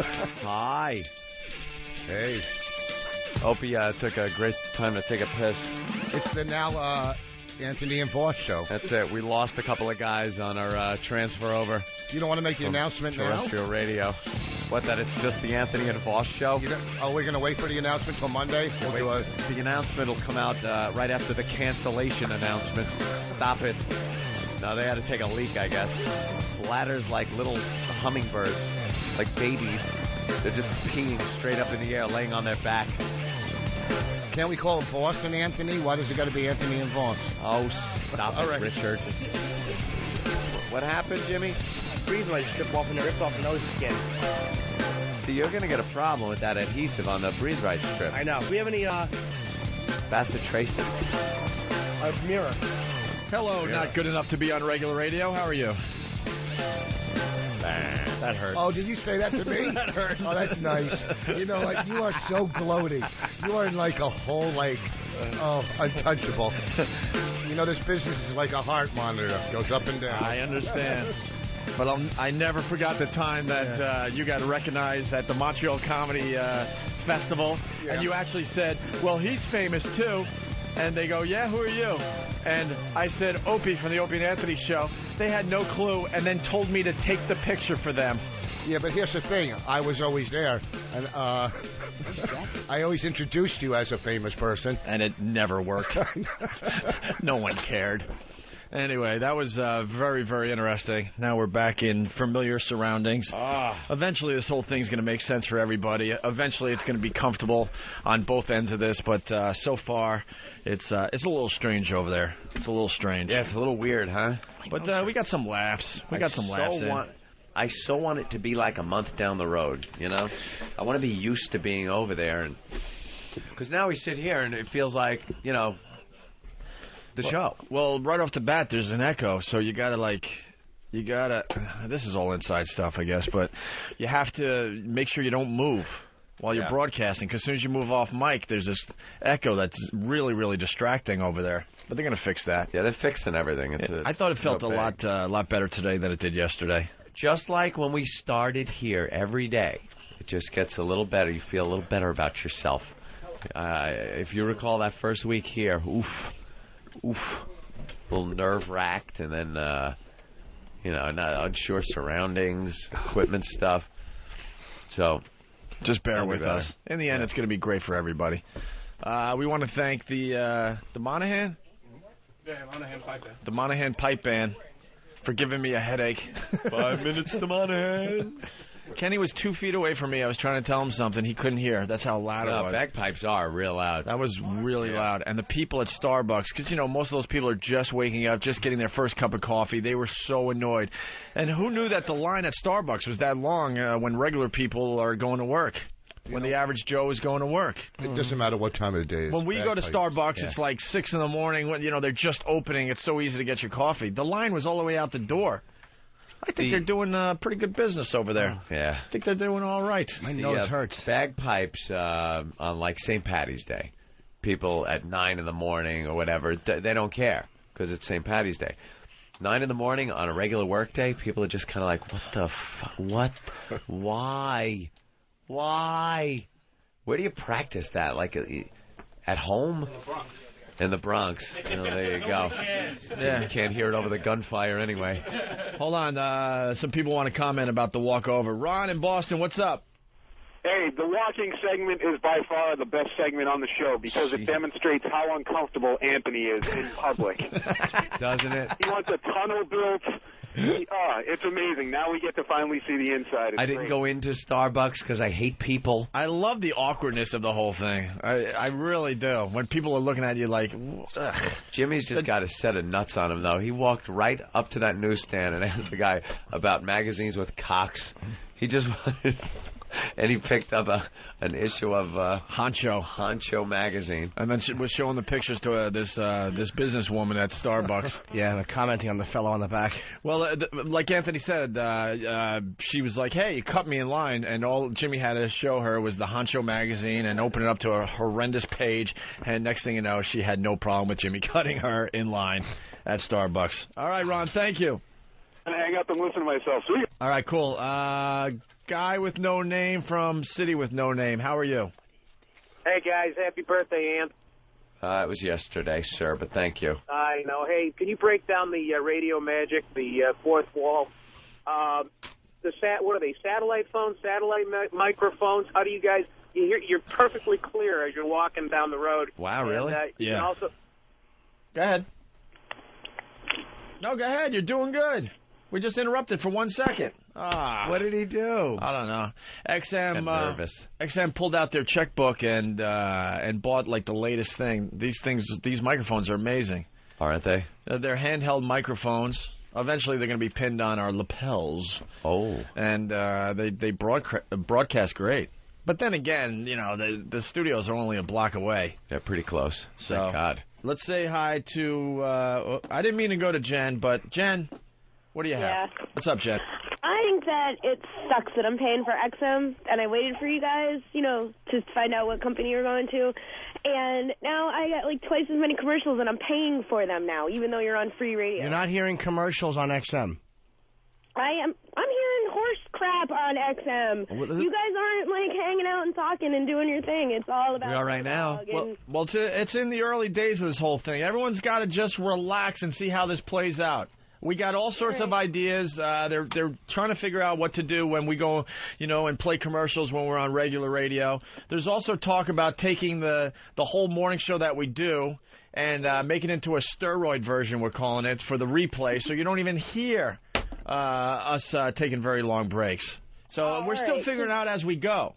Hi. Hey. Opie took a great time to take a piss. It's the now Anthony and Voss show. That's it. We lost a couple of guys on our transfer over. You don't want to make the announcement now? Terrestrial radio. What, that it's just the Anthony and Voss show? We're going to wait for the announcement till Monday? The announcement will come out right after the cancellation announcement. Stop it. No, they had to take a leak, I guess. Bladders like little hummingbirds, like babies. They're just peeing straight up in the air, laying on their back. Can't we call it Voss and Anthony? Why does it got to be Anthony and Voss? Oh, stop it, right. Richard. What happened, Jimmy? Breathe light strip off and it ripped off the nose skin. See, you're going to get a problem with that adhesive on the breathe right strip. I know. Do we have any, Faster trace it. A mirror? Hello, not good enough to be on regular radio. How are you? That hurt. Oh, did you say that to me? That hurt. Oh, that's nice. You know, like, you are so gloating. You are like a whole, like, untouchable. You know, this business is like a heart monitor. Goes up and down. I understand. But I never forgot the time that you got recognized at the Montreal Comedy Festival. Yeah. And you actually said, well, he's famous, too. And they go, yeah, who are you? And I said, Opie from the Opie and Anthony show. They had no clue and then told me to take the picture for them. Yeah, but here's the thing. I was always there. And I always introduced you as a famous person. And it never worked. No one cared. Anyway, that was very, very interesting. Now we're back in familiar surroundings. Eventually, this whole thing's going to make sense for everybody. Eventually, it's going to be comfortable on both ends of this. But so far, it's a little strange over there. It's a little strange. Yeah, it's a little weird, huh? But we got some laughs. We got some laughs in. I so want it to be like a month down the road, you know? I want to be used to being over there. Because now we sit here, and it feels like, you know, the show. Well, right off the bat, there's an echo, so you gotta, this is all inside stuff, I guess, but you have to make sure you don't move while you're broadcasting, because as soon as you move off mic, there's this echo that's really, really distracting over there. But they're going to fix that. Yeah, they're fixing everything. I thought it felt a lot better today than it did yesterday. Just like when we started here every day, it just gets a little better. You feel a little better about yourself. If you recall that first week here, oof, a little nerve-wracked, and then, not unsure surroundings, equipment stuff. So, just bear with us. In the end, it's going to be great for everybody. We want to thank the Monahan? Yeah, Monahan Pipe Band. The Monahan Pipe Band for giving me a headache. 5 minutes to Monahan. Kenny was 2 feet away from me. I was trying to tell him something. He couldn't hear. That's how loud it was. Bagpipes are real loud. That was really loud. And the people at Starbucks, because, most of those people are just waking up, just getting their first cup of coffee. They were so annoyed. And who knew that the line at Starbucks was that long when regular people are going to work? When the average Joe is going to work. It doesn't matter what time of the day it is. When we go to Starbucks, it's like 6 in the morning. When, they're just opening. It's so easy to get your coffee. The line was all the way out the door. I think they're doing pretty good business over there. Yeah. I think they're doing all right. My nose hurts. Bagpipes on, like, St. Patty's Day. People at 9 in the morning or whatever, they don't care because it's St. Patty's Day. 9 in the morning on a regular work day, people are just kind of like, what the fuck? What? Why? Why? Where do you practice that? Like at home? In the Bronx. There you go. Yeah. You can't hear it over the gunfire anyway. Hold on. Some people want to comment about the walkover. Ron in Boston, what's up? Hey, the walking segment is by far the best segment on the show because it demonstrates how uncomfortable Anthony is in public. Doesn't it? He wants a tunnel built. It's amazing. Now we get to finally see the inside. I didn't go into Starbucks because I hate people. I love the awkwardness of the whole thing. I really do. When people are looking at you like, ugh. Jimmy's just got a set of nuts on him, though. He walked right up to that newsstand and asked the guy about magazines with cocks. He just wanted... And he picked up an issue of Honcho magazine, and then she was showing the pictures to this businesswoman at Starbucks. Yeah, commenting on the fellow on the back. Well, like Anthony said, she was like, "Hey, you cut me in line," and all Jimmy had to show her was the Honcho magazine and open it up to a horrendous page. And next thing you know, she had no problem with Jimmy cutting her in line at Starbucks. All right, Ron, thank you. gonna hang up and listen to myself. See ya. All right, cool. Guy with no name from City with no name. How are you? Hey, guys. Happy birthday, Ant. It was yesterday, sir, but thank you. I know. Hey, can you break down the radio magic, the fourth wall? What are they, satellite phones, microphones? How do you guys... You're perfectly clear as you're walking down the road. Wow, really? And, you can also... Go ahead. No, go ahead. You're doing good. We just interrupted for 1 second. What did he do? I don't know. Got nervous. XM pulled out their checkbook and bought like the latest thing. These microphones are amazing, aren't they? They're handheld microphones. Eventually, they're going to be pinned on our lapels. Oh, and they broadcast great. But then again, you know, the studios are only a block away. They're pretty close. So thank God. Let's say hi to. I didn't mean to go to Jen, but Jen. What do you have? Yeah. What's up, Jen? I think that it sucks that I'm paying for XM, and I waited for you guys, you know, to find out what company you're going to, and now I got like twice as many commercials, and I'm paying for them now, even though you're on free radio. You're not hearing commercials on XM. I'm hearing horse crap on XM. You guys aren't like hanging out and talking and doing your thing. It's all about. We are right now. Well, it's in the early days of this whole thing. Everyone's got to just relax and see how this plays out. We got all sorts of ideas. They're trying to figure out what to do when we go, you know, and play commercials when we're on regular radio. There's also talk about taking the whole morning show that we do and making it into a steroid version, we're calling it, for the replay, so you don't even hear us taking very long breaks. So we're still figuring out as we go.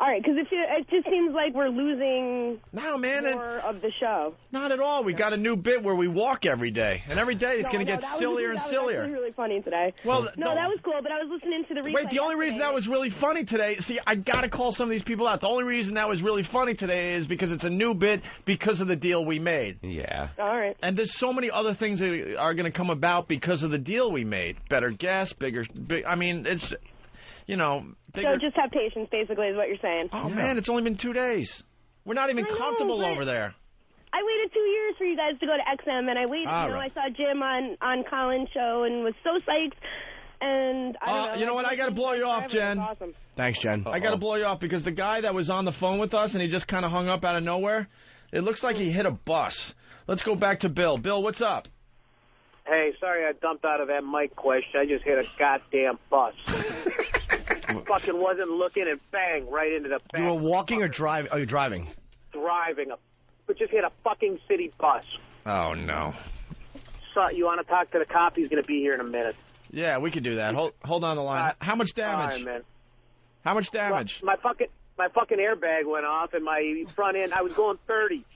All right, because it just seems like we're losing more of the show. Not at all. We got a new bit where we walk every day, and every day it's going to get sillier and sillier. That was really funny today. Well, that was cool, but I was listening to the replay. Wait, the only reason that was really funny today, see, I got to call some of these people out. The only reason that was really funny today is because it's a new bit because of the deal we made. Yeah. All right. And there's so many other things that are going to come about because of the deal we made. Better guests, I mean, it's... You know, bigger... So just have patience, basically, is what you're saying. Oh, man, it's only been 2 days. We're not even comfortable over there. I waited 2 years for you guys to go to XM, and I waited. I saw Jim on Colin's show and was so psyched. And I don't know. You know what? I got to blow you off, Jen. Awesome. Thanks, Jen. I got to blow you off because the guy that was on the phone with us and he just kind of hung up out of nowhere, it looks like he hit a bus. Let's go back to Bill. Bill, what's up? Hey, sorry I dumped out of that mic question. I just hit a goddamn bus. Fucking wasn't looking and bang, right into the back. You were walking or driving? Oh, you're driving. Driving. But just hit a fucking city bus. Oh, no. So, you want to talk to the cop? He's going to be here in a minute. Yeah, we could do that. Hold on the line. How much damage? All right, man. How much damage? Well, my fucking airbag went off and my front end, I was going 30.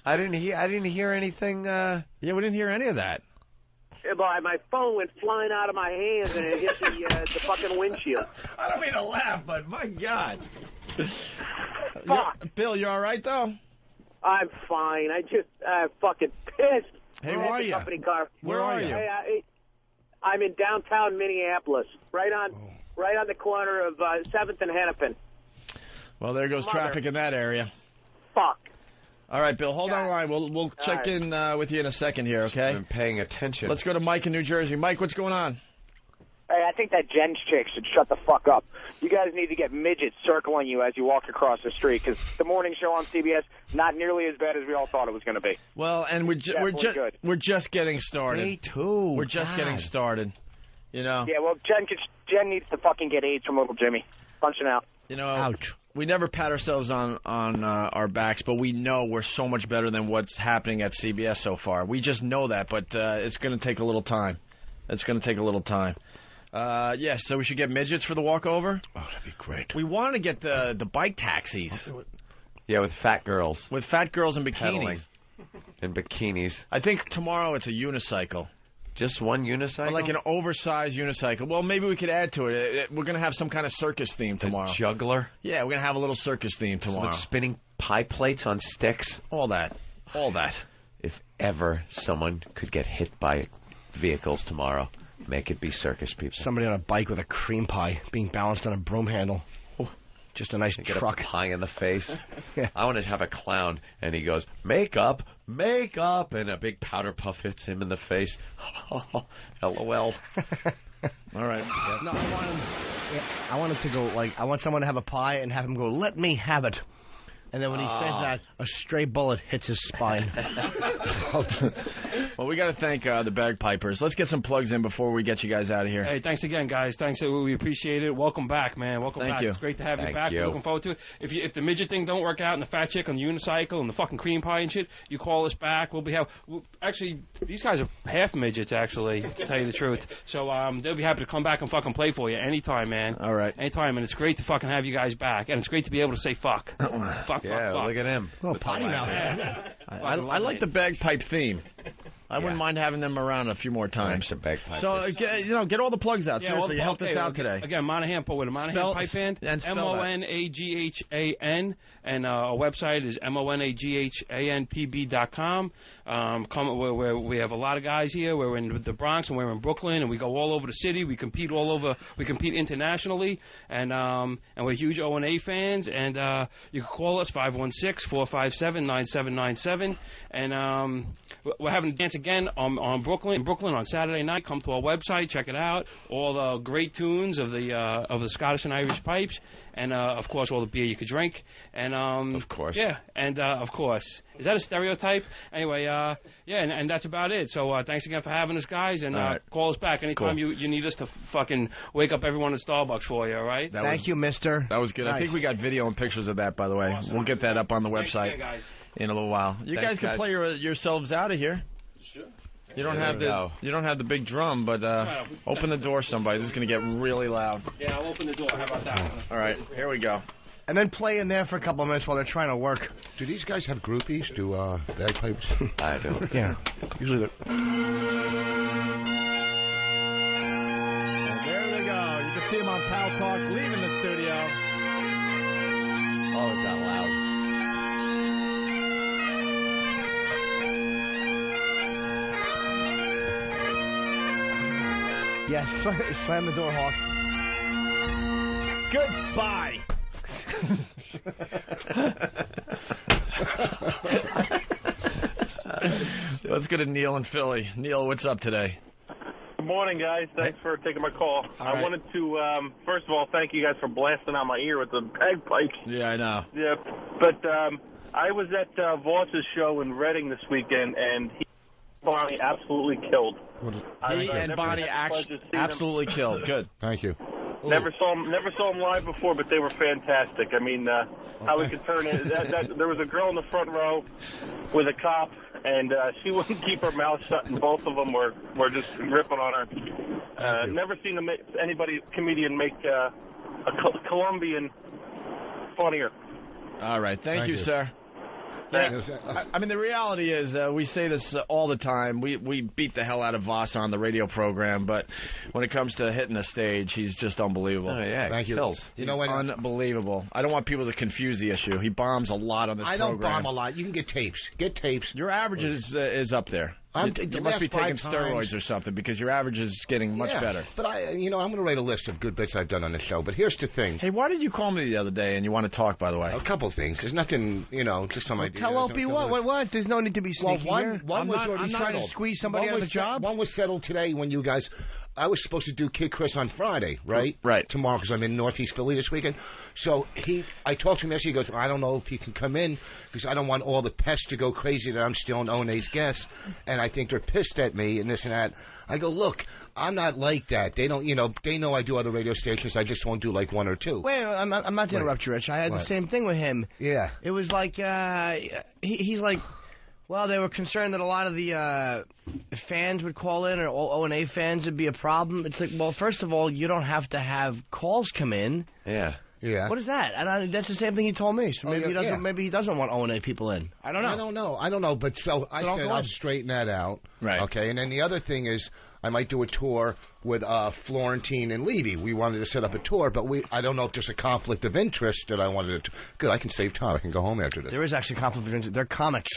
I didn't hear anything. Yeah, we didn't hear any of that. My phone went flying out of my hands and it hit the fucking windshield. I don't mean to laugh, but my God. Fuck. Bill, you all right, though? I'm fine. I'm fucking pissed. Hey, where are you? Company car. Where are you? I'm in downtown Minneapolis, right on the corner of 7th and Hennepin. Well, there goes traffic in that area. Fuck. All right, Bill, hold on the line. We'll check in with you in a second here, okay? I'm paying attention. Let's go to Mike in New Jersey. Mike, what's going on? Hey, I think that Jen's chick should shut the fuck up. You guys need to get midgets circling you as you walk across the street, because the morning show on CBS, not nearly as bad as we all thought it was going to be. Well, and we're just getting started. Me too. We're just getting started, you know? Yeah, well, Jen needs to fucking get AIDS from little Jimmy. Punching out. You know, ouch. We never pat ourselves on our backs, but we know we're so much better than what's happening at CBS so far. We just know that, but it's going to take a little time. It's going to take a little time. Yes, so we should get midgets for the walkover? Oh, that'd be great. We want to get the bike taxis. Yeah, with fat girls. With fat girls in bikinis. Pedaling. In bikinis. I think tomorrow it's a unicycle. Just one unicycle? Like an oversized unicycle. Well, maybe we could add to it. We're going to have some kind of circus theme tomorrow. A juggler? Yeah, we're going to have a little circus theme tomorrow. With spinning pie plates on sticks? All that. All that. If ever someone could get hit by vehicles tomorrow, make it be circus people. Somebody on a bike with a cream pie being balanced on a broom handle. Just a nice Get truck. a pie in the face. Yeah. I want to have a clown, and he goes, make up makeup, and a big powder puff hits him in the face. LOL. All right. No, I want him to go, like, I want someone to have a pie and have him go, let me have it. And then when he says that, a stray bullet hits his spine. Well, we got to thank the bagpipers. Let's get some plugs in before we get you guys out of here. Hey, thanks again, guys. Thanks. We appreciate it. Welcome back, man. Welcome Thank back. you. It's great to have you Thank back. you. We're looking forward to it. If the midget thing don't work out and the fat chick on the unicycle and the fucking cream pie and shit, you call us back. Actually, these guys are half midgets, actually, to tell you the truth. So they'll be happy to come back and fucking play for you anytime, man. All right. Anytime, and it's great to fucking have you guys back. And it's great to be able to say fuck. Fuck, Yeah, fuck. look at him. Well, potty mouth. I like the bagpipe theme. I wouldn't mind having them around a few more times. The bagpipers. So, get all the plugs out. Yeah, Seriously, you helped us out today. Again, Monahan, with a Monahan Pipe Band, and spell that. MONAGHAN, and our website is MONAGHANPB.com. Where we have a lot of guys here. We're in the Bronx and we're in Brooklyn, and we go all over the city. We compete all over. We compete internationally, and we're huge O&A fans. And you can call us 516-457-9797, and we're having a dance again on Brooklyn on Saturday night. Come to our website, check it out. All the great tunes of the Scottish and Irish pipes, and of course all the beer you could drink. And of course, yeah, and of course, is that a stereotype? Anyway, and that's about it. So thanks again for having us, guys, and call us back anytime you need us to fucking wake up everyone at Starbucks for you. All right? Thank you, mister. That was good. Nice. I think we got video and pictures of that, by the way. We'll get that up on the website Thanks again, guys. in a little while. You Thanks, guys can guys. play yourselves out of here. Sure. You don't There have we go. you don't have the big drum, but open the door, somebody. This is going to get really loud. Yeah, I'll open the door. How about that? All right, here we go. And then play in there for a couple of minutes while they're trying to work. Do these guys have groupies? Do bagpipes? I do. Yeah. Usually they're... And there they go. You can see them on Pal Talk leaving the studio. Oh, it's that loud. Yes, slam the door, Hawk. Goodbye. Let's go to Neil in Philly. Neil, what's up today? Good morning, guys. Thanks for taking my call. All right. wanted to, first of all, thank you guys for blasting out my ear with the bagpipes. Yeah, I know. Yeah, but I was at Voss's show in Reading this weekend, and he Bonnie absolutely killed. He and Bonnie absolutely killed. Good. Thank you. Never saw them live before, but they were fantastic. I mean, how we could turn it. There was a girl in the front row with a cop, and she wouldn't keep her mouth shut, and both of them were just ripping on her. Never seen comedian make a Colombian funnier. All right. Thank you, sir. Yeah. I mean, the reality is, we say this all the time. We beat the hell out of Voss on the radio program, but when it comes to hitting the stage, he's just unbelievable. Oh, yeah. Thank you. Kills. You know what? Unbelievable. I don't want people to confuse the issue. He bombs a lot on this I program. don't bomb a lot. You can get tapes. Get tapes. Your average is up there. You must be taking steroids or something because your average is getting much better. But I'm going to write a list of good bits I've done on the show. But here's the thing. Hey, why did you call me the other day and you want to talk, by the way? A couple things. There's nothing, just some ideas. Tell Opie what? There's no need to be sneaky here. One was already I'm trying to settled. squeeze somebody out of the job. One was settled today when you guys... I was supposed to do Kid Chris on Friday, right? Right. Tomorrow, because I'm in Northeast Philly this weekend. So I talked to him yesterday. He goes, I don't know if he can come in because I don't want all the pests to go crazy that I'm still an One's guest. And I think they're pissed at me and this and that. I go, look, I'm not like that. They don't, they know I do other radio stations. I just won't do like one or two. Wait, I'm not to interrupt you, Rich. I had the same thing with him. Yeah. It was like, he's like, well, they were concerned that a lot of the fans would call in, or O&A fans would be a problem. It's like, well, first of all, you don't have to have calls come in. Yeah. Yeah. What is that? And that's the same thing he told me. So maybe he doesn't want O&A people in. I don't know. I don't know. But so I said I'll straighten that out. Right. Okay. And then the other thing is I might do a tour with Florentine and Levy. We wanted to set up a tour, but I don't know if there's a conflict of interest that I wanted to. Good. I can save time. I can go home after this. There is actually conflict of interest. They're comics.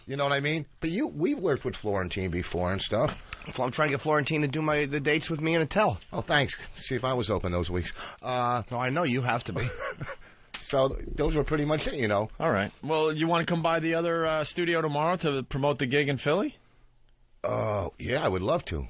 You know what I mean? But we've worked with Florentine before and stuff. So I'm trying to get Florentine to do the dates with me in a tell. Oh, thanks. See if I was open those weeks. No, I know you have to be. So those were pretty much it, you know. All right. Well, you want to come by the other studio tomorrow to promote the gig in Philly? Yeah, I would love to.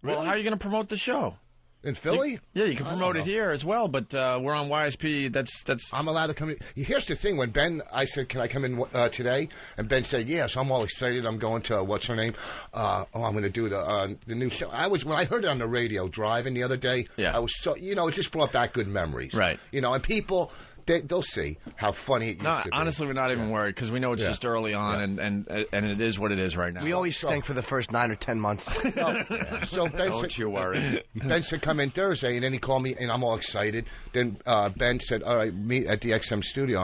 Well, how are you going to promote the show? In Philly? You can promote it here as well, but we're on YSP. That's. I'm allowed to come in. Here's the thing. When I said, can I come in today? And Ben said, yes. I'm all excited. I'm going to, what's her name? I'm going to do the new show. When I heard it on the radio driving the other day, I was so, it just brought back good memories. Right. And people, they'll see how funny it used to be. Honestly, we're not even worried because we know it's just early on, and it is what it is right now. We always stink for the first 9 or 10 months. So Ben Don't you worry. Ben said, come in Thursday, and then he called me, and I'm all excited. Then Ben said, all right, meet at the XM studio.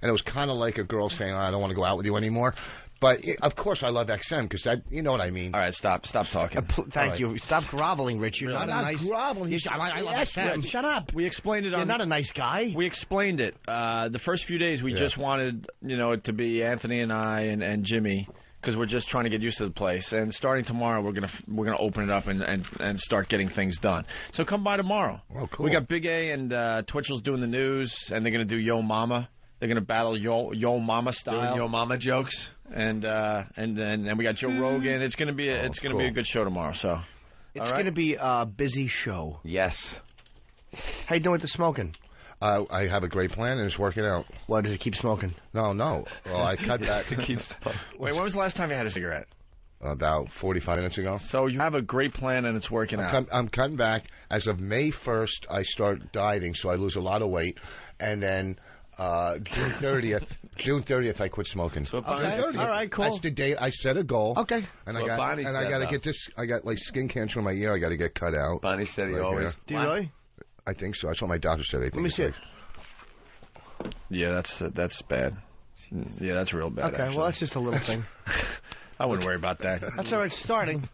And it was kind of like a girl saying, I don't want to go out with you anymore. But, of course, I love XM because you know what I mean. All right, stop talking. Thank you. Stop groveling, Rich. You're not a nice... groveling. I love XM. Shut up. We explained it You're not a nice guy. We explained it. The first few days, we just wanted, it to be Anthony and I and Jimmy because we're just trying to get used to the place. And starting tomorrow, we're gonna open it up and start getting things done. So come by tomorrow. Oh, cool. We got Big A and Twitchell's doing the news, and they're gonna do Yo Mama. They're gonna battle Yo Mama style. Doing Yo Mama jokes. And then we got Joe Rogan. It's gonna be a good show tomorrow. So it's gonna be a busy show. Yes. How you doing with the smoking? I have a great plan, and it's working out. Why does it keep smoking? No. Well, I cut back. To keep smoking. Wait, when was the last time you had a cigarette? About 45 minutes ago. So you have a great plan, and it's working out. I'm cutting back. As of May 1st, I start dieting, so I lose a lot of weight. And then June 30th, I quit smoking. So All right, cool. That's the date. I set a goal. Okay. And I got to get this. I got like skin cancer in my ear. I got to get cut out. Bonnie said he always. Do you really? I think so. That's what my doctor said. Let me see it. Yeah, that's bad. Yeah, that's real bad. Okay, well, that's just a little thing. I wouldn't worry about that. That's all right, starting.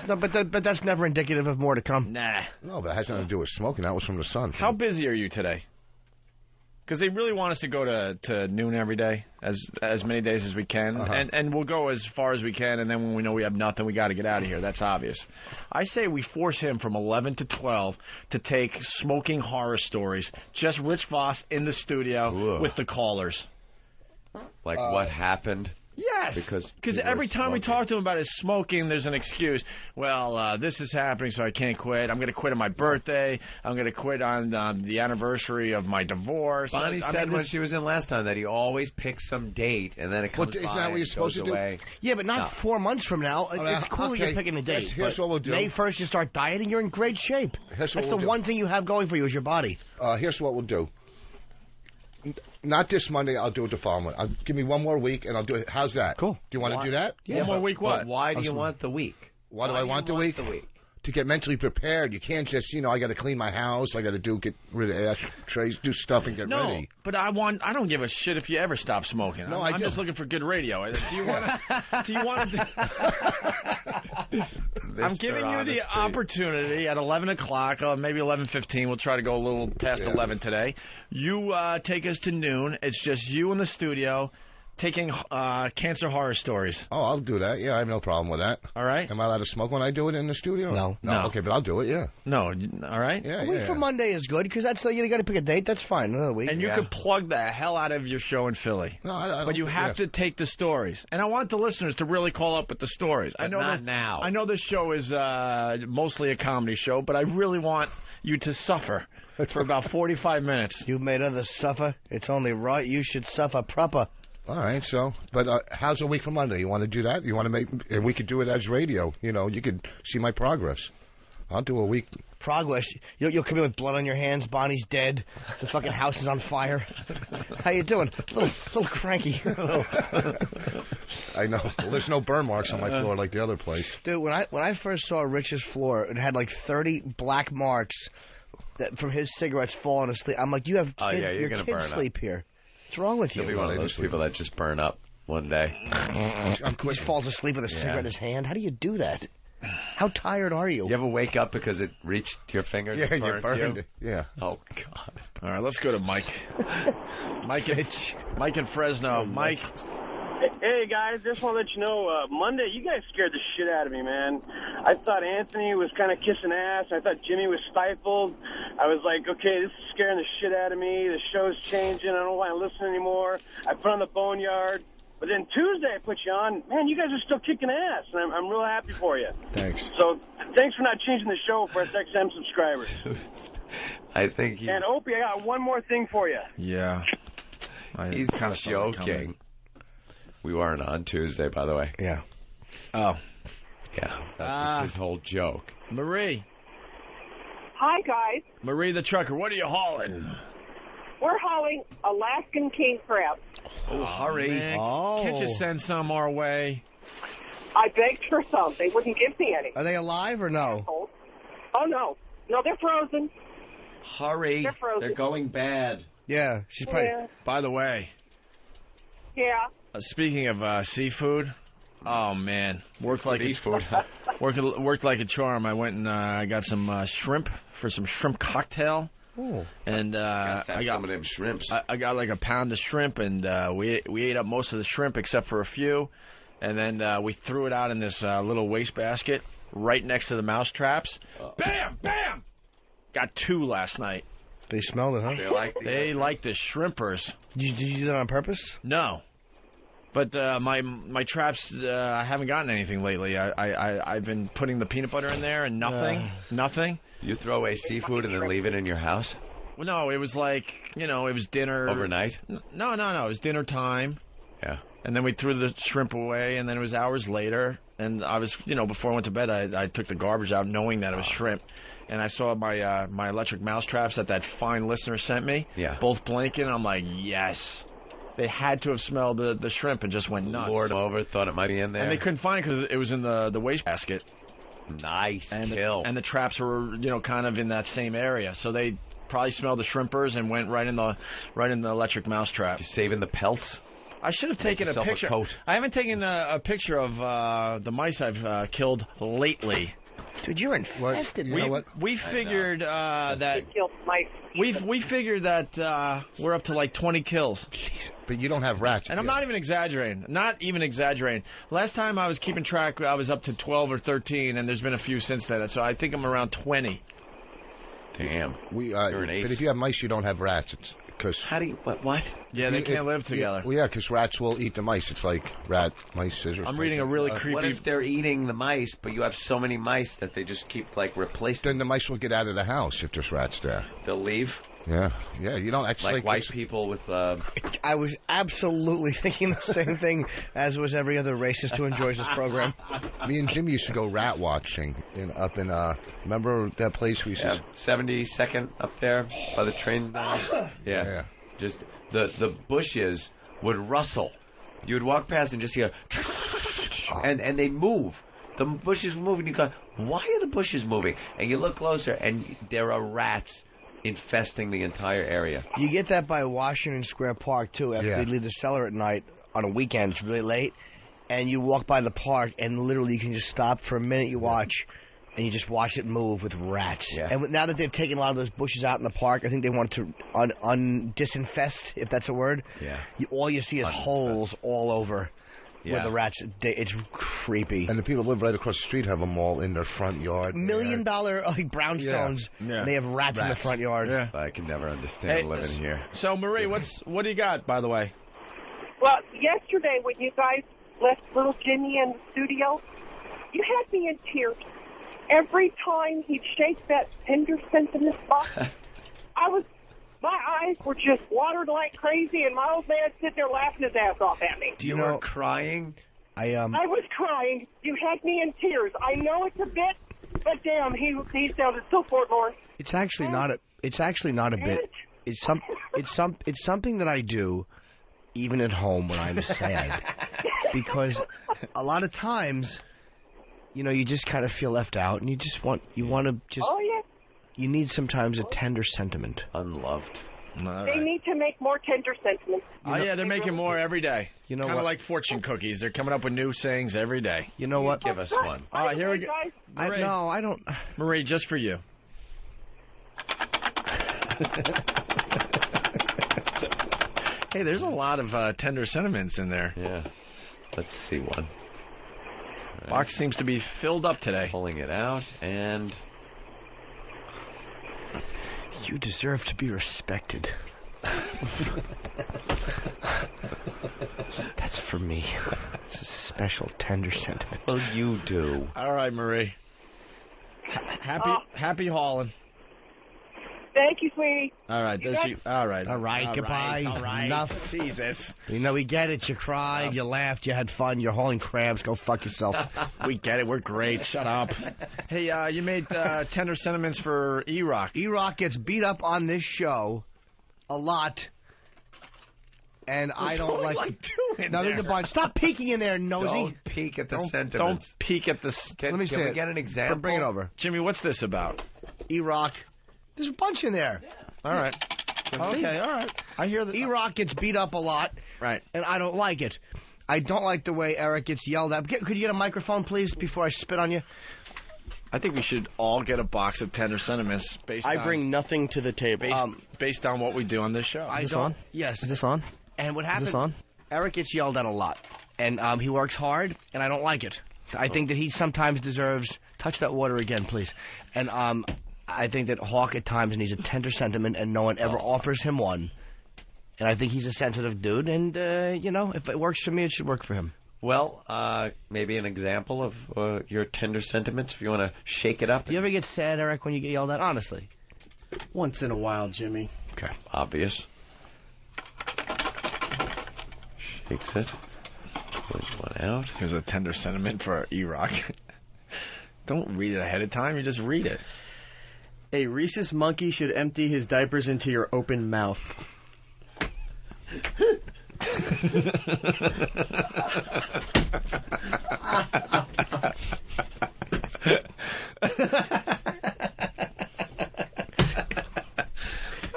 But that's never indicative of more to come. Nah. No, but it has nothing to do with smoking. That was from the sun. How busy are you today? Because they really want us to go to noon every day, as many days as we can, and we'll go as far as we can, and then when we know we have nothing, we got to get out of here. That's obvious. I say we force him from 11 to 12 to take smoking horror stories, just Rich Voss in the studio with the callers. Like what happened? Yes, because every time we talk to him about his smoking, there's an excuse. Well, this is happening, so I can't quit. I'm going to quit on my birthday. I'm going to quit on the anniversary of my divorce. Bonnie said when she was in last time that he always picks some date, and then it comes by. Isn't that what you're supposed to do? Yeah, but not 4 months from now. It's cool that you're picking a date. Here's what we'll do. May 1st, you start dieting, you're in great shape. That's the one thing you have going for you is your body. Here's what we'll do. Not this Monday. I'll do it the following. Give me one more week, and I'll do it. How's that? Cool. Do you want to do that? Yeah, one more week. What? Why do you want the week? Why do I want the week? To get mentally prepared. You can't just, I got to clean my house. I got to get rid of ashtrays, do stuff, and get ready. No, but I don't give a shit if you ever stop smoking. No, I'm just looking for good radio. Do you want to? I'm giving you the opportunity at 11 o'clock, maybe 11:15. We'll try to go a little past 11 today. You take us to noon. It's just you in the studio. Taking cancer horror stories. Oh, I'll do that. Yeah, I have no problem with that. All right. Am I allowed to smoke when I do it in the studio? No. Okay, but I'll do it. Yeah. No. All right. Yeah. A week from Monday is good because that's you got to pick a date. That's fine. Another week. And you could plug the hell out of your show in Philly. No, I but you have to take the stories. And I want the listeners to really call up with the stories. But not now. I know this show is mostly a comedy show, but I really want you to suffer for about 45 minutes. You've made others suffer. It's only right you should suffer proper. All right, but how's a week from Monday? You want to do that? You want to we could do it as radio. You could see my progress. I'll do a week. Progress? You'll come in with blood on your hands. Bonnie's dead. The fucking house is on fire. How you doing? A little cranky. I know. Well, there's no burn marks on my floor like the other place. Dude, when I first saw Rich's floor, it had like 30 black marks from his cigarettes falling asleep. I'm like, you have kids, your kids sleep here. What's wrong with you? You'll be one of those people that just burn up one day. He just falls asleep with a cigarette in his hand. How do you do that? How tired are you? You ever wake up because it reached your fingers? Yeah, you burned it. Yeah. Oh, God. All right, let's go to Mike. Mike in Fresno. Mike. Hey, guys, just want to let you know, Monday, you guys scared the shit out of me, man. I thought Anthony was kind of kissing ass. I thought Jimmy was stifled. I was like, okay, this is scaring the shit out of me. The show's changing. I don't want to listen anymore. I put on the Boneyard. But then Tuesday I put you on. Man, you guys are still kicking ass, and I'm real happy for you. Thanks. So thanks for not changing the show for SXM subscribers. I think he's... And Opie, I got one more thing for you. Yeah. He's kind of joking. We weren't on Tuesday, by the way. Yeah. Oh. Yeah. That was his whole joke. Marie. Hi, guys. Marie the trucker, what are you hauling? We're hauling Alaskan king crab. Oh, hurry. Man. Can't you send some our way? I begged for some. They wouldn't give me any. Are they alive or no? Oh, no. No, they're frozen. Hurry. They're frozen. They're going bad. Yeah. She's probably... Yeah. By the way. Yeah. Speaking of seafood, oh, man. Worked like a charm. I went and I got some shrimp for some shrimp cocktail. Oh. I And got some of them shrimps. I got like a pound of shrimp, and we ate up most of the shrimp except for a few. And then we threw it out in this little wastebasket right next to the mouse traps. Bam! Bam! Got 2 last night. They smelled it, huh? They like the shrimpers. Did you do that on purpose? No. But my traps, I haven't gotten anything lately. I've been putting the peanut butter in there and nothing. You throw away seafood and then leave it in your house? Well, no, it was like, it was dinner. Overnight? No, it was dinner time. Yeah. And then we threw the shrimp away, and then it was hours later. And I was, before I went to bed, I took the garbage out knowing that it was shrimp. And I saw my electric mouse traps that fine listener sent me. Yeah. Both blinking. I'm like, yes. They had to have smelled the shrimp and just went nuts. Lured over, thought it might be in there. And they couldn't find it because it was in the wastebasket. Nice kill. And the traps were, kind of in that same area. So they probably smelled the shrimpers and went right in the electric mouse trap. Just saving the pelts? I should have taken a picture. I haven't taken a picture of the mice I've killed lately. Dude, you're infested. We figured that we figured that we're up to like 20 kills. But you don't have rats. And I'm not even exaggerating. Not even exaggerating. Last time I was keeping track, I was up to 12 or 13, and there's been a few since then. So I think I'm around 20. Damn. You're an ace. But if you have mice, you don't have rats. It's because how do you what? Yeah, they can't live together. Well, yeah, because rats will eat the mice. It's like rat, mice, scissors. I'm reading a really creepy. What if they're eating the mice, but you have so many mice that they just keep replacing? Then the mice will get out of the house if there's rats there. They'll leave. Yeah. You don't actually like white people with. I was absolutely thinking the same thing as was every other racist who enjoys this program. Me and Jim used to go rat watching up in remember that place we used to 72nd up there by the train. Yeah. Just the bushes would rustle. You would walk past and just hear, and they'd move. The bushes would move, and you go, "Why are the bushes moving?" And you look closer, and there are rats infesting the entire area. You get that by Washington Square Park, too, after they leave the cellar at night on a weekend. It's really late. And you walk by the park, and literally you can just stop for a minute, you watch, and you just watch it move with rats. Yeah. And now that they've taken a lot of those bushes out in the park, I think they want to disinfest, if that's a word. Yeah. All you see is holes all over. Where the rats, it's creepy. And the people who live right across the street have them all in their front yard. $1 million brownstones. Yeah. They have rats in the front yard. Yeah. I can never understand living here. So, Marie, what do you got, by the way? Well, yesterday when you guys left little Jimmy in the studio, you had me in tears. Every time he'd shake that tender sentiment box, my eyes were just watered like crazy, and my old man sitting there laughing his ass off at me. You were crying? I was crying. You had me in tears. I know it's a bit, but damn, he sounded so forlorn. It's actually not a. It's actually not a bit. It's something that I do, even at home when I'm sad, because a lot of times, you just kind of feel left out, and you want to just. Oh yeah. You need sometimes a tender sentiment. Unloved. They need to make more tender sentiments. Oh, yeah, they're making more every day. You know kind of like fortune cookies. They're coming up with new sayings every day. You know what? Give us one. All right, here we go. Marie, I don't. Marie, just for you. Hey, there's a lot of tender sentiments in there. Yeah. Let's see one. Right. Box seems to be filled up today. Pulling it out, and... You deserve to be respected. That's for me. It's a special, tender sentiment. Well, you do. All right, Marie. Happy hauling. Thank you, sweetie. All right, all right. All right, goodbye. All right. Enough. Jesus. You know, we get it. You cried, you laughed, you had fun, you're hauling crabs. Go fuck yourself. We get it. We're great. Shut up. Hey, you made tender sentiments for E-Rock. E-Rock gets beat up on this show a lot. And I don't like doing. Now, there's a bunch. Stop peeking in there, nosy. Don't peek at the sentiments. Don't peek at the... Let me see we it. get an example? Bring it over. Jimmy, what's this about? E-Rock. There's a bunch in there. All right. Okay, all right. I hear that. E-Rock gets beat up a lot. Right. And I don't like it. I don't like the way Eric gets yelled at. Could you get a microphone, please, before I spit on you? I think we should all get a box of tender sentiments based on... I bring nothing to the table. Based on what we do on this show. Is this on? Yes. Is this on? And what happens... Is this on? Eric gets yelled at a lot. And he works hard, and I don't like it. I think that he sometimes deserves... Touch that water again, please. And I think that Hawk at times needs a tender sentiment, and no one ever offers him one. And I think he's a sensitive dude, and, you know, if it works for me, it should work for him. Well, maybe an example of your tender sentiments, if you want to shake it up. Do you ever get sad, Eric, when you get yelled at? Honestly. Once in a while, Jimmy. Okay. Obvious. Shakes it. Pulls one out. Here's a tender sentiment for E-Rock. Don't read it ahead of time. You just read it. A rhesus monkey should empty his diapers into your open mouth.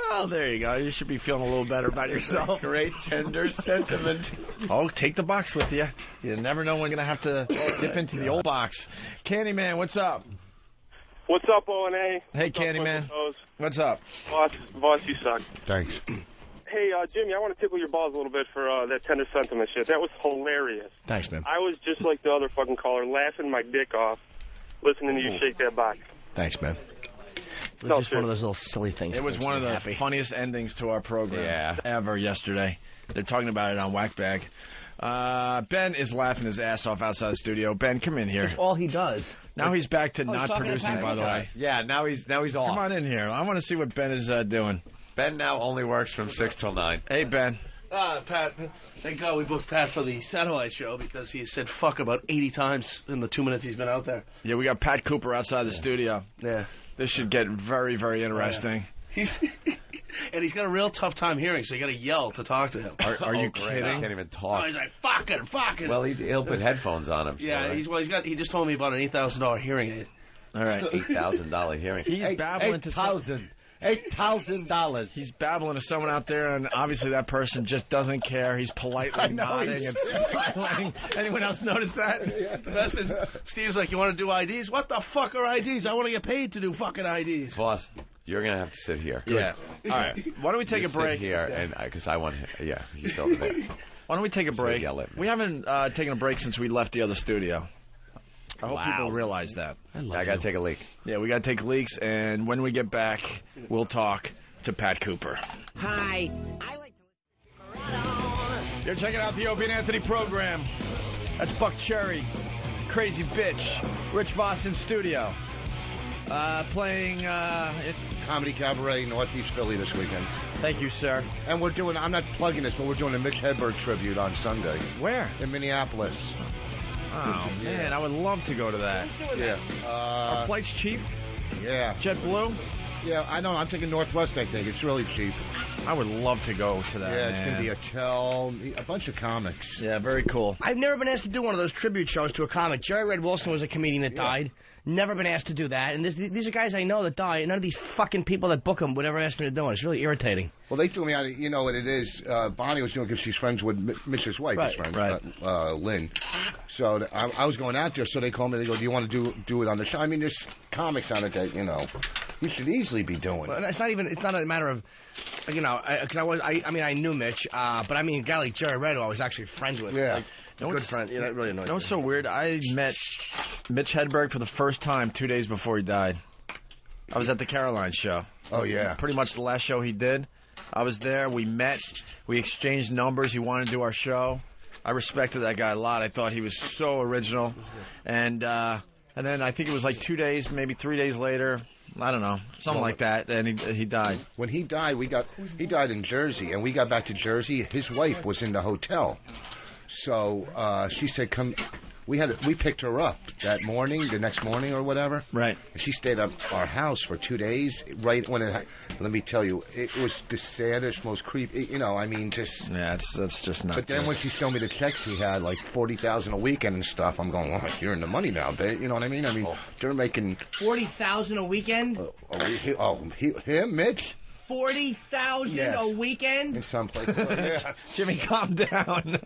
Oh, there you go. You should be feeling a little better about yourself. Great tender sentiment. Oh, take the box with you. You never know when we're going to have to dip into the old box. Candyman, what's up? What's up, O&A? Hey, Candyman. What's up? Boss, you suck. Thanks. Hey, Jimmy, I want to tickle your balls a little bit for that tender sentiment shit. That was hilarious. Thanks, man. I was just like the other fucking caller, laughing my dick off, listening to you shake that box. Thanks, man. It was just one of those little silly things. It was one of the funniest endings to our program ever yesterday. They're talking about it on Whackbag. Ben is laughing his ass off outside the studio. Ben, come in here. That's all he does. Now he's back to not producing, by the way. Yeah, now he's off. Come on in here. I want to see what Ben is doing. Ben now only works from 6 till 9. Hey, Ben. Pat, thank God we booked Pat for the satellite show because he said fuck about 80 times in the 2 minutes he's been out there. Yeah, we got Pat Cooper outside the studio. Yeah. This should get very, very interesting. And he's got a real tough time hearing, so you got to yell to talk to him. Are you kidding? I can't even talk. Oh, he's like, fucking. Well, he'll put headphones on him. Yeah, he just told me about an $8,000 hearing aid. All right. $8,000 hearing. He's babbling to $8,000. He's babbling to someone out there, and obviously that person just doesn't care. He's politely nodding and smiling. Anyone else notice that? Yeah. The best is, Steve's like, you want to do IDs? What the fuck are IDs? I want to get paid to do fucking IDs. Boss, you're going to have to sit here. Yeah. All right. Why don't we take a break? Sit here, and because I want he's over there. Why don't we take a break? Yell at me. We haven't taken a break since we left the other studio. I hope people realize that. I got to take a leak. Yeah, we got to take leaks, and when we get back, we'll talk to Pat Cooper. Hi. You're checking out the Opie and Anthony program. That's Buck Cherry, Crazy Bitch, Rich Voss in studio. Playing Comedy Cabaret, Northeast Philly this weekend. Thank you, sir. And we're doing, I'm not plugging this, but we're doing a Mitch Hedberg tribute on Sunday. Where? In Minneapolis. Oh, man, I would love to go to that. Yeah. Are flights cheap? Yeah. JetBlue? Yeah, I know. I'm taking Northwest, I think. It's really cheap. I would love to go to that. Yeah, it's going to be a bunch of comics. Yeah, very cool. I've never been asked to do one of those tribute shows to a comic. Jerry Red Wilson was a comedian that died. Never been asked to do that. And these are guys I know that die. None of these fucking people that book them would ever ask me to do it. It's really irritating. Well, they threw me out. You know what it is? Bonnie was doing it because she's friends with Mitch's wife, his friend, Lynn. So I was going out there, so they called me. They go, do you want to do it on the show? I mean, there's comics on it that, you should easily be doing. Well, it's not a matter of, because I knew Mitch, but I mean, a guy like Jerry Red, who I was actually friends with. Yeah. Like, Good friend. Yeah, that really annoyed You know me. what's so weird? I met Mitch Hedberg for the first time 2 days before he died. I was at the Caroline show. Oh, yeah. Pretty much the last show he did. I was there. We met. We exchanged numbers. He wanted to do our show. I respected that guy a lot. I thought he was so original. And then I think it was like 2 days, maybe 3 days later. I don't know, something like that, and he died. When he died, he died in Jersey, and we got back to Jersey. His wife was in the hotel, so she said, "Come." We picked her up that morning, the next morning or whatever. Right. And she stayed at our house for 2 days. Right when let me tell you, it was the saddest, most creepy. Just. Yeah, that's just not. But then when she showed me the checks he had, like $40,000 a weekend and stuff, I'm going, "Oh, you're in the money now, babe." You know what I mean? They're making $40,000 a weekend. Him, Mitch. 40,000 a weekend? In some places. Yeah. Jimmy, calm down.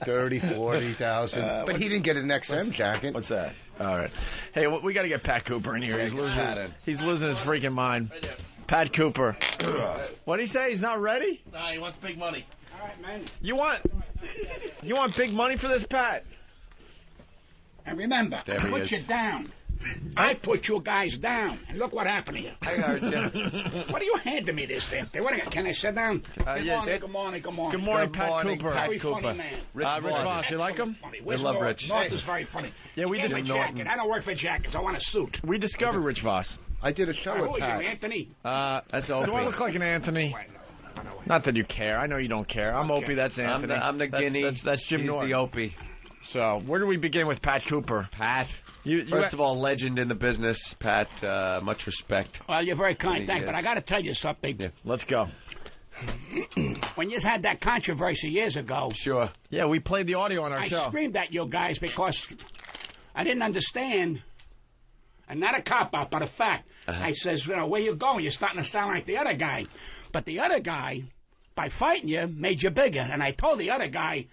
30, 40,000. But he didn't get an XM jacket. What's that? All right. Hey, we got to get Pat Cooper in here. He's losing his freaking mind. Pat Cooper. What did he say? He's not ready? Nah, he wants big money. All right, man. You want big money for this, Pat? And remember, I put you down. I put you guys down, and look what happened to you. I heard you. What are you handing me this damn thing? Can I sit down? Good morning. Good morning, Pat Cooper. Very funny man. Rich Voss, you like him? We love Rich. North is very funny. Yeah, we Get just my jacket. I don't work for jackets. I want a suit. We discovered Rich Voss. I did a show Who with are you, Pat. Anthony? That's Opie. Do I look like an Anthony? Not that you care. I know you don't care. I'm Opie. That's Anthony. I'm the guinea. That's Jim He's Norton. the Opie. So, where do we begin with Pat Cooper? Pat. First of all, legend in the business, Pat. Much respect. Well, you're very kind, thanks. But I got to tell you something. Yeah. Let's go. When you had that controversy years ago, Sure. Yeah, we played the audio on our I show. screamed at you guys because I didn't understand. And not a cop-out, but a fact. I says, where you going? You're starting to sound like the other guy. But the other guy, by fighting you, made you bigger. And I told the other guy,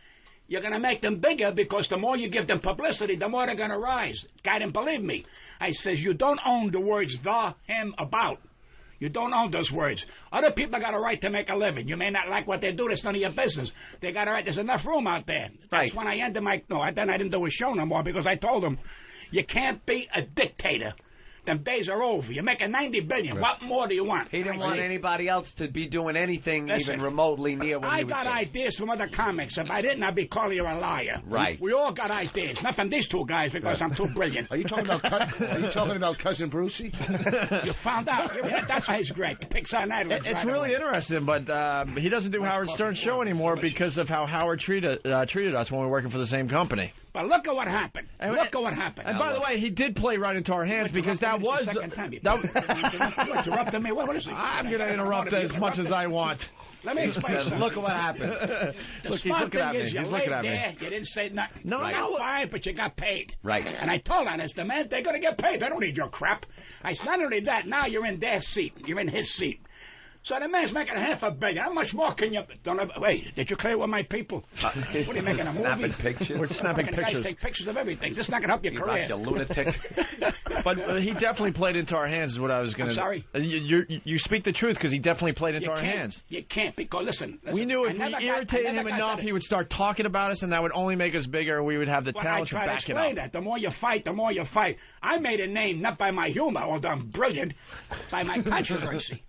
you're going to make them bigger because the more you give them publicity, the more they're going to rise. The guy didn't believe me. I says, you don't own the words the, him, about. You don't own those words. Other people got a right to make a living. You may not like what they do. That's none of your business. They got a right. There's enough room out there. That's when I ended my... No, then I didn't do a show no more because I told them, you can't be a dictator. Them days are over. You're making $90 billion. What more do you want? He didn't want anybody else to be doing anything Listen, even remotely near what I he was got doing. ideas from other comics. If I didn't, I'd be calling you a liar. Right. We all got ideas. Not from these two guys because I'm too brilliant. Are you talking about Cousin Brucey? You found out. Yeah, that's why he's great. Picks on that. It's really interesting, but he doesn't do Howard Stern's show anymore because of how Howard treated us when we were working for the same company. But look at what happened. Look at what happened. And by the way, he did play right into our hands because that was... You interrupted me. What is it? I'm going to interrupt as much as I want. Let me explain something. Look at what happened. The Look, he's smart looking thing at me. is you He's laid looking at me. there, you didn't say nothing. No, you got fired, but you got paid. Right. And I told her, as the man, they're going to get paid. They don't need your crap. I said, not only that, now you're in their seat. You're in his seat. So the man's making $500 million. How much more can you... Wait, did you clear with my people? What are you making, a movie? Snapping pictures. We're snapping Guys pictures. take pictures of everything. This is not going to help your career. You lunatic. But he definitely played into our hands is what I was going to... I'm sorry? You speak the truth because he definitely played into our hands. You can't because, listen We knew if we irritated him enough, he would start talking about us, and that would only make us bigger, and we would have the talent to I try to back it explain up. that. The more you fight, the more you fight. I made a name not by my humor, although I'm brilliant, by my controversy.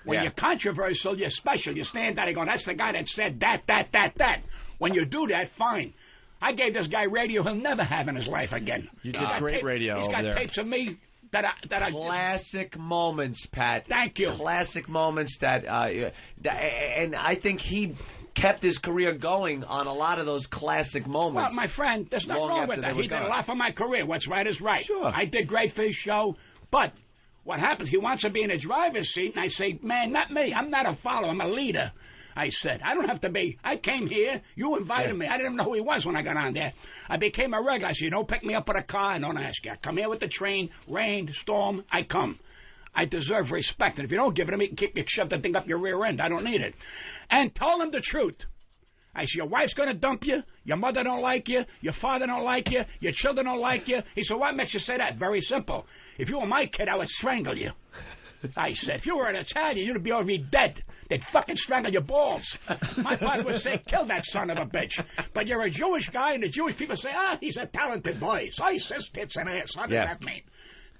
When you're controversial, you're special. You stand there and go, that's the guy that said that. When you do that, fine. I gave this guy radio he'll never have in his life again. You did great radio He's over got there. tapes of me that I Classic moments, Pat. Thank you. Classic moments and I think he kept his career going on a lot of those classic moments. Well, my friend, there's nothing wrong with that. He did a lot for my career. What's right is right. Sure. I did great for his show, but what happens, he wants to be in a driver's seat, and I say, man, not me. I'm not a follower. I'm a leader. I said, I don't have to be. I came here. You invited me. I didn't even know who he was when I got on there. I became a regular. I said, you don't pick me up with a car. I don't ask you. I come here with the train, rain, storm, I come. I deserve respect. And if you don't give it to me, you can shove the thing up your rear end. I don't need it. And told him the truth. I said, your wife's going to dump you. Your mother don't like you. Your father don't like you. Your children don't like you. He said, what makes you say that? Very simple. If you were my kid, I would strangle you. I said, if you were an Italian, you'd be already dead. They'd fucking strangle your balls. My father would say, kill that son of a bitch. But you're a Jewish guy, and the Jewish people say, he's a talented boy. So he says tits and ass. What does that mean?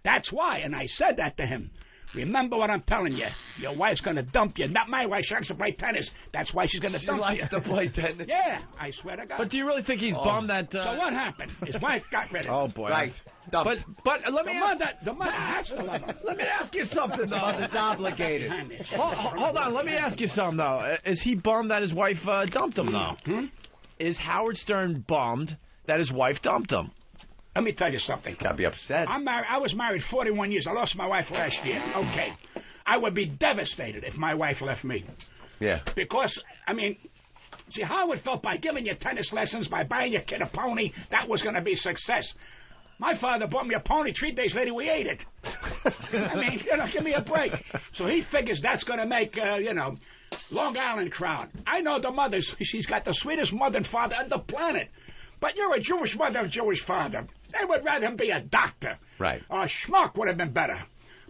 That's why, and I said that to him. Remember what I'm telling you. Your wife's going to dump you. Not my wife. She likes to play tennis. That's why she's going to dump you. She likes to play tennis? Yeah, I swear to God. But do you really think he's bummed that... So what happened? His wife got rid of him. Oh, boy. Right. But let me... The mother has to love him. Let me ask you something, though. Mother's obligated. Hold on. Let me ask you something, though. Is he bummed that his wife dumped him, though? Is Howard Stern bummed that his wife dumped him? Let me tell you something. Gotta be upset. I'm married. I was married 41 years. I lost my wife last year. Okay. I would be devastated if my wife left me. Yeah. Because, I mean, see, Howard felt by giving you tennis lessons, by buying your kid a pony, that was going to be success. My father bought me a pony. 3 days later, we ate it. I mean, give me a break. So he figures that's going to make, Long Island crowd. I know the mother. She's got the sweetest mother and father on the planet. But you're a Jewish mother and a Jewish father. They would rather him be a doctor. Right. Or a schmuck would have been better.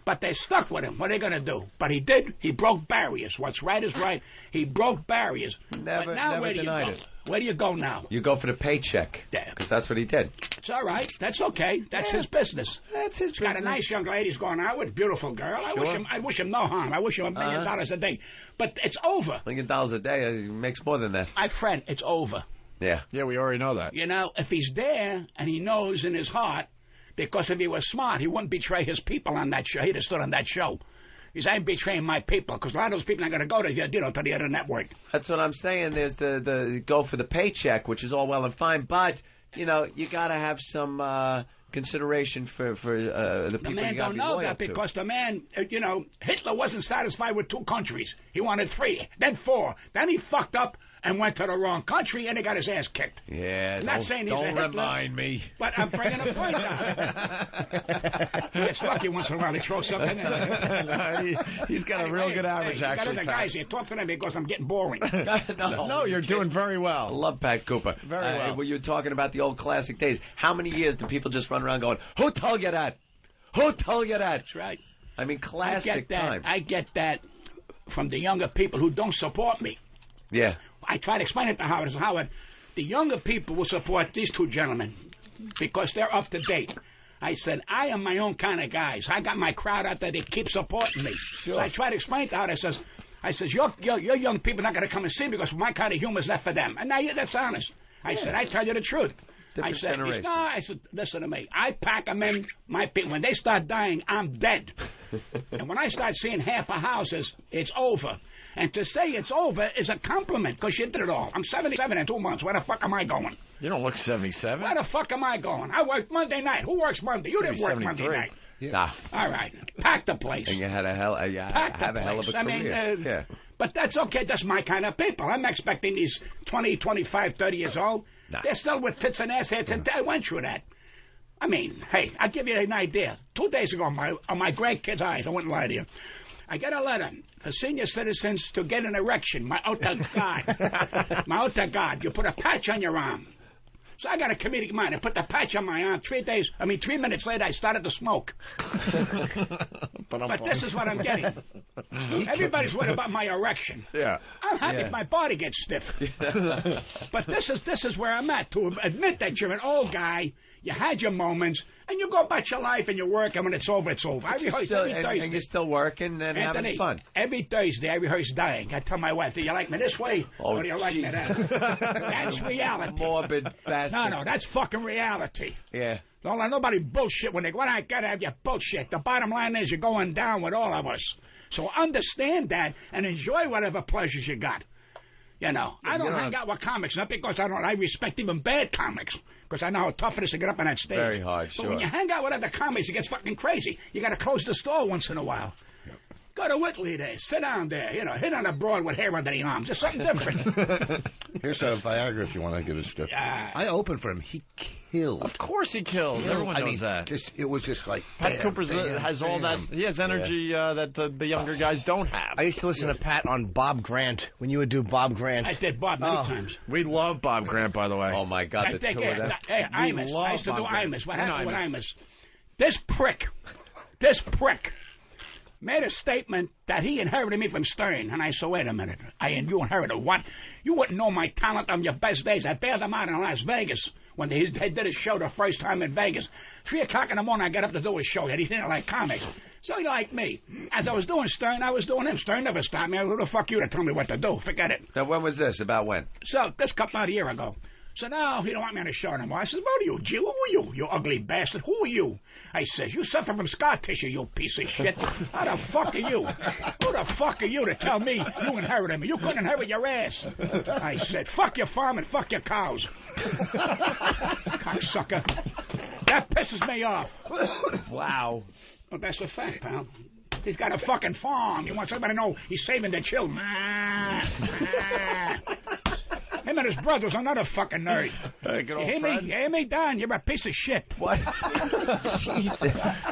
But they stuck with him. What are they going to do? But he did. He broke barriers. What's right is right. He broke barriers. Never where do you denied go? it. Where do you go now? You go for the paycheck. Because that's what he did. It's all right. That's okay. That's his business. That's his business. Got a nice young lady he's going out with. Beautiful girl. Sure. I wish him no harm. I wish him $1 million a day. But it's over. $1 million a day. He makes more than that. My friend, it's over. Yeah. Yeah, we already know that. You know, if he's there and he knows in his heart, because if he was smart, he wouldn't betray his people on that show. He'd have stood on that show. He said, I'm betraying my people, because a lot of those people are going to go to the other network. That's what I'm saying. There's the go for the paycheck, which is all well and fine, but, you got to have some consideration for the people The man you got to don't be know loyal that to. because the man, Hitler wasn't satisfied with 2 countries. He wanted 3, then 4. Then he fucked up and went to the wrong country, and he got his ass kicked. Yeah, not saying he's a don't Hitler, remind me. But I'm bringing a point out. He gets lucky once in a while to throw something in. No, he's got a real good average, you actually. got other guys here. Talk to them because I'm getting boring. No, you're doing very well. I love Pat Cooper. Very well. When you were talking about the old classic days, how many years do people just run around going, who told you that? Who told you that? That's right. I mean, classic time. I get that from the younger people who don't support me. Yeah. I try to explain it to Howard. I said, Howard, the younger people will support these 2 gentlemen because they're up to date. I said, I am my own kind of guy. So I got my crowd out there. They keep supporting me. Sure. So I try to explain to Howard. I says, your young people are not going to come and see me because my kind of humor is not for them. And now that's honest. I said, I tell you the truth. Different generation. I said, listen to me. I pack them in. My people, when they start dying, I'm dead. And when I start seeing half of houses, it's over. And to say it's over is a compliment because you did it all. I'm 77 in 2 months. Where the fuck am I going? You don't look 77. Where the fuck am I going? I worked Monday night. Who works Monday? You didn't work 73. Monday night. Yeah. Nah. All right. Pack the place. And you had a hell of a career. Yeah. But that's okay. That's my kind of people. I'm expecting these 20, 25, 30 years old. Nah. They're still with tits and ass heads, and I went through that. I mean, hey, I'll give you an idea. 2 days ago, on my grandkids' eyes, I wouldn't lie to you, I get a letter for senior citizens to get an erection. My God. You put a patch on your arm. So I got a comedic mind. I put the patch on my arm. 3 minutes later, I started to smoke. But this is what I'm getting. Everybody's worried about my erection. Yeah. I'm happy if my body gets stiff. But this is where I'm at. To admit that you're an old guy, you had your moments, and you go about your life and you work, and when it's over, it's over. I rehearse every Thursday. And you're still working and having fun. Every Thursday I rehearse dying. I tell my wife, do you like me this way, or do you like me that? That's reality. Morbid bastard. No, that's fucking reality. Yeah. Don't let nobody bullshit when I gotta have your bullshit. The bottom line is you're going down with all of us. So understand that and enjoy whatever pleasures you got. I don't hang out with comics, not because I respect even bad comics, because I know how tough it is to get up on that stage. Very hard, But sure. when you hang out with other comics, it gets fucking crazy. You got to close the store once in a while. Yep. Go to Whitley there, sit down there, hit on a broad with hair under the arms. It's something different. Here's a Viagra if you want to get a stiff. I opened for him. He killed. Of course he kills. Everyone knows that. It was just like Pat Cooper has all that. He has energy that the younger guys don't have. I used to listen to Pat on Bob Grant when you would do Bob Grant. I did Bob many times. We love Bob Grant, by the way. Oh my God, the two of them. Hey, Imus. I used to do Imus. What happened with Imus? This prick made a statement that he inherited me from Stern. And I said, wait a minute. You inherited what? You wouldn't know my talent on your best days. I bailed him out in Las Vegas when they did his show the first time in Vegas. 3 o'clock in the morning, I got up to do his show. He didn't like comics. So he liked me. As I was doing Stern, I was doing him. Stern never stopped me. Who the fuck you to tell me what to do? Forget it. Now, when was this? About when? So, this couple about a year ago. So now he don't want me on the show anymore. I says, what are you, G? Who are you, you ugly bastard? Who are you? I says, you suffer from scar tissue, you piece of shit. How the fuck are you? Who the fuck are you to tell me you inherited me? You couldn't inherit your ass. I said, fuck your farm and fuck your cows. Cocksucker. That pisses me off. Wow. Well, that's a fact, pal. He's got a fucking farm. He wants everybody to know he's saving the children. Him and his brother's another fucking nerd. You hear me? You hear me, Don? You're a piece of shit. What?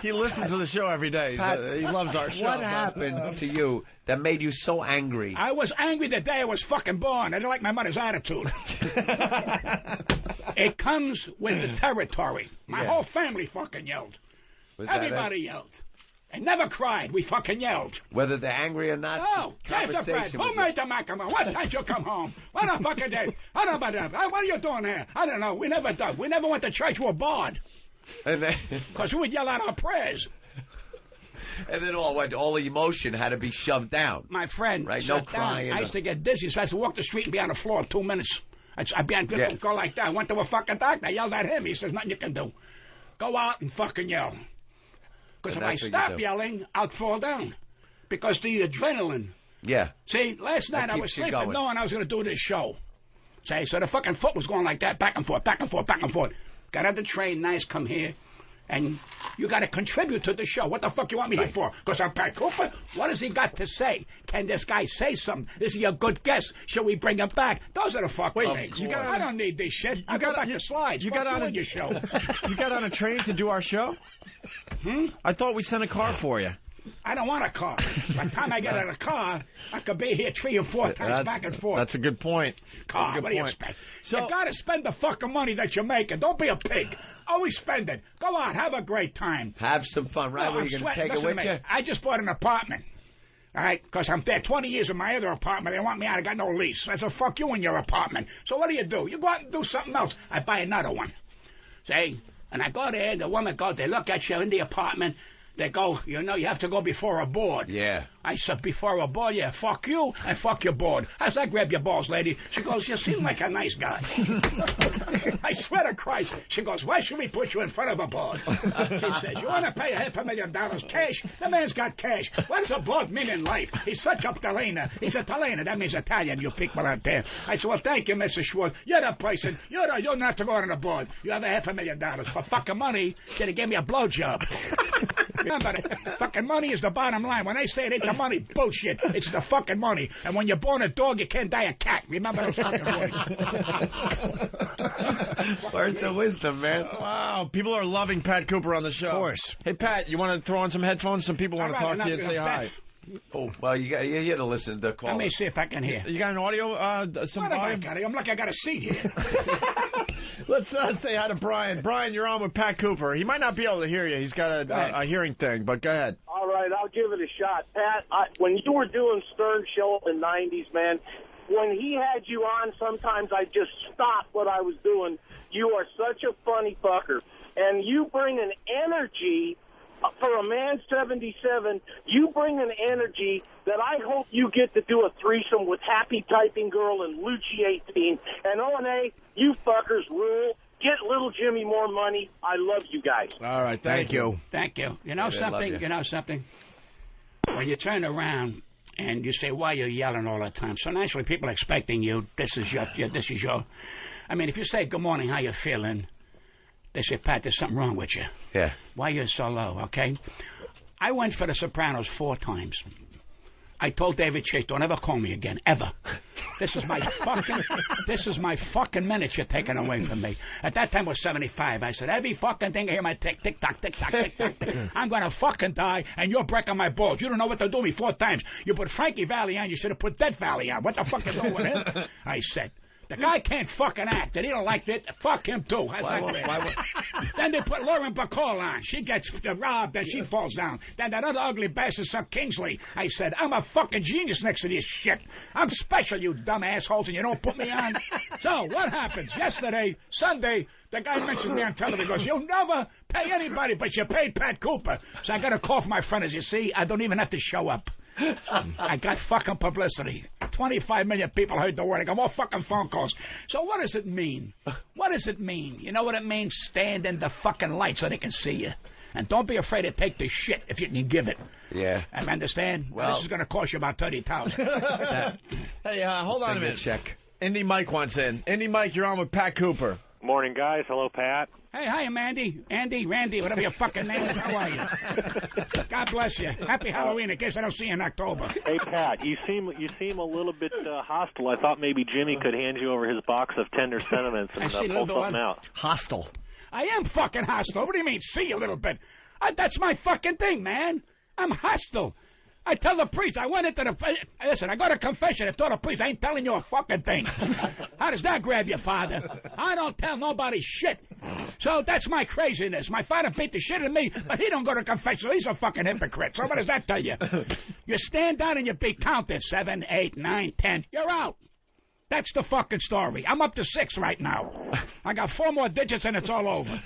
He listens to the show every day. Pat, He loves our show. What happened to you that made you so angry? I was angry the day I was fucking born. I didn't like my mother's attitude. It comes with the territory. My whole family fucking yelled. Everybody yelled. I never cried. We fucking yelled. Whether they're angry or not. Oh, yes, the Fred. Who made the macaroni? What time you come home? What the fucking day? I don't know about that. What are you doing here? I don't know. We never done. We never went to church. We were barred. Because we would yell out our prayers. And then all the emotion had to be shoved down. My friend, right? No crying. I used to get dizzy, so I used to walk the street and be on the floor in 2 minutes. I'd be on go like that. I went to a fucking doctor. I yelled at him. He says, nothing you can do. Go out and fucking yell. Because if I stop yelling, I'll fall down. Because the adrenaline. Yeah. See, last night I was sleeping knowing I was going to do this show. See, so the fucking foot was going like that, back and forth, back and forth, back and forth. Got on the train, nice, come here. And you got to contribute to the show. What the fuck you want me here for? Because I'm Pat Cooper? What has he got to say? Can this guy say something? Is he a good guest? Should we bring him back? Those are the fucking things. I don't need this shit. I got back the slides. You got on your show. You got on a train to do our show? I thought we sent a car for you. I don't want a car. By the time I get in a car, I could be here 3 or 4 times back and forth. That's a good point. Car, what do you expect? So, you got to spend the fucking money that you're making. Don't be a pig. Always spend it. Go on, have a great time. Have some fun, right? Where you going to take it with you? I just bought an apartment. All right, because I'm there 20 years in my other apartment. They want me out. I got no lease. I said, fuck you in your apartment. So what do? You go out and do something else. I buy another one. See? And I go there, the woman goes, they look at you in the apartment. They go, you have to go before a board. Yeah. I said, before a board? Yeah, fuck you and fuck your board. I said, grab your balls, lady. She goes, you seem like a nice guy. I swear to Christ. She goes, why should we put you in front of a board? She says, you want to pay $500,000 cash? The man's got cash. What's a board mean in life? He's such a Talena. He said, Talena, that means Italian, you people out there. I said, well, thank you, Mr. Schwartz. You're the person. You don't have to go on the board. You have $500,000. For fucking money, should have gave me a blowjob. Remember, fucking money is the bottom line. When I say it ain't the money, bullshit. It's the fucking money. And when you're born a dog, you can't die a cat. Remember those fucking words. Words of wisdom, man. Wow, people are loving Pat Cooper on the show. Of course. Hey, Pat, you want to throw on some headphones? Some people want to talk to you and say hi. Oh, well, you're here to listen to the call. Let me see if I can hear. You got an audio? Some audio? I'm like I got a seat here. Let's say hi to Brian. Brian, you're on with Pat Cooper. He might not be able to hear you. He's got a hearing thing, but go ahead. All right, I'll give it a shot. Pat, when you were doing Stern Show in the 90s, man, when he had you on, sometimes I just stopped what I was doing. You are such a funny fucker. And you bring an energy, for a man 77, you bring an energy that I hope you get to do a threesome with Happy Typing Girl and Lucci 18. And O&A, you fuckers rule. Get little Jimmy more money. I love you guys. All right, thank you. Thank you. You know something? You know something? When you turn around and you say, why are you yelling all the time? So naturally, people are expecting you. This is your. I mean, if you say, good morning, how you feeling? They say, Pat, there's something wrong with you. Yeah. Why you so low, okay? I went for The Sopranos 4 times. I told David Chase, don't ever call me again, ever. This is my fucking minutes you're taking away from me. At that time it was 75. I said, every fucking thing I hear my tick, tick, tock, tick, tock, tick, tock, tick. I'm going to fucking die, and you're breaking my balls. You don't know what to do me 4 times. You put Frankie Valli on, you should have put Death Valley on. What the fuck is wrong with him? I said, The guy can't fucking act, and he don't like it. Fuck him, too. Then they put Lauren Bacall on. She gets robbed, and she falls down. Then that other ugly bastard, son Kingsley. I said, I'm a fucking genius next to this shit. I'm special, you dumb assholes, and you don't put me on. So, what happens? Yesterday, Sunday, the guy mentions me on television. He goes, you'll never pay anybody, but you paid Pat Cooper. So I got a call from my friend. As you see, I don't even have to show up. I got fucking publicity. 25 million people heard the word. I got more fucking phone calls. So what does it mean? What does it mean? You know what it means? Stand in the fucking light so they can see you. And don't be afraid to take the shit if you can give it. Yeah. I understand? Well, this is going to cost you about $30,000. Hey, hold on a minute. Check. Indy Mike wants in. Indy Mike, you're on with Pat Cooper. Morning, guys. Hello, Pat. Hey, hi, I'm Andy. Andy, Randy, whatever your fucking name is. How are you? God bless you. Happy Halloween in case I don't see you in October. Hey, Pat, you seem a little bit hostile. I thought maybe Jimmy could hand you over his box of tender sentiments and pull something out. Hostile. I am fucking hostile. What do you mean, see a little bit? That's my fucking thing, man. I'm hostile. I tell the priest, I went into listen, I got a confession. I told the priest, I ain't telling you a fucking thing. How does that grab you, Father? I don't tell nobody shit. So that's my craziness. My father beat the shit out of me, but he don't go to confession, so he's a fucking hypocrite. So what does that tell you? You stand down and you be counted. 7, 8, 9, 10. You're out. That's the fucking story. I'm up to 6 right now. I got 4 more digits and it's all over.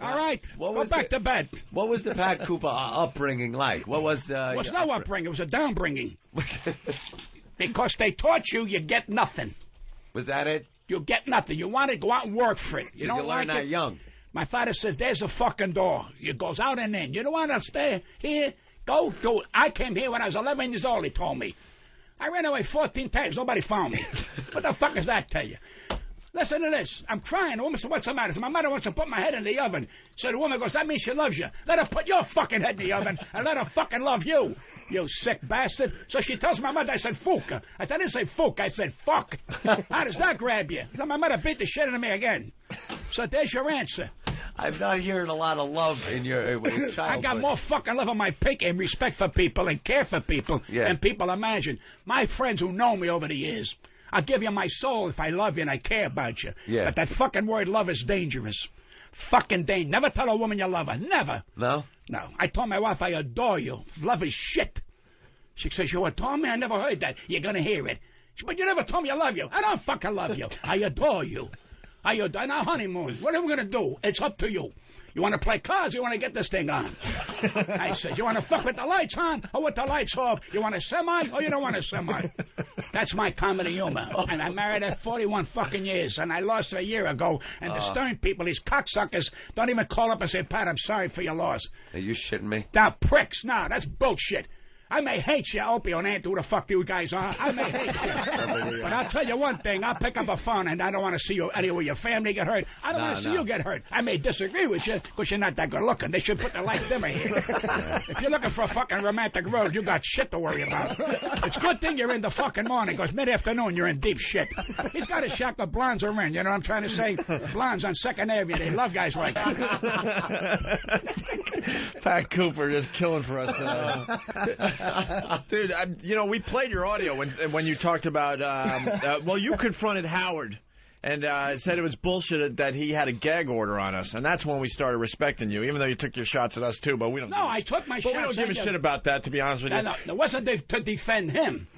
All right, go back to bed. What was the Pat Cooper upbringing like? What was it was no upbringing. It was a downbringing. Because they taught you get nothing. Was that it? You get nothing. You want to go out and work for it. You don't learn that young. My father says, there's a fucking door. It goes out and in. You don't want to stay here? Go do it. I came here when I was 11 years old, he told me. I ran away 14 times. Nobody found me. What the fuck does that tell you? Listen to this. I'm crying. The woman said, what's the matter? So my mother wants to put my head in the oven. So the woman goes, that means she loves you. Let her put your fucking head in the oven and let her fucking love you, you sick bastard. So she tells my mother, I said, fuka. I said, I didn't say fuck. I said, fuck. How does that grab you? So my mother beat the shit out of me again. So there's your answer. I'm not hearing a lot of love in your childhood. I got more fucking love on my pink and respect for people and care for people than people imagine. My friends who know me over the years, I'll give you my soul if I love you and I care about you. Yeah. But that fucking word love is dangerous. Fucking dangerous. Never tell a woman you love her. Never. No? No. I told my wife I adore you. Love is shit. She says, you adore me? I never heard that. You're going to hear it. But you never told me I love you. I don't fucking love you. I adore you. I adore. Now, honeymoon. What are we going to do? It's up to you. You want to play cards or you want to get this thing on? I said, you want to fuck with the lights on or with the lights off? You want a semi or you don't want a semi? That's my comedy humor. And I married her 41 fucking years, and I lost her a year ago. And the Stern people, these cocksuckers, don't even call up and say, Pat, I'm sorry for your loss. Are you shitting me? Now, pricks. No, that's bullshit. I may hate you, Opie, and Aunt, who the fuck you guys are. I may hate you. But I'll tell you one thing. I'll pick up a phone, and I don't want to see you anywhere your family get hurt. I don't want to see you get hurt. I may disagree with you because you're not that good looking. They should put the light dimmer here. If you're looking for a fucking romantic road, you got shit to worry about. It's a good thing you're in the fucking morning because mid-afternoon you're in deep shit. He's got a shack of blondes are in. You know what I'm trying to say? Blondes on 2nd Avenue. They love guys like that. Pat Cooper just killing for us tonight. Dude, we played your audio when you talked about, well, you confronted Howard and said it was bullshit that he had a gag order on us, and that's when we started respecting you, even though you took your shots at us too, but we don't. No, I took my shots. But we don't give a shit about that, to be honest with you. No, it wasn't to defend him.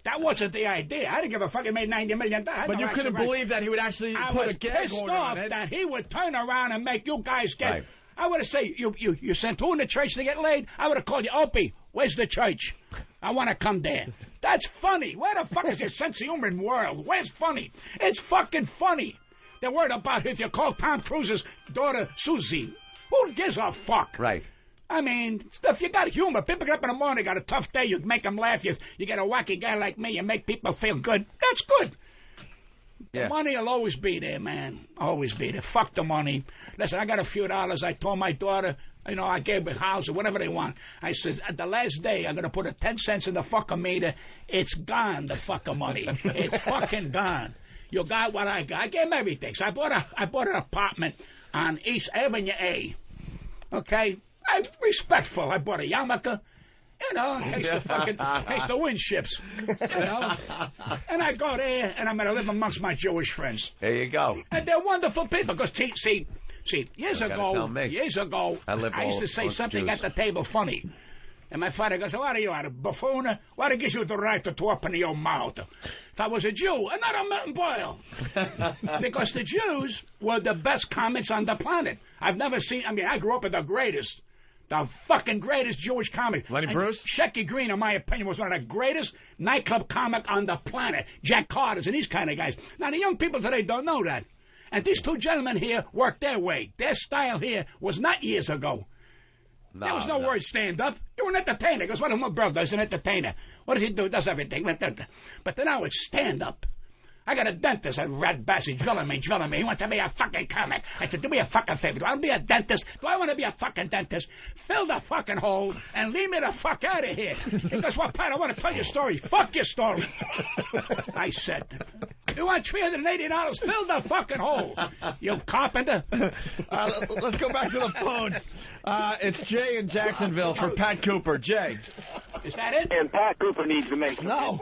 That wasn't the idea. I didn't give a fuck. He made $90 million. But you couldn't believe that he would actually put a gag order on it. That he would turn around and make you guys get... Right. I would have said, you sent who in the church to get laid? I would have called you, Opie, where's the church? I want to come there. That's funny. Where the fuck is your sense of humor in the world? Where's funny? It's fucking funny. They're worried about if you call Tom Cruise's daughter Susie. Who gives a fuck? Right. I mean, if you got humor, people get up in the morning, got a tough day, you make them laugh, you get a wacky guy like me, you make people feel good. That's good. The money will always be there, man. Always be there. Fuck the money. Listen, I got a few dollars. I told my daughter, I gave her a house or whatever they want. I said, at the last day, I'm going to put a 10 cents in the fucking meter. It's gone, the fucking money. It's fucking gone. You got what I got. I gave them everything. So I bought an apartment on East Avenue A. Okay? I'm respectful. I bought a yarmulke. You know, in case the wind shifts. You know? And I go there, and I'm going to live amongst my Jewish friends. There you go. And they're wonderful people, because, see, years ago, I used to say something at the table funny. And my father goes, what are you, a buffoon? What gives you the right to open your mouth? If I was a Jew, another melting boil. Because the Jews were the best comics on the planet. I've never seen, I grew up with the greatest. The fucking greatest Jewish comic. Lenny Bruce? Shecky Green, in my opinion, was one of the greatest nightclub comic on the planet. Jack Carter's and these kind of guys. Now, the young people today don't know that. And these two gentlemen here worked their way. Their style here was not years ago. There was no word stand-up. You were an entertainer. Because what my brother is an entertainer. What does he do? Does everything. But then now it's stand-up. I got a dentist, a rat bastard, drilling me. He wants to be a fucking comic. I said, do me a fucking favor. Do I want to be a dentist? Do I want to be a fucking dentist? Fill the fucking hole and leave me the fuck out of here. He goes, well, Pat, I want to tell your story. Fuck your story. I said, you want $380? Fill the fucking hole, you carpenter. Let's go back to the phones. It's Jay in Jacksonville for Pat Cooper. Jay. Is that it? And Pat Cooper needs to make No. Hold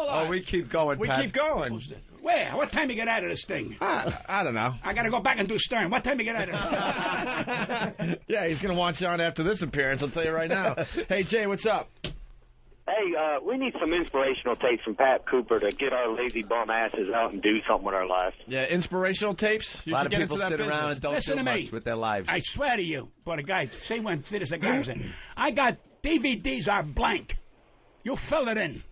on. Oh, we keep going, Pat. Keep going. Where? What time you get out of this thing? I don't know. I got to go back and do Stern. What time you get out of this? Yeah, he's going to want you on after this appearance, I'll tell you right now. Hey, Jay, what's up? Hey, we need some inspirational tapes from Pat Cooper to get our lazy bum asses out and do something with our lives. Yeah, inspirational tapes? A lot of people sit around and don't Listen do to me. much with their lives. I swear to you, but a guy, say when this a guy said, I got DVDs are blank. You fill it in.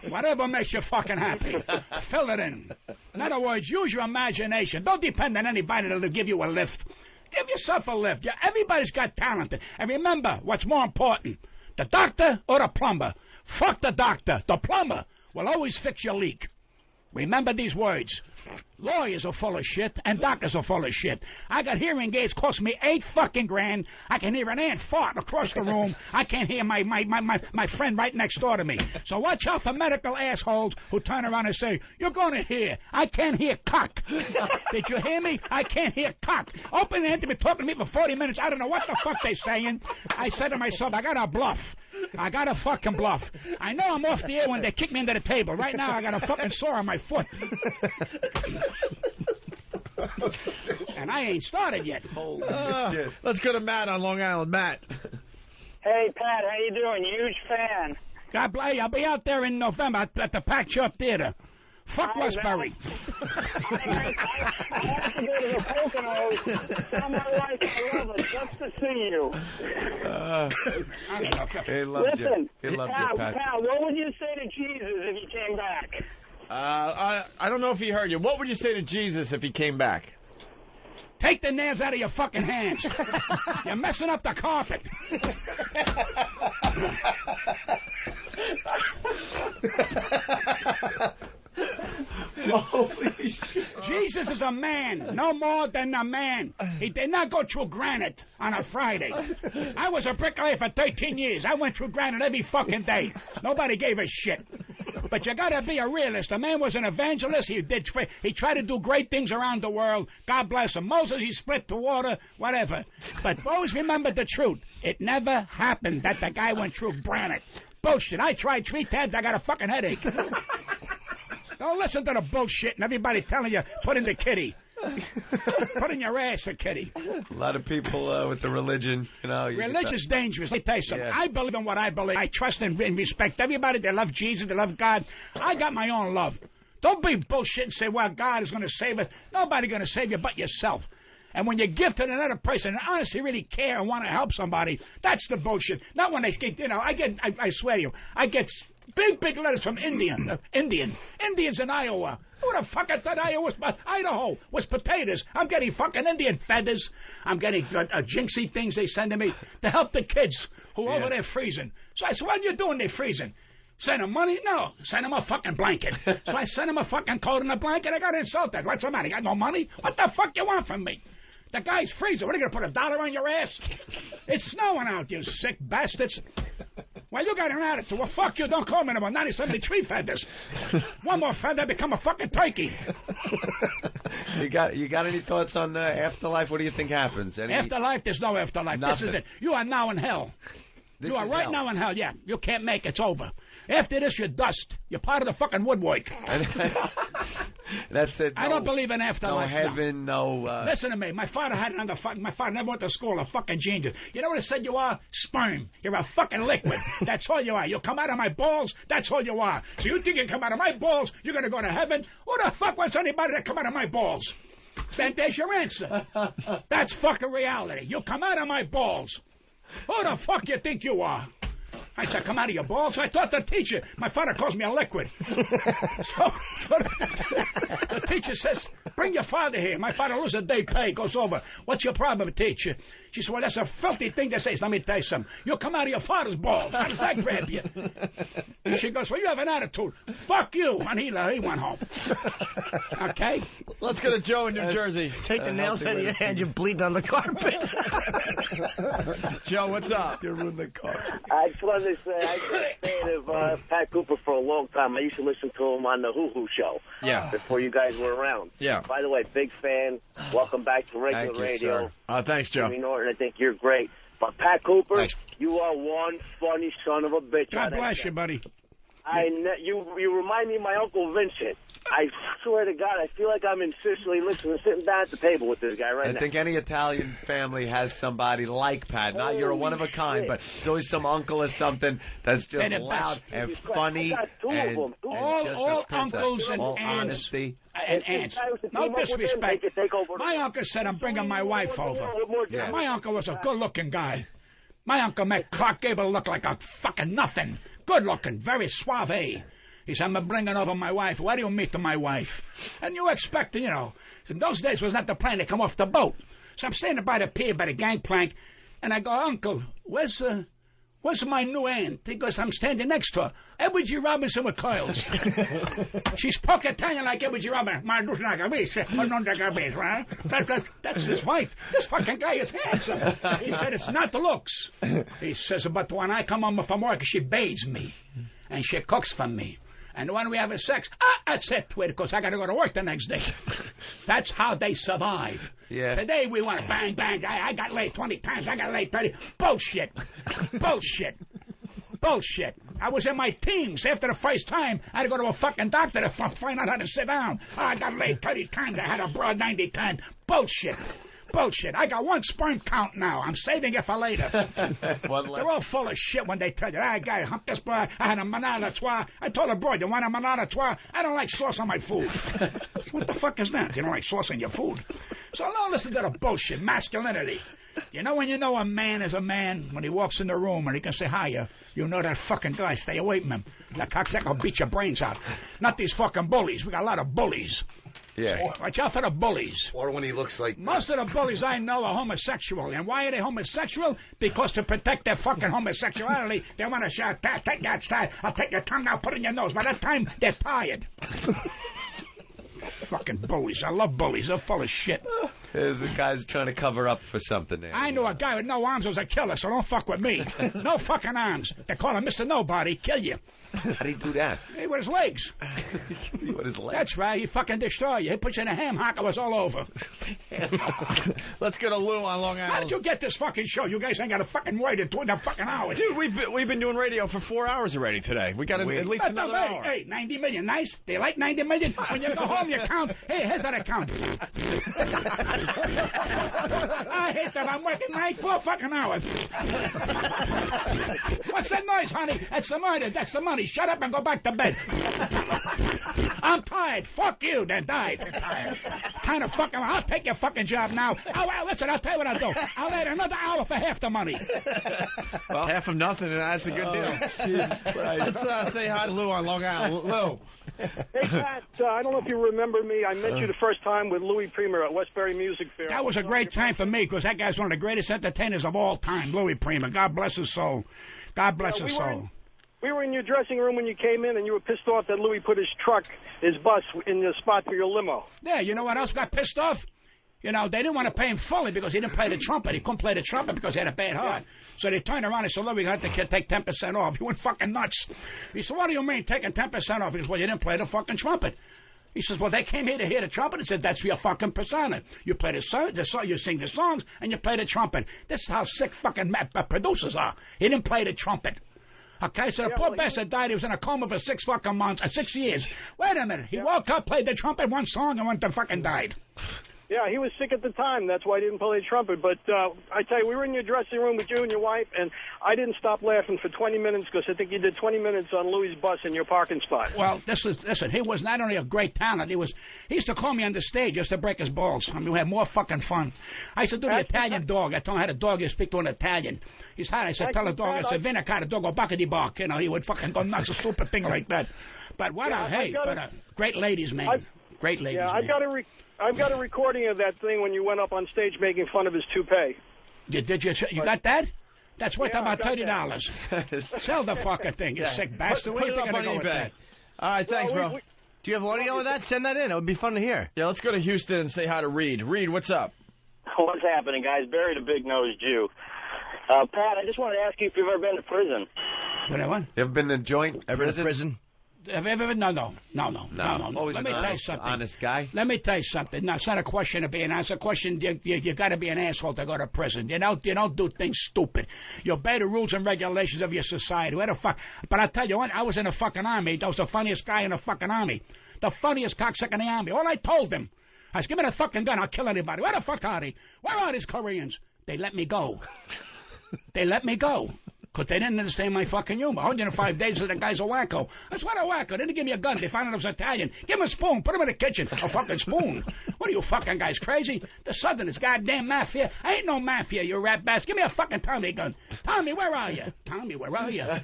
Whatever makes you fucking happy. Fill it in. In other words, use your imagination. Don't depend on anybody to give you a lift. Give yourself a lift. Yeah, everybody's got talent. And remember, what's more important, the doctor or the plumber? Fuck the doctor. The plumber will always fix your leak. Remember these words. Lawyers are full of shit, and doctors are full of shit. I got hearing aids cost me $8 fucking grand. I can hear an ant fart across the room. I can't hear my friend right next door to me. So watch out for medical assholes who turn around and say, you're going to hear. I can't hear cock. Did you hear me? I can't hear cock. Open the interview talking to me for 40 minutes. I don't know what the fuck they're saying. I said to myself, I got to bluff. I got to fucking bluff. I know I'm off the air when they kick me into the table. Right now, I got a fucking sore on my foot. And I ain't started yet. Let's go to Matt on Long Island. Matt. Hey, Pat, how you doing? Huge fan. God bless you. I'll be out there in November at the Pack Shop Theater. Fuck Westbury. I have to go to the Poconos. Tell my wife I love her just to see you. He loves you. He loves you, Pat. Pat, what would you say to Jesus if he came back? I don't know if he heard you. What would you say to Jesus if he came back? Take the nails out of your fucking hands. You're messing up the carpet. Holy shit. Jesus is a man, no more than a man. He did not go through granite on a Friday. I was a bricklayer for 13 years. I went through granite every fucking day. Nobody gave a shit. But you gotta be a realist. The man was an evangelist. He tried to do great things around the world. God bless him. Moses, he split the water, whatever. But always remember the truth. It never happened that the guy went through granite. Bullshit. I tried 3 times. I got a fucking headache. Don't listen to the bullshit and everybody telling you, put in the kitty. Put in your ass a kitty. A lot of people with the religion, you know. Religion's dangerous. Let me tell you something. Yeah. I believe in what I believe. I trust and respect everybody. They love Jesus. They love God. I got my own love. Don't be bullshit and say, well, God is going to save us. Nobody's going to save you but yourself. And when you give to another person and honestly really care and want to help somebody, that's the bullshit. Not when they get, you know, I swear to you, I get big letters from Indians in Iowa. Who the fuck I thought Idaho was potatoes? I'm getting fucking Indian feathers. I'm getting jinxy things they send to me to help the kids who are over there freezing. So I said, what are you doing? They're freezing. Send them money? No. Send them a fucking blanket. So I sent them a fucking coat and a blanket. I got insulted. What's the matter? You got no money? What the fuck you want from me? The guy's freezing. What, are you going to put $1 on your ass? It's snowing out, you sick bastards. Well, you got an attitude. Well, fuck you. Don't call me about 73 feathers. One more feather, become a fucking turkey. You got any thoughts on afterlife? What do you think happens? Afterlife? There's no afterlife. Nothing. This is it. You are now in hell. You are right now in hell, yeah. You can't make it. It's over. After this, you're dust. You're part of the fucking woodwork. That's it. I don't believe in afterlife. No heaven, no... Listen to me. My father had another my father never went to school, a fucking genius. You know what I said you are? Sperm. You're a fucking liquid. That's all you are. You'll come out of my balls, that's all you are. So you think you come out of my balls, you're going to go to heaven? Who the fuck wants anybody to come out of my balls? Then there's your answer. That's fucking reality. You come out of my balls. Who the fuck you think you are? I said, come out of your balls. I taught the teacher. My father calls me a liquid. So the teacher says, bring your father here. My father loses a day pay, goes over. What's your problem, teacher? She said, well, that's a filthy thing to say. Let me tell you something. You'll come out of your father's balls. How does that grab you? And she goes, well, you have an attitude. Fuck you. And he went home. Okay? Let's go to Joe in New Jersey. Take the nails out of your hand. You bleed on the carpet. Joe, what's up? You ruined the carpet. I just wanted to say, I've been a fan of Pat Cooper for a long time. I used to listen to him on the Hoo Hoo Show. Yeah. Before you guys were around. Yeah. By the way, big fan. Welcome back to regular radio. Thanks, Joe. Jimmy Norton, I think you're great. But Pat Cooper, you are one funny son of a bitch. God bless you, buddy. You remind me of my Uncle Vincent. I swear to God, I feel like I'm in Sicily sitting down at the table with this guy right now. I think any Italian family has somebody like Pat. Not you're a one-of-a-kind, but there's always some uncle or something that's just loud and funny. All uncles and all aunts. honesty. And aunts. No disrespect. My uncle said I'm bringing my wife over. Yeah. My uncle was a good-looking guy. My uncle met Clark Gable look like a fucking nothing. Good-looking, very suave. He said, I'm bringing over my wife. Why do you meet my wife? And you expect, in those days was not the plane to come off the boat. So I'm standing by the pier, by the gangplank, and I go, Uncle, where's my new aunt? He goes, I'm standing next to her. Edward G. Robinson with coils. She spoke Italian like Edward G. Robinson. That's his wife. This fucking guy is handsome. He said, it's not the looks. He says, but when I come home from work, she bathes me, and she cooks for me. And when we have sex, that's it, because I got to go to work the next day. That's how they survive. Yeah. Today we want to bang, bang. I got laid 20 times. I got laid 30. Bullshit. Bullshit. I was in my teens. After the first time, I had to go to a fucking doctor to find out how to sit down. I got laid 30 times. I had a broad 90 times. Bullshit. I got one sperm count now. I'm saving it for later. They're all full of shit when they tell you, I got humped this boy. I had a menage a trois. I told the boy, you want a menage a trois? I don't like sauce on my food. What the fuck is that? You don't like sauce on your food? So don't listen to the bullshit. Masculinity. You know when you know a man is a man? When he walks in the room and he can say hi, you know that fucking guy. Stay away from him. That cocksucker will beat your brains out. Not these fucking bullies. We got a lot of bullies. Yeah. Watch out for the bullies. Or when he looks like... Most of the bullies I know are homosexual. And why are they homosexual? Because to protect their fucking homosexuality, they want to shout, take that side. I'll take your tongue out, put it in your nose. By that time, they're tired. Fucking bullies. I love bullies. They're full of shit. There's a guy's trying to cover up for something there. I knew a guy with no arms was a killer, so don't fuck with me. No fucking arms. They call him Mr. Nobody. Kill you. How do you do that? Hey, with his legs. With his legs? That's right. He fucking destroy you. He puts you in a ham hock. It was all over. Let's go to Lou on Long Island. How did you get this fucking show? You guys ain't got a fucking wait in 2 fucking hours. Dude, we've been doing radio for 4 hours already today. We got at least another hour. Hey, 90 million. Nice. They like 90 million. When you go home, you count. Hey, here's that account. I hate that. I'm working 4 fucking hours. What's that noise, honey? That's the money. That's the money. Shut up and go back to bed. I'm tired. Fuck you. Then die. Kind of fucking. I'll take your fucking job now. Listen, I'll tell you what I'll do. I'll add another hour for half the money. Well, half of nothing, and that's a good deal. Jesus Christ. Let's say hi to Lou on Long Island. Lou. Hey, Pat, I don't know if you remember me. I met you the first time with Louis Prima at Westbury Music Fair. That was a great time for me because that guy's one of the greatest entertainers of all time, Louis Prima. God bless his soul. God bless his soul. We were in your dressing room when you came in, and you were pissed off that Louis put his bus in the spot for your limo. Yeah, you know what else got pissed off? They didn't want to pay him fully because he didn't play the trumpet. He couldn't play the trumpet because he had a bad heart. So they turned around and said, Louis, you have to take 10% off. He went fucking nuts. He said, what do you mean taking 10% off? He said, well, you didn't play the fucking trumpet. He says, well, they came here to hear the trumpet. He said, that's your fucking persona. You play the song, you sing the songs, and you play the trumpet. This is how sick fucking producers are. He didn't play the trumpet. Okay, so the poor bastard died. He was in a coma for 6 fucking months, 6 years. Wait a minute. He woke up, played the trumpet, one song, and went to fucking died. Yeah, he was sick at the time. That's why he didn't play the trumpet. But I tell you, we were in your dressing room with you and your wife, and I didn't stop laughing for 20 minutes because I think you did 20 minutes on Louis' bus in your parking spot. Well, listen, he was not only a great talent, he used to call me on the stage just to break his balls. I mean, we had more fucking fun. I used to do the Italian dog. I told him how the dog you speak to in Italian. He's hot. I said, tell the dog, I said, Vina cara, dog, go back the bark. You know, he would fucking go nuts, a stupid thing like that. But what great ladies, man. Great ladies, man. I've got a recording of that thing when you went up on stage making fun of his toupee. You got that? That's worth about $30. Sell the fucking thing, you sick bastard. Put it up on eBay. All right, thanks, bro. Do you have audio of that? Send that in. It would be fun to hear. Yeah, let's go to Houston and say hi to Reed. Reed, what's up? What's happening, guys? Barry the Big-Nosed Jew. Pat, I just wanted to ask you if you've ever been to prison. What? You ever been to joint prison? Have you ever been? No. Always Let me tell you something. Honest guy. Let me tell you something. No, it's not a question of being honest. It's a question you got to be an asshole to go to prison. You don't do things stupid. You obey the rules and regulations of your society. Where the fuck? But I tell you what, I was in the fucking army. I was the funniest guy in the fucking army. The funniest cocksucker in the army. All I told them, I said, give me the fucking gun. I'll kill anybody. Where the fuck are they? Where are these Koreans? They let me go. They let me go. Because they didn't understand my fucking humor. 105 days of the guy's a wacko. That's what a wacko. They didn't give me a gun. They found out I was Italian. Give him a spoon. Put him in the kitchen. A fucking spoon. What are you fucking guys, crazy? The Southerners, goddamn mafia. I ain't no mafia, you rat bastard. Give me a fucking Tommy gun. Tommy, where are you? Tommy, where are you? All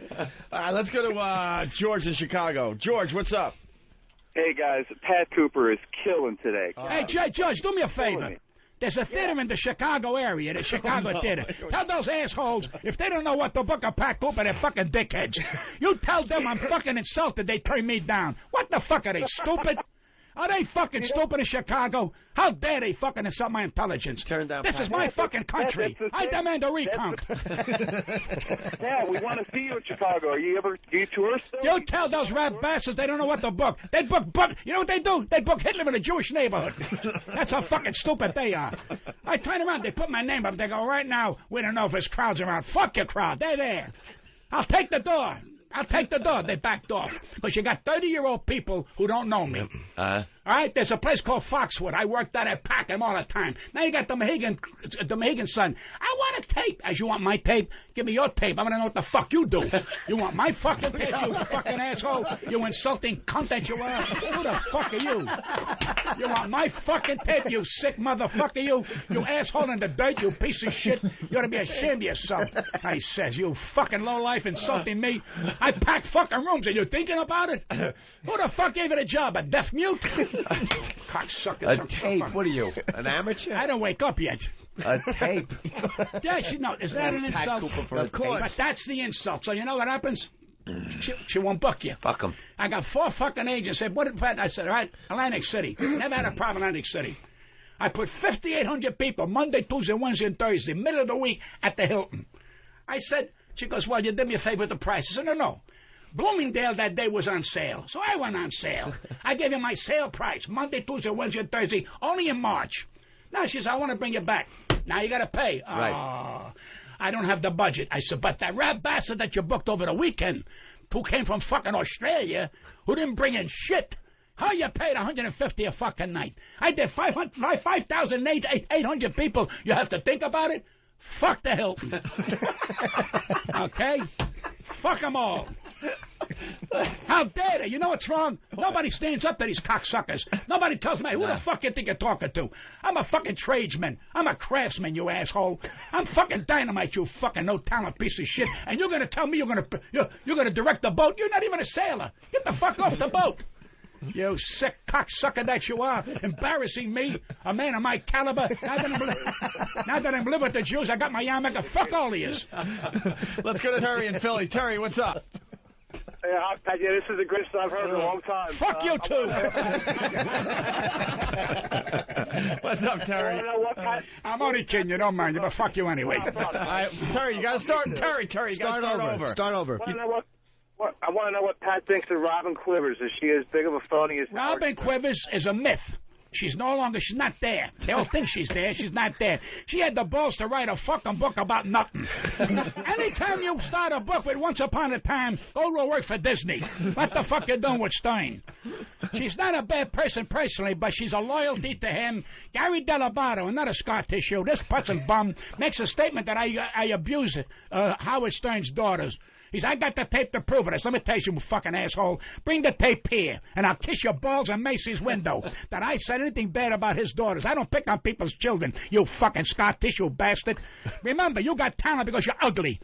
right, let's go to George in Chicago. George, what's up? Hey, guys. Pat Cooper is killing today. Hey, Judge, do me a favor. There's a theater in the Chicago area, the Chicago Theater. Tell those assholes, if they don't know what the book of Pat Cooper, they're fucking dickheads. You tell them I'm fucking insulted, they turn me down. What the fuck are they, stupid? Are they fucking stupid in Chicago? How dare they fucking insult my intelligence? This is my fucking country. I demand a recount. Yeah, we want to see you in Chicago. Do you tour still? You tell those rat bastards they don't know what to book. They book. You know what they do? They book Hitler in a Jewish neighborhood. That's how fucking stupid they are. I turn around, they put my name up. They go, right now, we don't know if there's crowds around. Fuck your crowd. They're there. I'll take the door. They backed off. Because you got 30-year-old people who don't know me. All right? There's a place called Foxwood. I worked at it, pack them all the time. Now you got the Mohegan son. I want a tape. As you want my tape? Give me your tape. I want to know what the fuck you do. You want my fucking tape, you fucking asshole? You insulting cunt that you are? Who the fuck are you? You want my fucking tape, you sick motherfucker, you asshole in the dirt, you piece of shit. You ought to be ashamed of yourself. I says, you fucking lowlife insulting me. I pack fucking rooms. Are you thinking about it? Who the fuck gave it a job? A deaf mute? Cocksucker. A tape? What are you? An amateur? I don't wake up yet. A tape? Yeah, is that an insult? Of course. But that's the insult. So you know what happens? She won't book you. Fuck them. I got 4 fucking agents. Said, what? I said, all right, Atlantic City. Never had a problem in Atlantic City. I put 5,800 people Monday, Tuesday, Wednesday, and Thursday, middle of the week at the Hilton. I said, she goes, well, you did me a favor with the price. I said, no. Bloomingdale that day was on sale, so I went on sale. I gave you my sale price, Monday, Tuesday, Wednesday, and Thursday, only in March. Now she says, I want to bring you back. Now you got to pay. Right. I don't have the budget. I said, but that rat bastard that you booked over the weekend, who came from fucking Australia, who didn't bring in shit, how you paid $150 a fucking night? I did 5,800 people. You have to think about it? Fuck the Hilton. Okay? Fuck them all. How dare they? You know what's wrong? Nobody stands up to these cocksuckers. Nobody tells me, who the fuck you think you're talking to? I'm a fucking tradesman. I'm a craftsman, you asshole. I'm fucking dynamite, you fucking no-talent piece of shit. And you're going to tell me you're going to direct the boat? You're not even a sailor. Get the fuck off the boat. You sick cocksucker that you are, embarrassing me, a man of my caliber. Now that I'm living with the Jews, I got my yarmulke. Fuck all of yous. Let's go to Terry in Philly. Terry, what's up? Yeah, this is the greatest I've heard in a long time. Fuck you too. What's up, Terry? I'm only kidding you. Don't mind you, but fuck you anyway. Terry, you got to start. Terry, you got to start over. Start over. I want to know what Pat thinks of Robin Quivers. Is she as big of a phony as Robin Quivers is a myth. She's not there. They all think she's there. She's not there. She had the balls to write a fucking book about nothing. Anytime you start a book with Once Upon a Time, go to work for Disney. What the fuck you doing with Stein? She's not a bad person personally, but she's a loyalty to him. Gary Delabato, another scar tissue. This putzin bum makes a statement that I abuse Howard Stern's daughters. He said, I got the tape to prove it. I said, let me tell you fucking asshole. Bring the tape here, and I'll kiss your balls in Macy's window. That I said anything bad about his daughters. I don't pick on people's children, you fucking scar tissue bastard. Remember, you got talent because you're ugly.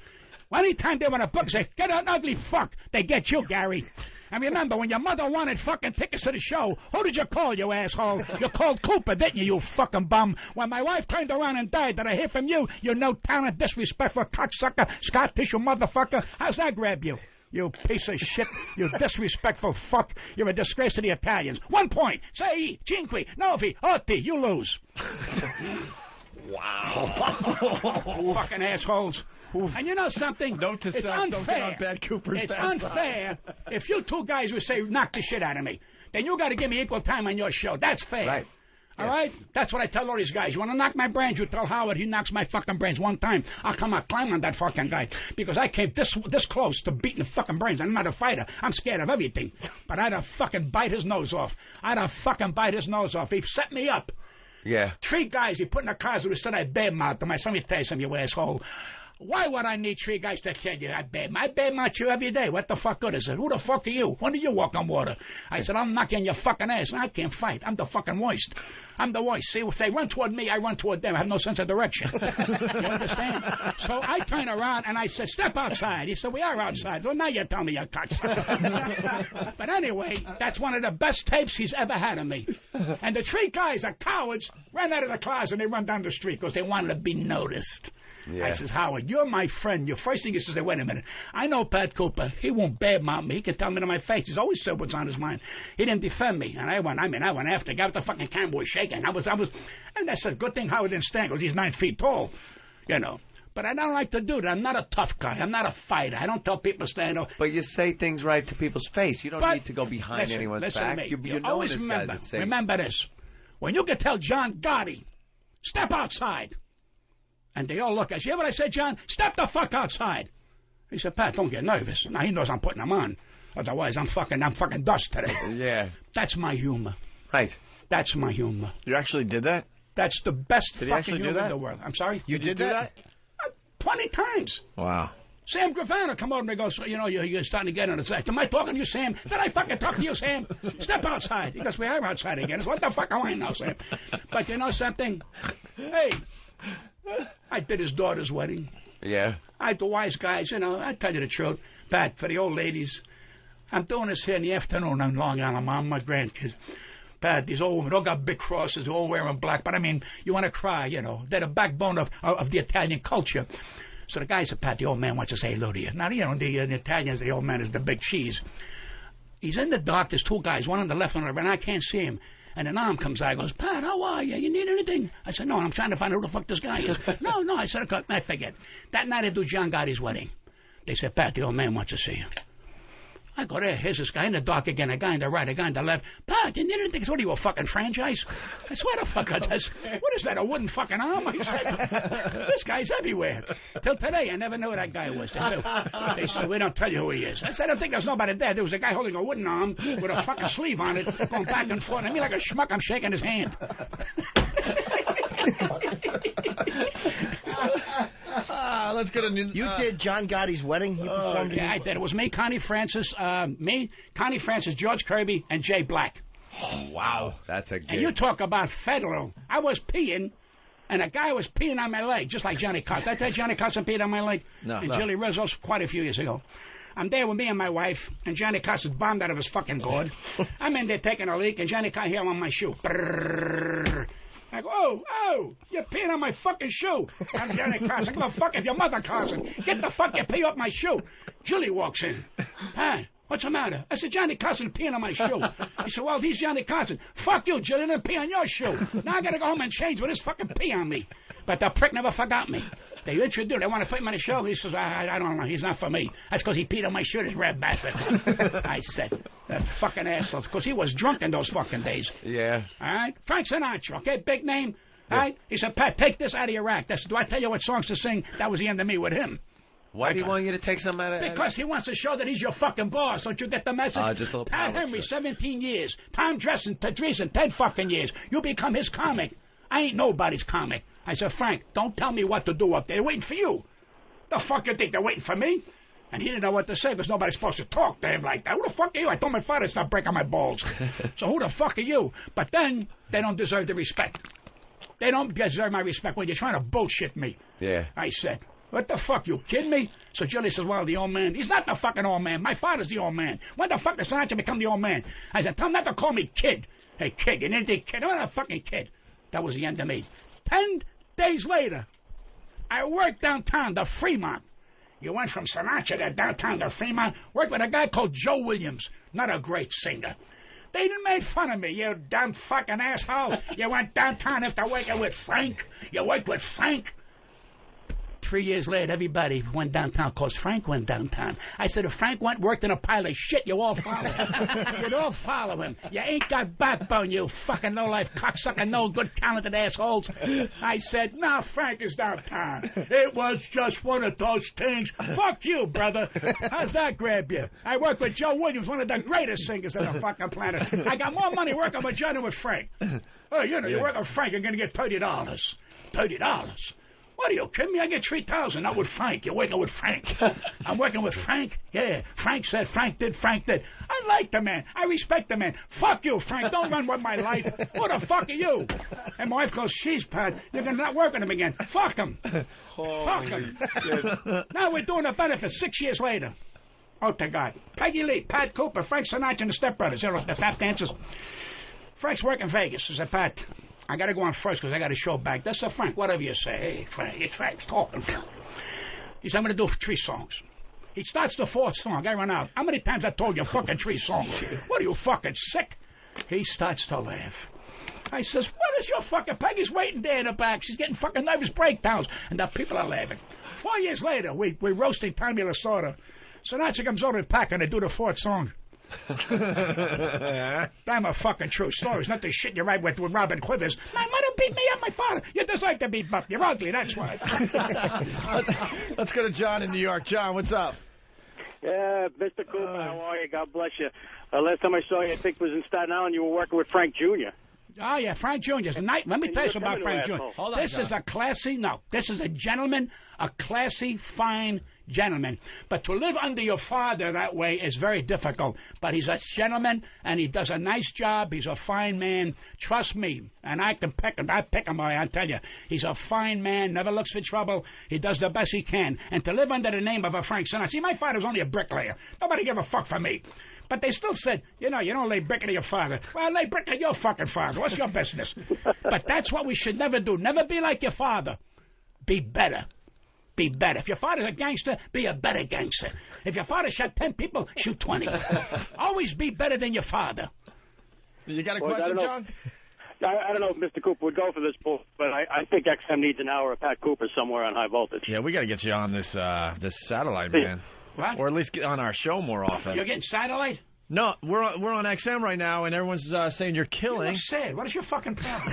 Anytime they want a book, say, get an ugly fuck. They get you, Gary. And remember, when your mother wanted fucking tickets to the show, who did you call, you asshole? You called Cooper, didn't you, you fucking bum? When my wife turned around and died, did I hear from you? You no talent, disrespectful cocksucker, scar tissue motherfucker. How's that grab you? You piece of shit. You disrespectful fuck. You're a disgrace to the Italians. 1 point. Sei, cinque, nove, otti. You lose. Wow. Fucking assholes. And you know something? Note to self, unfair. don't get on Bad Cooper's It's bad unfair if you two guys would say, knock the shit out of me. Then you got to give me equal time on your show. That's fair. Right. All right? That's what I tell all these guys. You want to knock my brains? You tell Howard he knocks my fucking brains 1 time. I'll come out climb on that fucking guy. Because I came this close to beating the fucking brains. I'm not a fighter. I'm scared of everything. But I'd have fucking bite his nose off. He set me up. Yeah. 3 guys he put in the cars who said I badmouthed him. I said, let me tell you something, you asshole. Why would I need 3 guys to kill you? I badmouth you every day. What the fuck good is it? Who the fuck are you? When do you walk on water? I said, I'm knocking your fucking ass. I can't fight. I'm the fucking worst. I'm the worst. See, if they run toward me, I run toward them. I have no sense of direction. You understand? So I turn around and I said, step outside. He said, we are outside. Well, now you tell me you're cocksucker. But anyway, that's one of the best tapes he's ever had of me. And the 3 guys are cowards, ran out of the closet and they run down the street because they wanted to be noticed. Yeah. I says, Howard, you're my friend. Your first thing is to say, wait a minute. I know Pat Cooper. He won't badmouth me. He can tell me to my face. He's always said what's on his mind. He didn't defend me. And I went after. Got the fucking camera was shaking. And I said, good thing Howard didn't stand because he's 9 feet tall. You know. But I don't like to do that. I'm not a tough guy. I'm not a fighter. I don't tell people stand up. But you say things right to people's face. You don't need to go behind anyone's back. You always remember this. When you can tell John Gotti, step outside. And they all look at you. Hear what I said, John? Step the fuck outside. He said, Pat, don't get nervous. Now he knows I'm putting him on. Otherwise, I'm fucking dust today. Yeah. That's my humor. Right. That's my humor. You actually did that? That's the best did fucking humor in the world. I'm sorry? You did that? 20 times. Wow. Sam Gravano come over and goes, you know, you're starting to get on his act. Am I talking to you, Sam? Did I fucking talk to you, Sam? Step outside. He goes, we are outside again. It's what the fuck do I know, Sam? But you know something? Hey, I did his daughter's wedding. Yeah. The wise guys, you know, I tell you the truth. Pat, for the old ladies, I'm doing this here in the afternoon on Long Island. I'm my grandkids. Pat, these old women all got big crosses, they're all wearing black. But I mean, you want to cry, you know. They're the backbone of the Italian culture. So the guy said, Pat, the old man wants to say hello to you. Now, you know, the Italians, the old man is the big cheese. He's in the dark. There's 2 guys, one on the left, one on the right, and I can't see him. And an arm comes out and goes, Pat, how are you? You need anything? I said, no, I'm trying to find out who the fuck this guy is. No, I said, I forget. That night I do John Gotti's wedding. They said, Pat, the old man wants to see you. I go there. Here's this guy in the dark again, a guy on the right, a guy on the left. Pat, you need anything? What are you, a fucking franchise? I swear to fuck, what is that, a wooden fucking arm? I said, this guy's everywhere. Till today, I never knew who that guy was. They said, we don't tell you who he is. I said, I don't think there's nobody there. There was a guy holding a wooden arm with a fucking sleeve on it, going back and forth. I mean, like a schmuck, I'm shaking his hand. Let's go to You did John Gotti's wedding? You performed I did. It was me, Connie Francis, George Kirby, and Jay Black. Oh, wow. That's a good... And you talk about federal. I was peeing, and a guy was peeing on my leg, just like Johnny Carson. Did I tell Johnny Carson peed on my leg? No. And Julie Rizzo's quite a few years ago. I'm there with me and my wife, and Johnny Carson's bombed out of his fucking gourd. I'm in there taking a leak, and Johnny Carson here on my shoe. Brrr. I go, oh, you're peeing on my fucking shoe. I'm Johnny Carson. Give a fuck if your mother Carson. Get the fuck you pee off my shoe. Julie walks in. Hi, what's the matter? I said, Johnny Carson peeing on my shoe. He said, well, he's Johnny Carson. Fuck you, Julie, and pee on your shoe. Now I gotta go home and change with this fucking pee on me. But the prick never forgot me. They introduced. They want to put him on the show. He says, I don't know. He's not for me. That's because he peed on my shirt. His red bastard. I said, that fucking assholes. Because he was drunk in those fucking days. Yeah. All right? Frank Sinatra, okay? Big name. All right? He said, Pat, take this out of your rack. Do I tell you what songs to sing? That was the end of me with him. Why do you want you to take some out of it? Because he wants to show that he's your fucking boss. Don't you get the message? Just a little Pat power Henry, trip. 17 years. Tom Dreesen, 10 fucking years. You become his comic. I ain't nobody's comic. I said, Frank, don't tell me what to do up there. They're waiting for you. The fuck you think they're waiting for me? And he didn't know what to say because nobody's supposed to talk to him like that. Who the fuck are you? I told my father to stop breaking my balls. So who the fuck are you? But then they don't deserve the respect. They don't deserve my respect when you're trying to bullshit me. Yeah. I said, what the fuck, you kidding me? So Julie says, well, the old man. He's not the fucking old man. My father's the old man. When the fuck does Sinatra become the old man? I said, tell him not to call me kid. Hey, kid, you didn't think kid. I'm not a fucking kid. That was the end of me. 10 days later, I worked downtown to Fremont. You went from Sinatra to downtown to Fremont, worked with a guy called Joe Williams, not a great singer. They didn't make fun of me, you dumb fucking asshole. You went downtown after working with Frank. You worked with Frank. 3 years later, everybody went downtown because Frank went downtown. I said, if Frank worked in a pile of shit, you all follow him. You'd all follow him. You ain't got backbone, you fucking no-life cocksucker, no good talented assholes. I said, no, Frank is downtown. It was just one of those things. Fuck you, brother. How's that grab you? I work with Joe Williams, one of the greatest singers on the fucking planet. I got more money working with Joe than with Frank. Oh, you know, you work with Frank, you're going to get $30. $30. What are you kidding me? I get $3,000, not with Frank. You're working with Frank. I'm working with Frank? Yeah. Frank said, Frank did. I like the man. I respect the man. Fuck you, Frank. Don't run with my life. Who the fuck are you? And my wife goes, she's Pat. You're going to not work with him again. Fuck him. Fuck him. Now we're doing a benefit 6 years later. Oh, to God. Peggy Lee, Pat Cooper, Frank Sinatra, and the Step Brothers. They're the tap dancers. Frank's working in Vegas. I said, Pat, I got to go on first because I got a show back. That's Frank. Whatever you say. Hey, Frank. It's Frank talking. He said, I'm going to do 3 songs. He starts the 4th song. I run out. How many times I told you fucking 3 songs? What are you, fucking sick? He starts to laugh. I says, what is your fucking... Peggy's waiting there in the back. She's getting fucking nervous breakdowns. And the people are laughing. 4 years later, we're roasting Tommy Lasorda. Sinatra comes over and Pack and they do the 4th song. Damn a fucking true story. It's not the shit you write with Robin Quivers. My mother beat me up, my father. You deserve to be bumped. You're ugly, that's why. Let's go to John in New York. John, what's up? Yeah, Mr. Cooper, how are you? God bless you. Last time I saw you, I think it was in Staten Island. You were working with Frank Jr. Oh, yeah, Frank Jr. Let me tell you something about Frank Jr. Hold This is a classy, this is a gentleman, a classy, fine gentleman. But to live under your father that way is very difficult. But he's a gentleman, and he does a nice job. He's a fine man. Trust me. And I can pick him. I pick him, I tell you. He's a fine man, never looks for trouble. He does the best he can. And to live under the name of a Frank Sinatra. See, my father's only a bricklayer. Nobody give a fuck for me. But they still said, you don't lay brick to your father. Well, lay brick to your fucking father. What's your business? But that's what we should never do. Never be like your father. Be better. Be better. If your father's a gangster, be a better gangster. If your father shot 10 people, shoot 20. Always be better than your father. You got a question, John? I don't know if Mr. Cooper would go for this, but I think XM needs an hour of Pat Cooper somewhere on high voltage. Yeah, we got to get you on this satellite, man. What? Or at least get on our show more often. You're getting satellite? No, we're on XM right now, and everyone's saying you're killing. You sad. What is your fucking problem?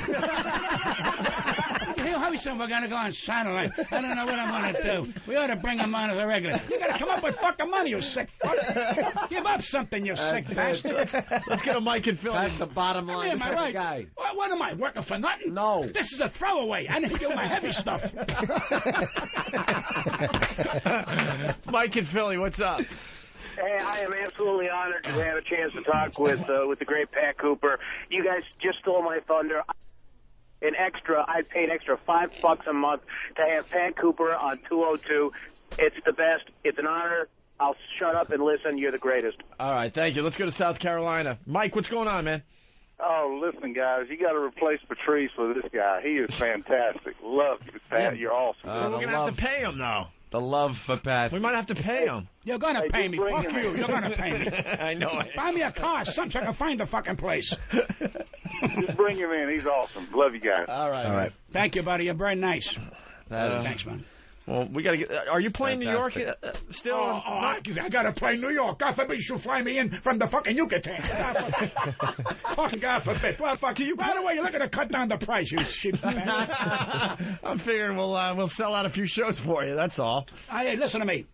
How we saying we're going to go on satellite? I don't know what I'm going to do. We ought to bring him on as a regular. You got to come up with fucking money, you sick fuck. Give up something, you sick bastard. Let's get a Mike and Phil. That's the bottom line. Am I right? Guy. What am I, working for nothing? No. This is a throwaway. I didn't do my heavy stuff. Mike and Philly, what's up? Hey, I am absolutely honored to have a chance to talk with the great Pat Cooper. You guys just stole my thunder. I paid extra $5 a month to have Pat Cooper on 202. It's the best. It's an honor. I'll shut up and listen. You're the greatest. All right, thank you. Let's go to South Carolina. Mike, what's going on, man? Oh, listen, guys, you got to replace Patrice with this guy. He is fantastic. Love you, Pat. You're awesome. We're going to have to pay him, though. The love for Pat. We might have to pay him. You're going to pay me. Fuck you. You're going to pay me. I know it. Buy me a car, something so I can find the fucking place. Just bring him in. He's awesome. Love you guys. All right. Thank you, buddy. You're very nice. Thanks, man. Well, we got to get. Are you playing New York still? I got to play New York. God forbid you should fly me in from the fucking Yucatan. Fucking God forbid. Well, fuck you. By the way, you're looking to cut down the price, you shit. I'm figuring we'll sell out a few shows for you. That's all. Hey, listen to me.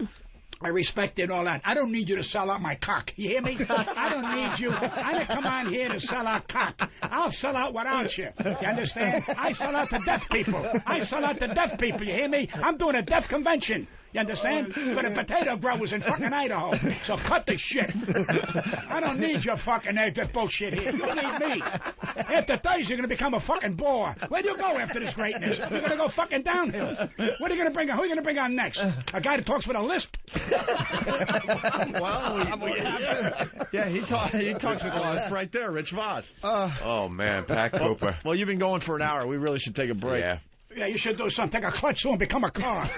I respect it and all that. I don't need you to sell out my cock. You hear me? I don't need you. I didn't come on here to sell out cock. I'll sell out without you. You understand? I sell out to deaf people. I sell out to deaf people. You hear me? I'm doing a deaf convention. You understand? For the potato growers in fucking Idaho. So cut the shit. I don't need your fucking bullshit here. You need me. After Thursday, you're going to become a fucking bore. Where do you go after this greatness? You're going to go fucking downhill. What are you going to bring on? Who are you going to bring on next? A guy that talks with a lisp? Yeah, he talks with a lisp right there, Rich Voss. Oh, man, Pat Cooper. Well, you've been going for an hour. We really should take a break. Yeah. Yeah, you should do something. Take a clutch soon and become a car.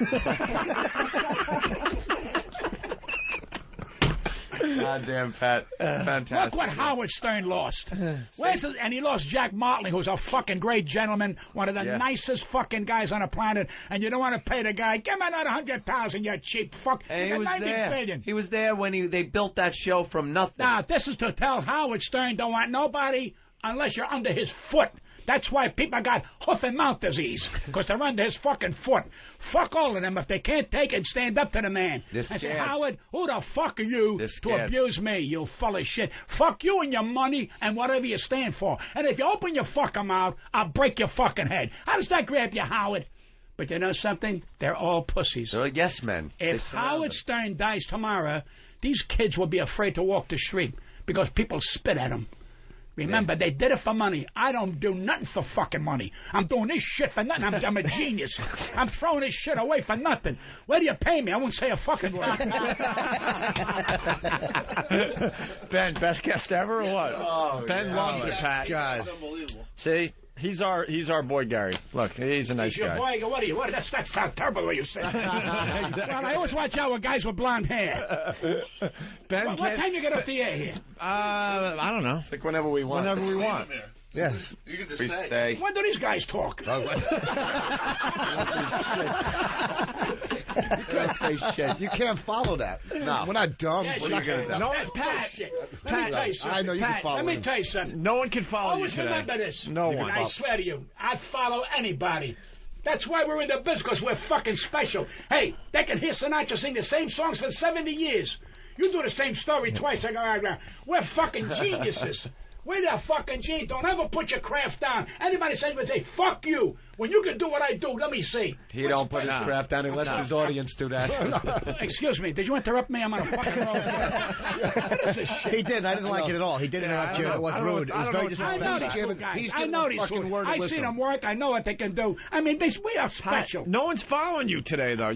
Goddamn, Pat. Fantastic. Look what Howard Stern lost. And he lost Jack Martley, who's a fucking great gentleman, one of the nicest fucking guys on the planet, and you don't want to pay the guy. Give him another $100,000, you cheap fuck. And he was there. Billion. He was there when they built that show from nothing. Now, this is to tell Howard Stern don't want nobody unless you're under his foot. That's why people got hoof and mouth disease, because they're under his fucking foot. Fuck all of them. If they can't take it, stand up to the man. I say, Howard, who the fuck are you to abuse me, you full of shit? Fuck you and your money and whatever you stand for. And if you open your fucking mouth, I'll break your fucking head. How does that grab you, Howard? But you know something? They're all pussies. They're yes men. If Howard Stern dies tomorrow, these kids will be afraid to walk the street because people spit at them. Remember, they did it for money. I don't do nothing for fucking money. I'm doing this shit for nothing. I'm a genius. I'm throwing this shit away for nothing. Where do you pay me? I won't say a fucking word. Ben, best guest ever or what? Oh, Ben loved it, Pat. That's unbelievable. See? He's our boy, Gary. Look, he's a nice guy. Your boy, what are you? That sounds terrible what you say. Exactly. Well, I always watch out with guys with blonde hair. Ben, what time you get off the air here? I don't know. It's like whenever we want. Whenever we want. Yes. You can just stay. When do these guys talk? You can't say shit. You can't follow that. No. We're not dumb. Yes, We're not going to. No, Pat. Let me tell you something. I know you can follow Let me tell you something. No one can follow you today. Always remember this. No one. I swear to you, I'd follow anybody. That's why we're in the business, because we're fucking special. Hey, they can hear Sinatra sing the same songs for 70 years. You do the same story twice. I go, we're fucking geniuses. We're the fucking genius. Don't ever put your craft down. Anybody say, fuck you. When you can do what I do, let me see. He don't put his craft down and let his audience do that. Excuse me, did you interrupt me? I'm on a fucking roll. He did. I didn't like it at all. He did interrupt you. It was rude. It was very disrespectful. I know these guys. I see them work. I know what they can do. I mean, we are special. No one's following you today, though.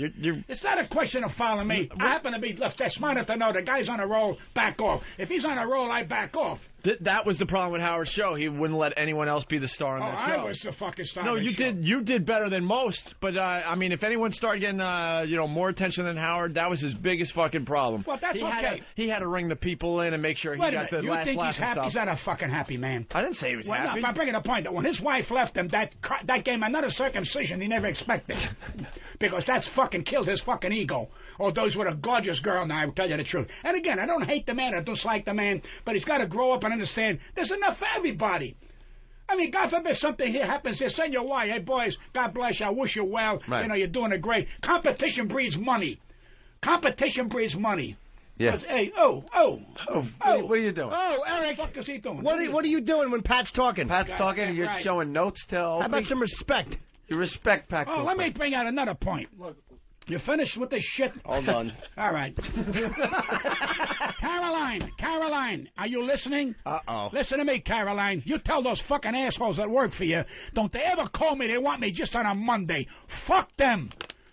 It's not a question of following me. I happen to be, look, they're smart enough to know the guy's on a roll, back off. If he's on a roll, I back off. That was the problem with Howard's show. He wouldn't let anyone else be the star on the show. I was the fucking star. No, you did. You did better than most. But I mean, if anyone started getting more attention than Howard, that was his biggest fucking problem. Well, that's okay. He had to ring the people in and make sure he got the last laugh. You think he's happy? He's not a fucking happy man. I didn't say he was happy. No, I'm bringing a point that when his wife left him, that gave him another circumcision he never expected, because that's fucking killed his fucking ego. Although he's with a gorgeous girl now, I will tell you the truth. And again, I don't hate the man, I dislike the man, but he's got to grow up and understand there's enough for everybody. I mean, God forbid something here happens here. Send your wife, hey boys, God bless you, I wish you well. Right. You know, you're doing it great. Competition breeds money. Competition breeds money. Yeah. Hey, what are you doing? Oh, Eric. What the fuck is he doing? What are you doing when Pat's talking? Pat's talking and you're showing notes to Opie? How about some respect? You respect Pat Cooper. Let me bring out another point. Look. You finished with this shit? All done. All right. Caroline, are you listening? Uh-oh. Listen to me, Caroline. You tell those fucking assholes that work for you, don't they ever call me they want me just on a Monday. Fuck them.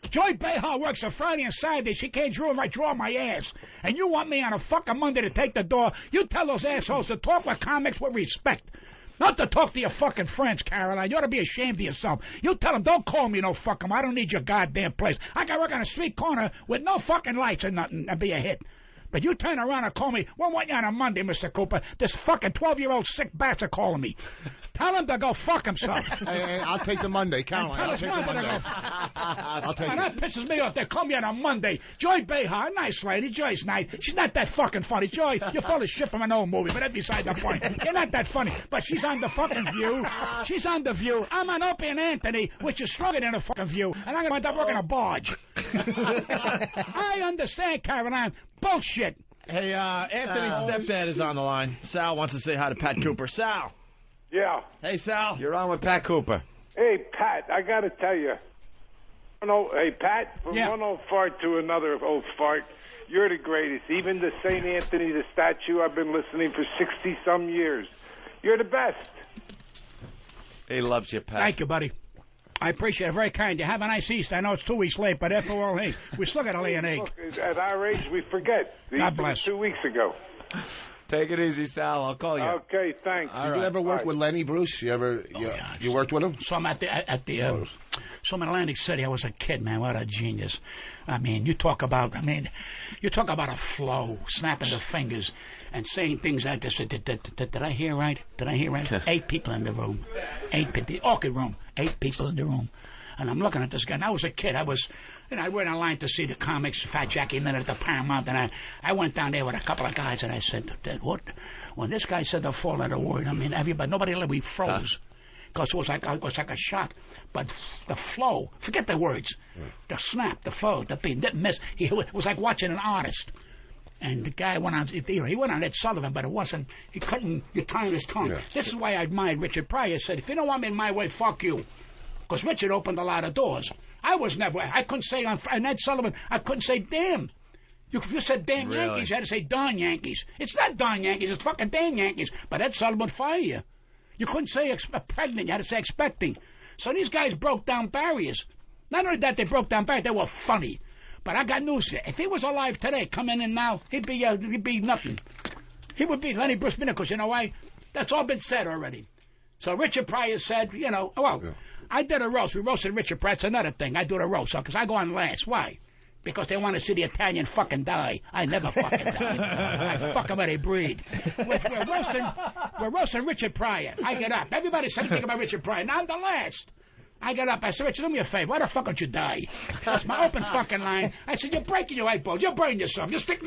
Joy Behar works a Friday and Saturday. She can't draw my ass. And you want me on a fucking Monday to take the door. You tell those assholes to talk with comics with respect. Not to talk to your fucking friends, Caroline. You ought to be ashamed of yourself. You tell them, don't call me no fucking. I don't need your goddamn place. I can work on a street corner with no fucking lights and nothing and be a hit. But you turn around and call me, what want you on a Monday, Mr. Cooper? This fucking 12-year-old sick bastard calling me. Tell him to go fuck himself. Hey, I'll take the Monday, Caroline. I'll take the Monday. I'll take it. That pisses me off. They call me on a Monday. Joy Behar, nice lady. Joy's nice. She's not that fucking funny. Joy, you're full of shit from an old movie, but that's beside the point. You're not that funny. But she's on the fucking View. She's on the View. I'm on Opie and Anthony, which is stronger than a fucking View, and I'm going to end up working a barge. I understand, Caroline. Bullshit. Hey, Anthony's stepdad is on the line. Sal wants to say hi to Pat Cooper. Sal. Yeah. Hey, Sal. You're on with Pat Cooper. Hey, Pat, I got to tell you. Hey, Pat, from one old fart to another old fart, you're the greatest. Even the St. Anthony, the statue, I've been listening for 60-some years. You're the best. He loves you, Pat. Thank you, buddy. I appreciate it. Very kind. You have a nice Easter. I know it's 2 weeks late, but after all, hey, we still got to lay an egg. Look, at our age, we forget. God bless. 2 weeks ago. Take it easy, Sal. I'll call you. Okay, thanks. Did you ever work with Lenny Bruce? You worked with him? So I'm at the so I'm in Atlantic City. I was a kid, man. What a genius. I mean, you talk about a flow, snapping the fingers and saying things like this. Did I hear right? 8 people in the room. 8 people. The orchid room. 8 people in the room. And I'm looking at this guy. And I was a kid. I went online to see the comics, Fat Jackie Minute at the Paramount, and I went down there with a couple of guys, and I said, what? When this guy said the 4-letter word, I mean, nobody froze. Because it was like a shock. But the flow, forget the words. The snap, the flow, the beat, didn't miss. It was like watching an artist. And the guy went on Ed Sullivan, but it wasn't, he couldn't time his tongue. Yeah. This is why I admired Richard Pryor. Said, if you don't want me in my way, fuck you. Because Richard opened a lot of doors. I couldn't say on Ed Sullivan, I couldn't say damn. If you said damn really? Yankees, you had to say darn Yankees. It's not darn Yankees, it's fucking damn Yankees. But Ed Sullivan would fire you. You couldn't say pregnant, you had to say expecting. So these guys broke down barriers. Not only that, they broke down barriers, they were funny. But I got news for you. If he was alive today, coming in now, he'd be nothing. He would be Lenny Bruce Minute, because you know why? That's all been said already. So Richard Pryor said, I did a roast. We roasted Richard Pryor. That's another thing. I do the roast, because I go on last. Why? Because they want to see the Italian fucking die. I never fucking die. I fuck them where they breed. We're roasting Richard Pryor. I get up. Everybody said anything about Richard Pryor. Now I'm the last. I got up. I said, Richard, do me a favor. Why the fuck don't you die? That's my open fucking line. I said, you're breaking your eyeballs. You're burning yourself. You stick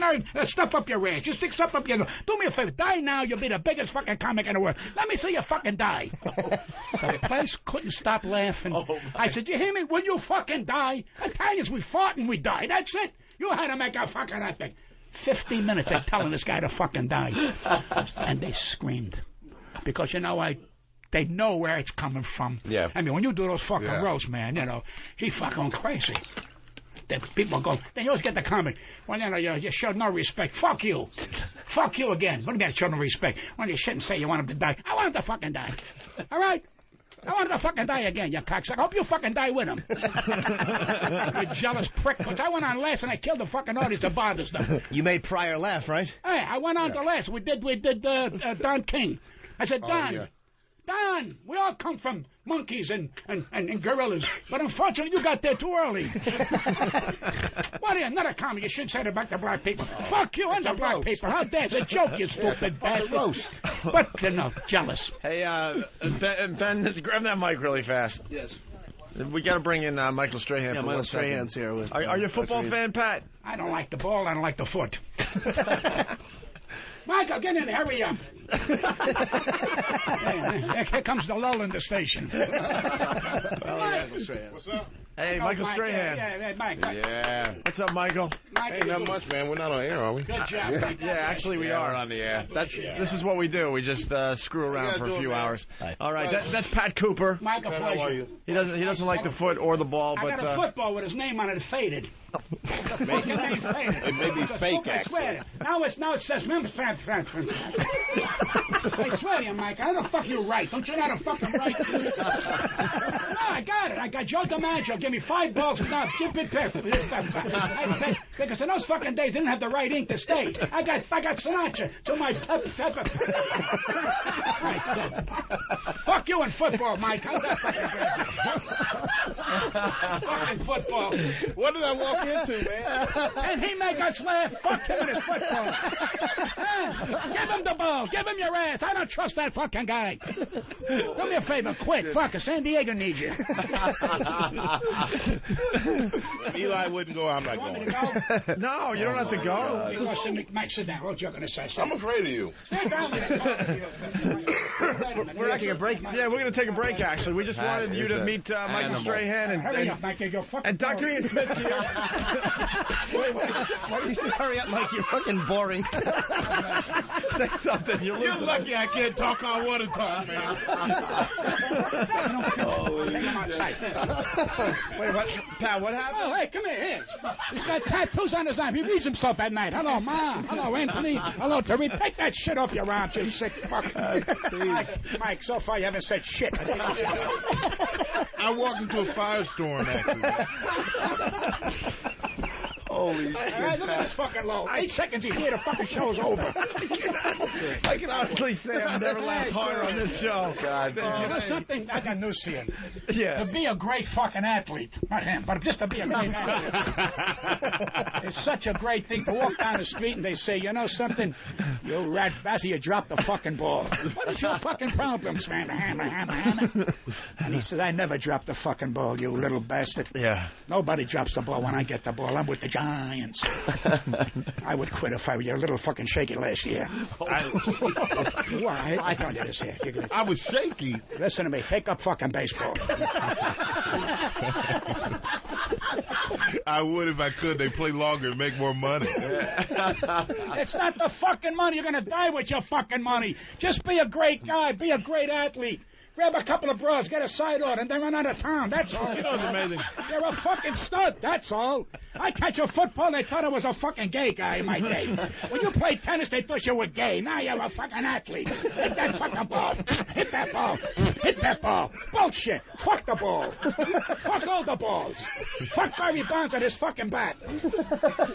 stuff up your ass. You stick stuff up your nose. Do me a favor. Die now. You'll be the biggest fucking comic in the world. Let me see you fucking die. The place couldn't stop laughing. I said, you hear me? Will you fucking die? Italians, we fought and we died. That's it. You had to make a fucking epic. 15 minutes of telling this guy to fucking die. And they screamed. Because, they know where it's coming from. Yeah. I mean, when you do those fucking roasts, man, he fucking crazy. Then people go, then you always get the comment, well, you showed no respect. Fuck you. Fuck you again. What do you mean show no respect? Well, you shouldn't say you want him to die. I want him to fucking die. All right? I want him to fucking die again, you cocksucker. I hope you fucking die with him. You jealous prick. Because I went on last and I killed the fucking audience that bothers them. You made Pryor laugh, right? Hey, I went on to last. We did Don King. I said, Don. Don, we all come from monkeys and gorillas, but unfortunately you got there too early. What are you, another comic? You shouldn't say that back to black people. Fuck you and the black people. How dare it's a joke, you stupid bastard. But, jealous. Hey, Ben, grab that mic really fast. Yes. We got to bring in Michael Strahan. Yeah, Michael Strahan's here. Are you a football fan, Pat? I don't like the ball. I don't like the foot. Michael, get in, hurry up. Here comes the lull in the station. What's up? Hey, Michael Strahan. Yeah, Mike. Yeah. What's up, Michael? Ain't not much, man. We're not on air, are we? Good job. Yeah, actually we are on the air. This is what we do. We just screw around for a few hours. All right, that's Pat Cooper. Michael, how are you? He doesn't like the foot or the ball, but I got a football with his name on it faded. It may be fake, actually. Now it says Memphis. I swear to you, Mike, how the fuck you right? Don't you know how to fucking write? I got it. I got Joe DiMaggio. Give me 5 balls. No, Jim Pitt. Because in those fucking days, they didn't have the right ink to stay. I got Sinatra to my pepper. I said, fuck you in football, Mike. How's that fucking fucking football? What did I walk into, man? And he make us laugh. Fuck him and his football. Give him the ball. Give him your ass. I don't trust that fucking guy. Do me a favor, quick. Fuck, San Diego needs you. Eli wouldn't go. I'm not going. No, you don't have to go. Mike, sit down. What you going to say? I'm afraid of you. Stand down. We're taking a break. Yeah, we're going to take a break, actually. We just wanted you to meet Michael Strahan Hurry up, Mike. and Dr. Ian Smith here. Wait, why did you say hurry up, Mike? You're fucking boring. Say something. You're lucky I can't talk on water talk, man. Wait, what? Pat, what happened? Oh, hey, come here. He's got tattoos on his arm. He reads himself at night. Hello, Mom. Hello, Anthony. Hello, Teresa. Take that shit off your arm, you sick fuck. Mike, so far you haven't said shit. I walked into a firestorm, actually. Holy shit. Look at this fucking low. 8 seconds you hear the fucking show's over. I can honestly say I've never laughed harder on this show. God, you know something? I got news to you. Yeah. To be a great fucking athlete. Not him, but just to be a great athlete. It's such a great thing to walk down the street and they say, you know something? You rat bastard, you dropped the fucking ball. What is your fucking problems, man? Hammer. And he says, I never dropped the fucking ball, you little bastard. Yeah. Nobody drops the ball when I get the ball. I'm with the Giants. I would quit if I were you. A little fucking shaky last year. Why? I told you this here. I was shaky. Listen to me. Pick up fucking baseball. I would if I could. They play longer and make more money. It's not the fucking money. You're going to die with your fucking money. Just be a great guy. Be a great athlete. Grab a couple of bras, get a side order, and then run out of town. That's all. You know what's amazing? You're a fucking stud. That's all. I catch a football, they thought I was a fucking gay guy in my day. When you played tennis, they thought you were gay. Now you're a fucking athlete. Hit that fucking ball. Hit that ball. Hit that ball. Bullshit. Fuck the ball. Fuck all the balls. Fuck Barry Bonds at his fucking bat.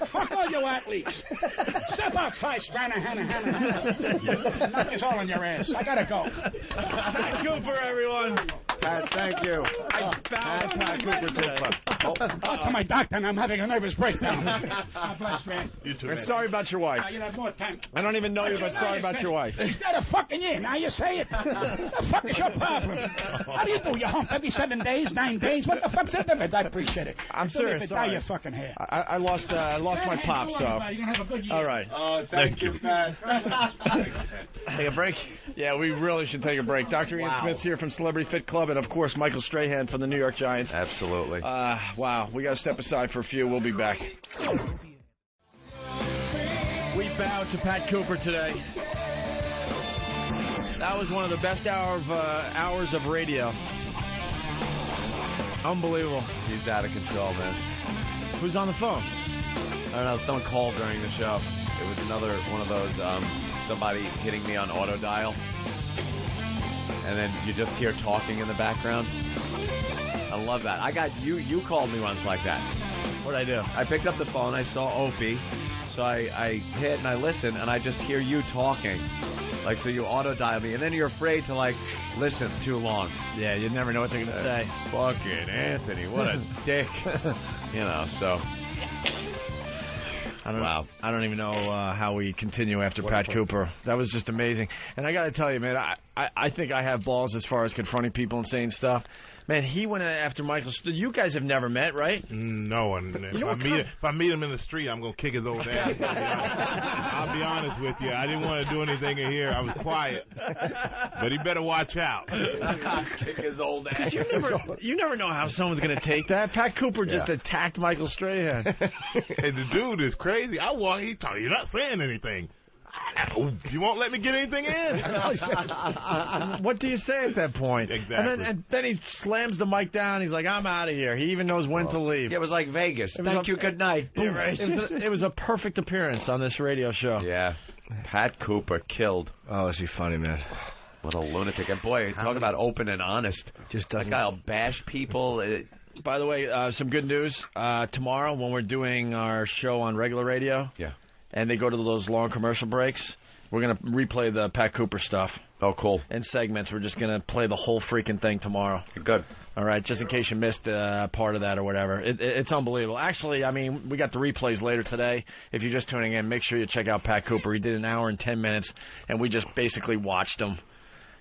Fuck all you athletes. Step outside, Stranahan. Knock this all in your ass. I gotta go. Cooper, everyone. Pat, thank you. Pat Cooper today. Talk to my doctor, and I'm having a nervous breakdown. God bless, man. You too, We're man. sorry about your wife. You'll have more time. I don't even know you, but sorry about your wife. She's got a fucking year. Now you say it. The fuck is your problem? How do you do? You hump every 7 days, 9 days? What the fuck's the difference? I appreciate it. I'm serious. Dye your fucking hair. I lost my pop, so. You're going to have a good year. All right. Oh, thank you, Pat. Take a break? Yeah, we really should take a break. Dr. Ian Smith's here from Celebrity Fit Club, and of course, Michael Strahan from the New York Giants. Absolutely. Wow. We got to step aside for a few. We'll be back. We bow to Pat Cooper today. That was one of the best hours of radio. Unbelievable. He's out of control, man. Who's on the phone? I don't know. Someone called during the show. It was another one of those, somebody hitting me on auto dial. And then you just hear talking in the background. I love that. I got you called me once like that. What'd I do? I picked up the phone. I saw Opie. So I hit and I listen, and I just hear you talking. Like, so you auto-dial me, and then you're afraid to, like, listen too long. Yeah, you never know what they're going to say. Fucking Anthony, what a dick. You know, so. I don't even know how we continue after Pat Cooper. That was just amazing. And I got to tell you, man, I think I have balls as far as confronting people and saying stuff. Man, he went after Michael. You guys have never met, right? No, and if I meet him in the street, I'm going to kick his old ass. I'll be honest with you. I didn't want to do anything in here. I was quiet. But he better watch out. Kick his old ass. You never know how someone's going to take that. Pat Cooper just attacked Michael Strahan. Hey, the dude is crazy. You're not saying anything. You won't let me get anything in. What do you say at that point? Exactly. And then he slams the mic down. He's like, I'm out of here. He even knows when to leave. It was like Vegas. Thank you, good night. Yeah, right. It was a perfect appearance on this radio show. Yeah. Pat Cooper killed. Oh, is he funny, man? What a lunatic. And boy, talk about open and honest. Just that guy'll bash people. By the way, some good news. Tomorrow, when we're doing our show on regular radio, and they go to those long commercial breaks, we're going to replay the Pat Cooper stuff. Oh, cool. In segments. We're just going to play the whole freaking thing tomorrow. Good. All right, just in case you missed part of that or whatever. It's unbelievable. Actually, I mean, we got the replays later today. If you're just tuning in, make sure you check out Pat Cooper. He did an hour and 10 minutes, and we just basically watched him.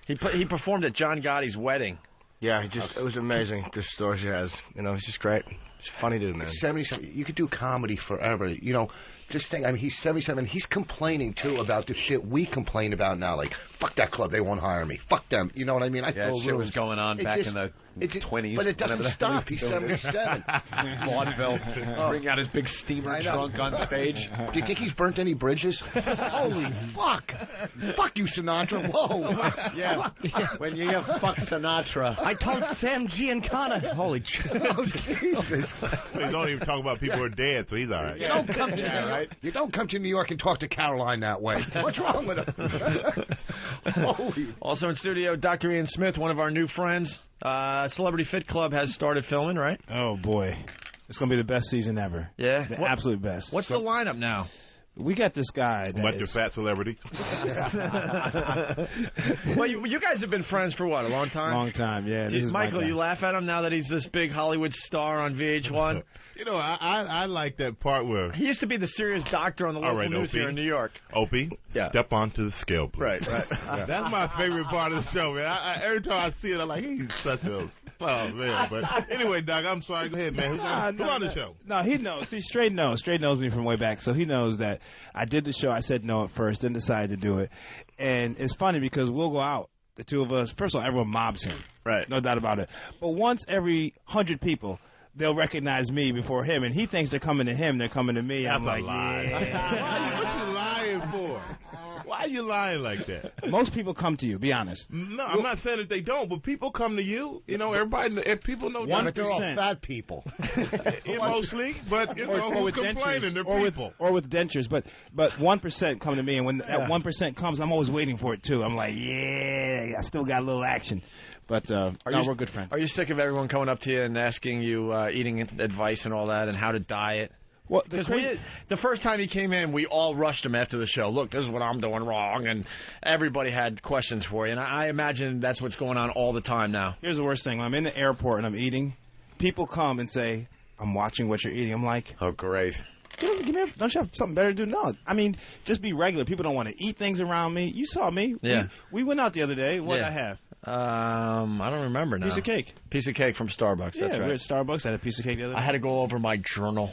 He performed at John Gotti's wedding. Yeah, it was amazing, the stories he has. You know, it's just great. It's funny dude, man. 77. You could do comedy forever. You know, just think, I mean, he's 77. He's complaining, too, about the shit we complain about now. Like, fuck that club. They won't hire me. Fuck them. You know what I mean? Shit was going on back in the 20s. But it doesn't stop. He's 77. Vaudeville. Bring out his big steamer trunk on stage. Do you think he's burnt any bridges? Holy fuck. Fuck you, Sinatra. Whoa. Yeah. When you have fuck Sinatra. I told Sam Giancana. Holy shit. Oh, Jesus. We don't even talk about people who are dead, so he's all right. You don't come to New York. You don't come to New York and talk to Caroline that way. What's wrong with him? Also in studio, Dr. Ian Smith, one of our new friends. Celebrity Fit Club has started filming, right? Oh, boy. It's going to be the best season ever. Yeah? The absolute best. What's the lineup now? We got this guy. Bunch of fat celebrities. Well, you guys have been friends for what, a long time? Long time, yeah. This is Michael, you laugh at him now that he's this big Hollywood star on VH1? You know, I like that part where... He used to be the serious doctor on the local news Opie. here in New York. Opie, step onto the scale, please. Right. That's my favorite part of the show, man. Every time I see it, I'm like, he's such a... Oh, man. But anyway, Doc, I'm sorry. Go ahead, man. Who's on the show? No, he knows. He straight knows. Straight knows me from way back. So he knows that I did the show. I said no at first, then decided to do it. And it's funny because we'll go out, the two of us. First of all, everyone mobs him. Right. No doubt about it. But once every 100 people, they'll recognize me before him. And he thinks they're coming to him. They're coming to me. That's I'm like, a lie. yeah. What you lying for? Why are you lying like that? Most people come to you, be honest. No, I'm not saying that they don't, but people come to you. You know, everybody, people know that. But they're all fat people. Mostly, but you know, who's complaining? They're people. Or with dentures. But 1% come to me, and when that 1% comes, I'm always waiting for it, too. I'm like, yeah, I still got a little action. But we're good friends. Are you sick of everyone coming up to you and asking you eating advice and all that and how to diet? Well, the first time he came in, we all rushed him after the show. Look, this is what I'm doing wrong, and everybody had questions for you. And I imagine that's what's going on all the time now. Here's the worst thing. When I'm in the airport and I'm eating, people come and say, I'm watching what you're eating. I'm like, oh, great. Don't you have something better to do? No. I mean, just be regular. People don't want to eat things around me. You saw me. Yeah. We went out the other day. What did I have? I don't remember now. Piece of cake. Piece of cake from Starbucks. Yeah, that's right. We were at Starbucks. I had a piece of cake the other day. I had to go over my journal.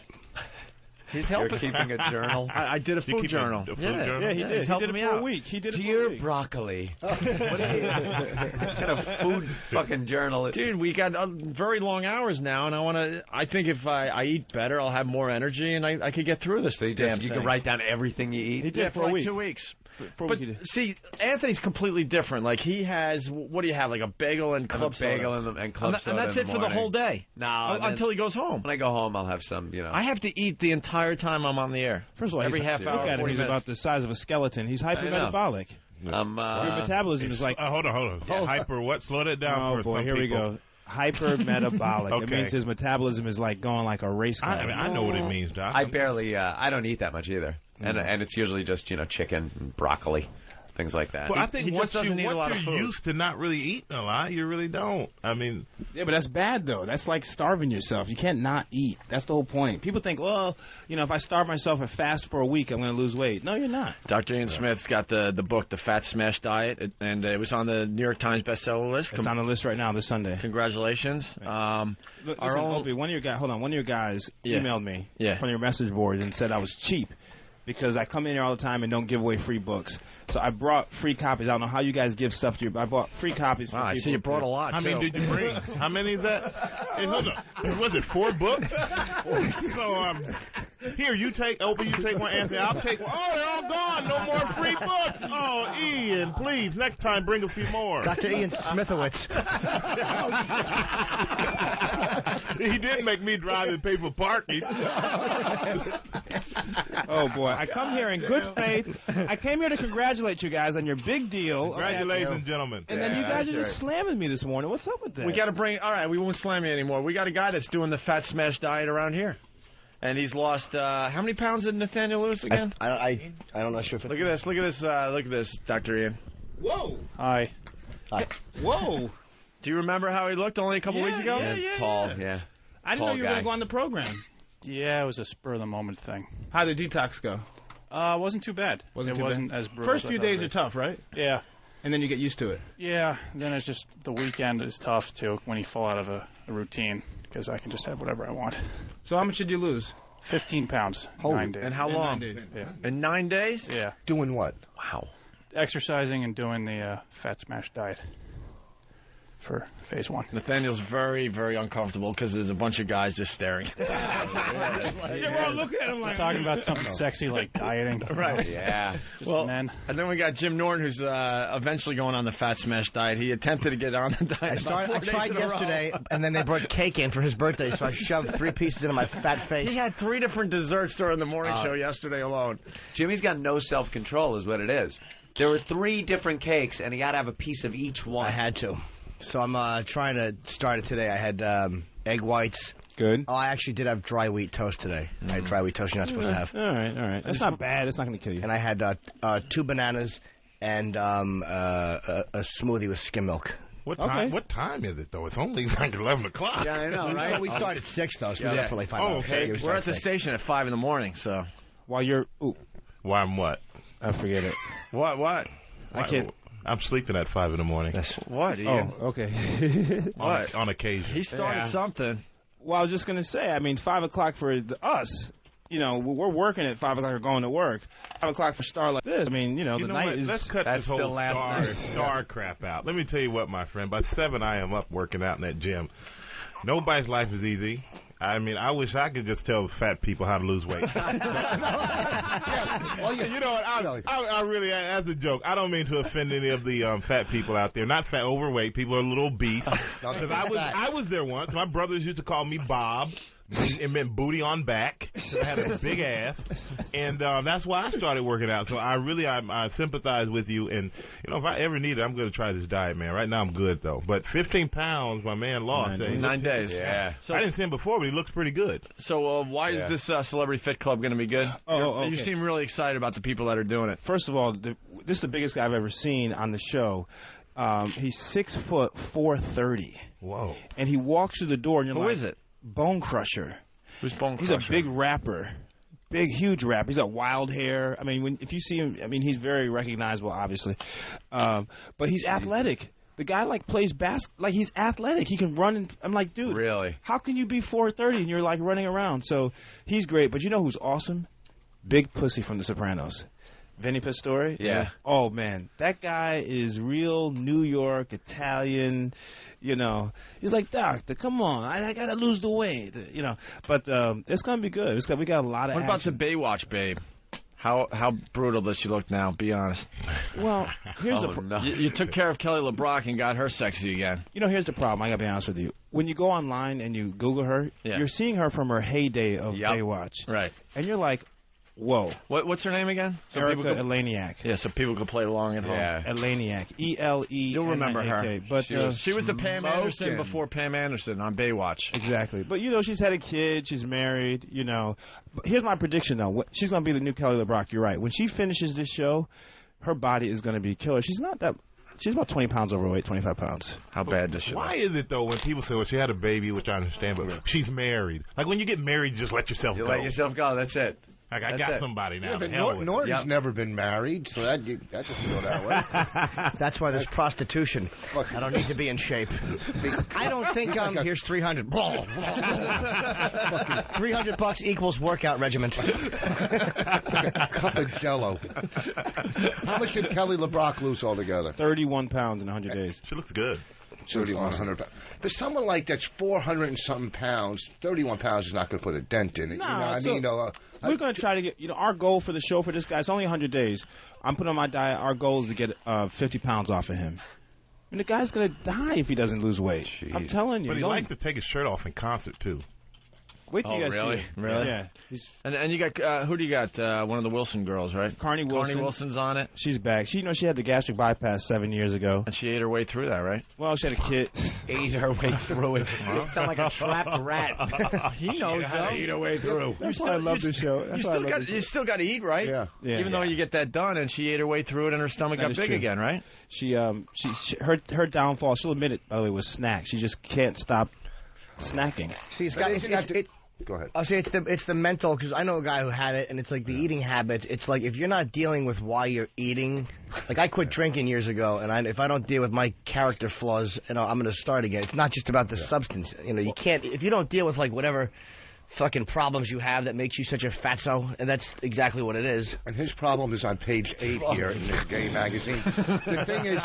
He's helping. You're keeping a journal. I did a food journal. Yeah, he did. He's helping me out. For a week. He did it Dear for a week. broccoli. What kind of food fucking journal? Dude, we got very long hours now, and I think if I eat better, I'll have more energy, and I could get through this damn thing. You can write down everything you eat. He did for a like week. 2 weeks. For a But week he did. see, Anthony's completely different. Like he has, what do you have? Like a bagel and club soda. and club soda. And that's in it the for the morning. whole day. No, until he goes home. When I go home, I'll have some. You know, I have to eat the entire time I'm on the air. First of all, every half hour. Look at him. 40 He's minutes. about the size of a skeleton. He's hypermetabolic. Your metabolism is like... hold on. Hyper what? Slow that down for Oh, boy, some here we people. go. Hypermetabolic. Okay. It means his metabolism is like going like a race car. I know what it means, Doc. I barely. I don't eat that much either, and it's usually just chicken, and broccoli, things like that. But I think he once just doesn't eat a lot of you're food. used to not really eating a lot, you really don't. I mean, Yeah, but that's bad, though. That's like starving yourself. You can't not eat. That's the whole point. People think, well, if I starve myself and fast for a week, I'm going to lose weight. No, you're not. Dr. Ian Smith's got the book, The Fat Smash Diet, and it was on the New York Times bestseller list. It's on the list right now this Sunday. Congratulations. Listen, Opie, one of your guys emailed me from your message board and said I was cheap because I come in here all the time and don't give away free books. So I brought free copies. I don't know how you guys give stuff to you, but I bought free copies for people. I see you brought a lot, how many did you bring? How many is that? Hey, hold on. Was it 4 books? So Here, you take Opie, you take one, Anthony. I'll take one. Oh, they're all gone. No more free books. Oh, Ian, please, next time bring a few more. Dr. Ian Smithowitz. He did make me drive and pay for parking. Oh, boy. I come here in good faith. I came here to congratulate you guys on your big deal. Congratulations, gentlemen. And then you guys are just slamming me this morning. What's up with that? We got to bring. All right, we won't slam you anymore. We got a guy that's doing the Fat Smash diet around here, and he's lost. How many pounds did Nathaniel lose again? I don't know. Sure. Look at this. Look at this. Look at this, Dr. Ian. Whoa. Hi. Whoa. Do you remember how he looked only a couple weeks ago? Yeah, it's tall. Yeah. I didn't know you were going to go on the program. Yeah, it was a spur-of-the-moment thing. How did the detox go? It wasn't too bad. Wasn't as brutal. First few days are tough, right? Yeah. And then you get used to it. Yeah, then it's just the weekend is tough, too, when you fall out of a routine, because I can just have whatever I want. So how much did you lose? 15 pounds. 9 days. And how long? 9 days. Yeah. In 9 days? Yeah. Doing what? Wow. Exercising and doing the Fat Smash diet for phase 1. Nathaniel's very, very uncomfortable because there's a bunch of guys just staring. You're all looking at him like... Talking about something sexy like dieting. Right. Yeah. Well, and then we got Jim Norton, who's eventually going on the Fat Smash diet. He attempted to get on the diet. I tried yesterday, and then they brought cake in for his birthday, so I shoved 3 pieces into my fat face. He had 3 different desserts during the morning show yesterday alone. Jimmy's got no self-control is what it is. There were 3 different cakes, and he got to have a piece of each one. I had to. So I'm trying to start it today. I had egg whites. Good. Oh, I actually did have dry wheat toast today. I had dry wheat toast you're not supposed to have. All right. That's not bad. It's not going to kill you. And I had 2 bananas and a smoothie with skim milk. What time is it, though? It's only like 11 o'clock. Yeah, I know, right? We start at 6, though, so we're definitely 5 Oh, okay. We're at the station at 5 in the morning, so. While you're... Ooh. Why I'm what? I forget it. What? I can't... I'm sleeping at 5 in the morning. What, Ian? Oh, okay. What? On occasion. He started something. Well, I was just going to say, I mean, 5 o'clock for us, you know, we're working at 5 o'clock or going to work. 5 o'clock for star like this, I mean, the night is... Let's cut this whole star crap out. Let me tell you what, my friend. By 7, I am up working out in that gym. Nobody's life is easy. I mean, I wish I could just tell fat people how to lose weight. Well, you know what? I really, as a joke, I don't mean to offend any of the fat people out there. Not fat, overweight people, are a little obese. Because I was there once. My brothers used to call me Bob. It meant booty on back. I had a big ass, and that's why I started working out. So I sympathize with you. And if I ever need it, I'm going to try this diet, man. Right now I'm good though. But 15 pounds, my man lost. 9 days. Yeah. So I didn't see him before, but he looks pretty good. So why is this Celebrity Fit Club going to be good? Okay. You seem really excited about the people that are doing it. First of all, this is the biggest guy I've ever seen on the show. He's 6 foot 430. Whoa! And he walks through the door, and you're Who like, is it? Bone Crusher. Who's Bone He's Crusher? a big rapper. Big, huge rapper. He's got wild hair. I mean, if you see him, I mean, he's very recognizable, obviously. But he's athletic. The guy, plays basketball. Like, he's athletic. He can run. I'm like, dude. Really? How can you be 430 and you're, running around? So, he's great. But you know who's awesome? Big Pussy from The Sopranos. Vinny Pastore? Yeah. Oh, man. That guy is real New York, Italian, He's like, doctor, come on. I got to lose the weight, But it's going to be good. We got a lot of What about the Baywatch babe? How brutal does she look now? Be honest. Well, here's You took care of Kelly LeBrock and got her sexy again. Here's the problem. I got to be honest with you. When you go online and you Google her, you're seeing her from her heyday of Baywatch. Right. And you're like, whoa. What's her name again? Erica Eleniak. Yeah, so people could play along at home. Yeah. Eleniak. E-L-E. You'll remember her. But she was the Pam Anderson before Pam Anderson on Baywatch. Exactly. But, she's had a kid. She's married, But here's my prediction, though. She's going to be the new Kelly LeBrock. You're right. When she finishes this show, her body is going to be killer. She's about 20 pounds overweight, 25 pounds. How bad does she look? Why is it, though, when people say, well, she had a baby, which I understand, but she's married. Like, when you get married, you just let yourself go. You let yourself go, that's it. Like, I got somebody now. Yeah, but Norton's never been married, so that doesn't go that way. That's why there's prostitution. Look, I don't need to be in shape. I don't think here's 300. $300 equals workout regiment. Cup of Jello. How much did Kelly LeBrock lose altogether? 31 pounds in 100 days. She looks good. 3,100 pounds. But someone like that's 400 and something pounds, 31 pounds is not going to put a dent in it. Nah, you know we're going to try to get, our goal for the show for this guy, it's only 100 days. I'm putting on my diet. Our goal is to get 50 pounds off of him. And the guy's going to die if he doesn't lose weight. Jeez. I'm telling you. But he likes to take his shirt off in concert, too. Wait till you guys really? see it. Really? Yeah. And you got who do you got? One of the Wilson girls, right? Carney Wilson. Carney Wilson's on it. She's back. She had the gastric bypass 7 years ago. And she ate her way through that, right? Well, she had a kid. Ate her way through it. Sound like a trapped rat. He knows how to eat her way through. That's why I love this show. You still got to eat, right? Yeah. Even though you get that done, and she ate her way through it, and her stomach got big true. again, right? Her downfall. She'll admit it. By the way, was snacks. She just can't stop snacking. See, Go ahead. I'll say it's the mental, because I know a guy who had it, and it's like the eating habits. It's like if you're not dealing with why you're eating, like I quit drinking years ago, and if I don't deal with my character flaws, I'm going to start again. It's not just about the substance. You can't, if you don't deal with like whatever fucking problems you have that makes you such a fatso, and that's exactly what it is. And his problem is on page 8 here in this gay magazine. The thing is,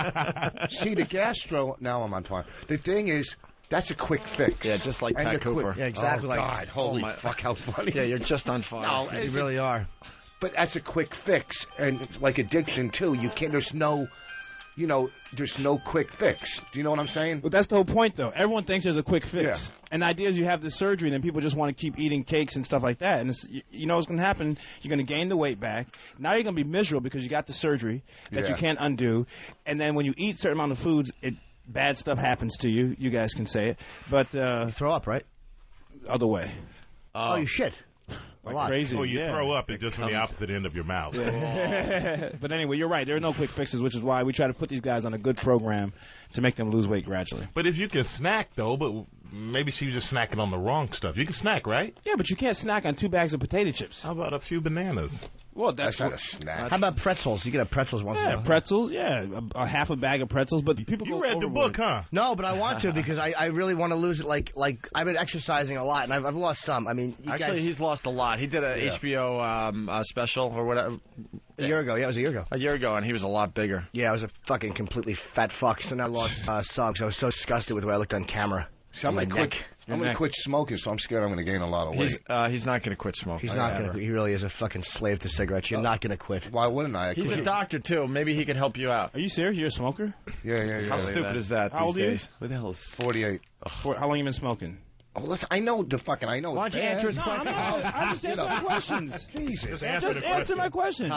see, the gastro, now I'm on fire. The thing is, that's a quick fix. Yeah, just like Pat Cooper. Yeah, exactly. Oh, God, holy fuck, how funny. Yeah, you're just on fire. No, you really are. But that's a quick fix, and it's like addiction, too. You can't, there's no quick fix. Do you know what I'm saying? But that's the whole point, though. Everyone thinks there's a quick fix. Yeah. And the idea is you have the surgery, and then people just want to keep eating cakes and stuff like that. And you know what's going to happen? You're going to gain the weight back. Now you're going to be miserable because you got the surgery that you can't undo. And then when you eat a certain amount of foods, bad stuff happens to you. You guys can say it. But throw up, right? Other way. Oh, you shit. Like crazy. Oh, you throw up, it's just from the opposite end of your mouth. Yeah. But anyway, you're right. There are no quick fixes, which is why we try to put these guys on a good program to make them lose weight gradually. But if you can snack, though, but maybe she was just snacking on the wrong stuff. You can snack, right? Yeah, but you can't snack on 2 bags of potato chips. How about a few bananas? Well, that's not a snack. How about pretzels? You get a pretzels once in a while. Pretzels, a half a bag of pretzels, but people You read the book, huh? No, but I want to because I really want to lose it. Like I've been exercising a lot, and I've lost some. I mean, Actually, he's lost a lot. He did a HBO special or whatever. A year ago. Yeah, it was a year ago. A year ago, and he was a lot bigger. Yeah, I was a fucking completely fat fuck, so now I lost some because I was so disgusted with the way I looked on camera. See, I'm going to quit smoking, so I'm scared I'm going to gain a lot of weight. He's not going to quit smoking. He's not going to. He really is a fucking slave to cigarettes. You're not going to quit. Why wouldn't I? He's a doctor, too. Maybe he could help you out. Are you serious? You're a smoker? Yeah. How stupid is that? How old are you? What the hell is 48. How long you been smoking? Oh, listen, I know Why don't you answer his questions? I'm just answering my questions. Jesus. Just answer my questions.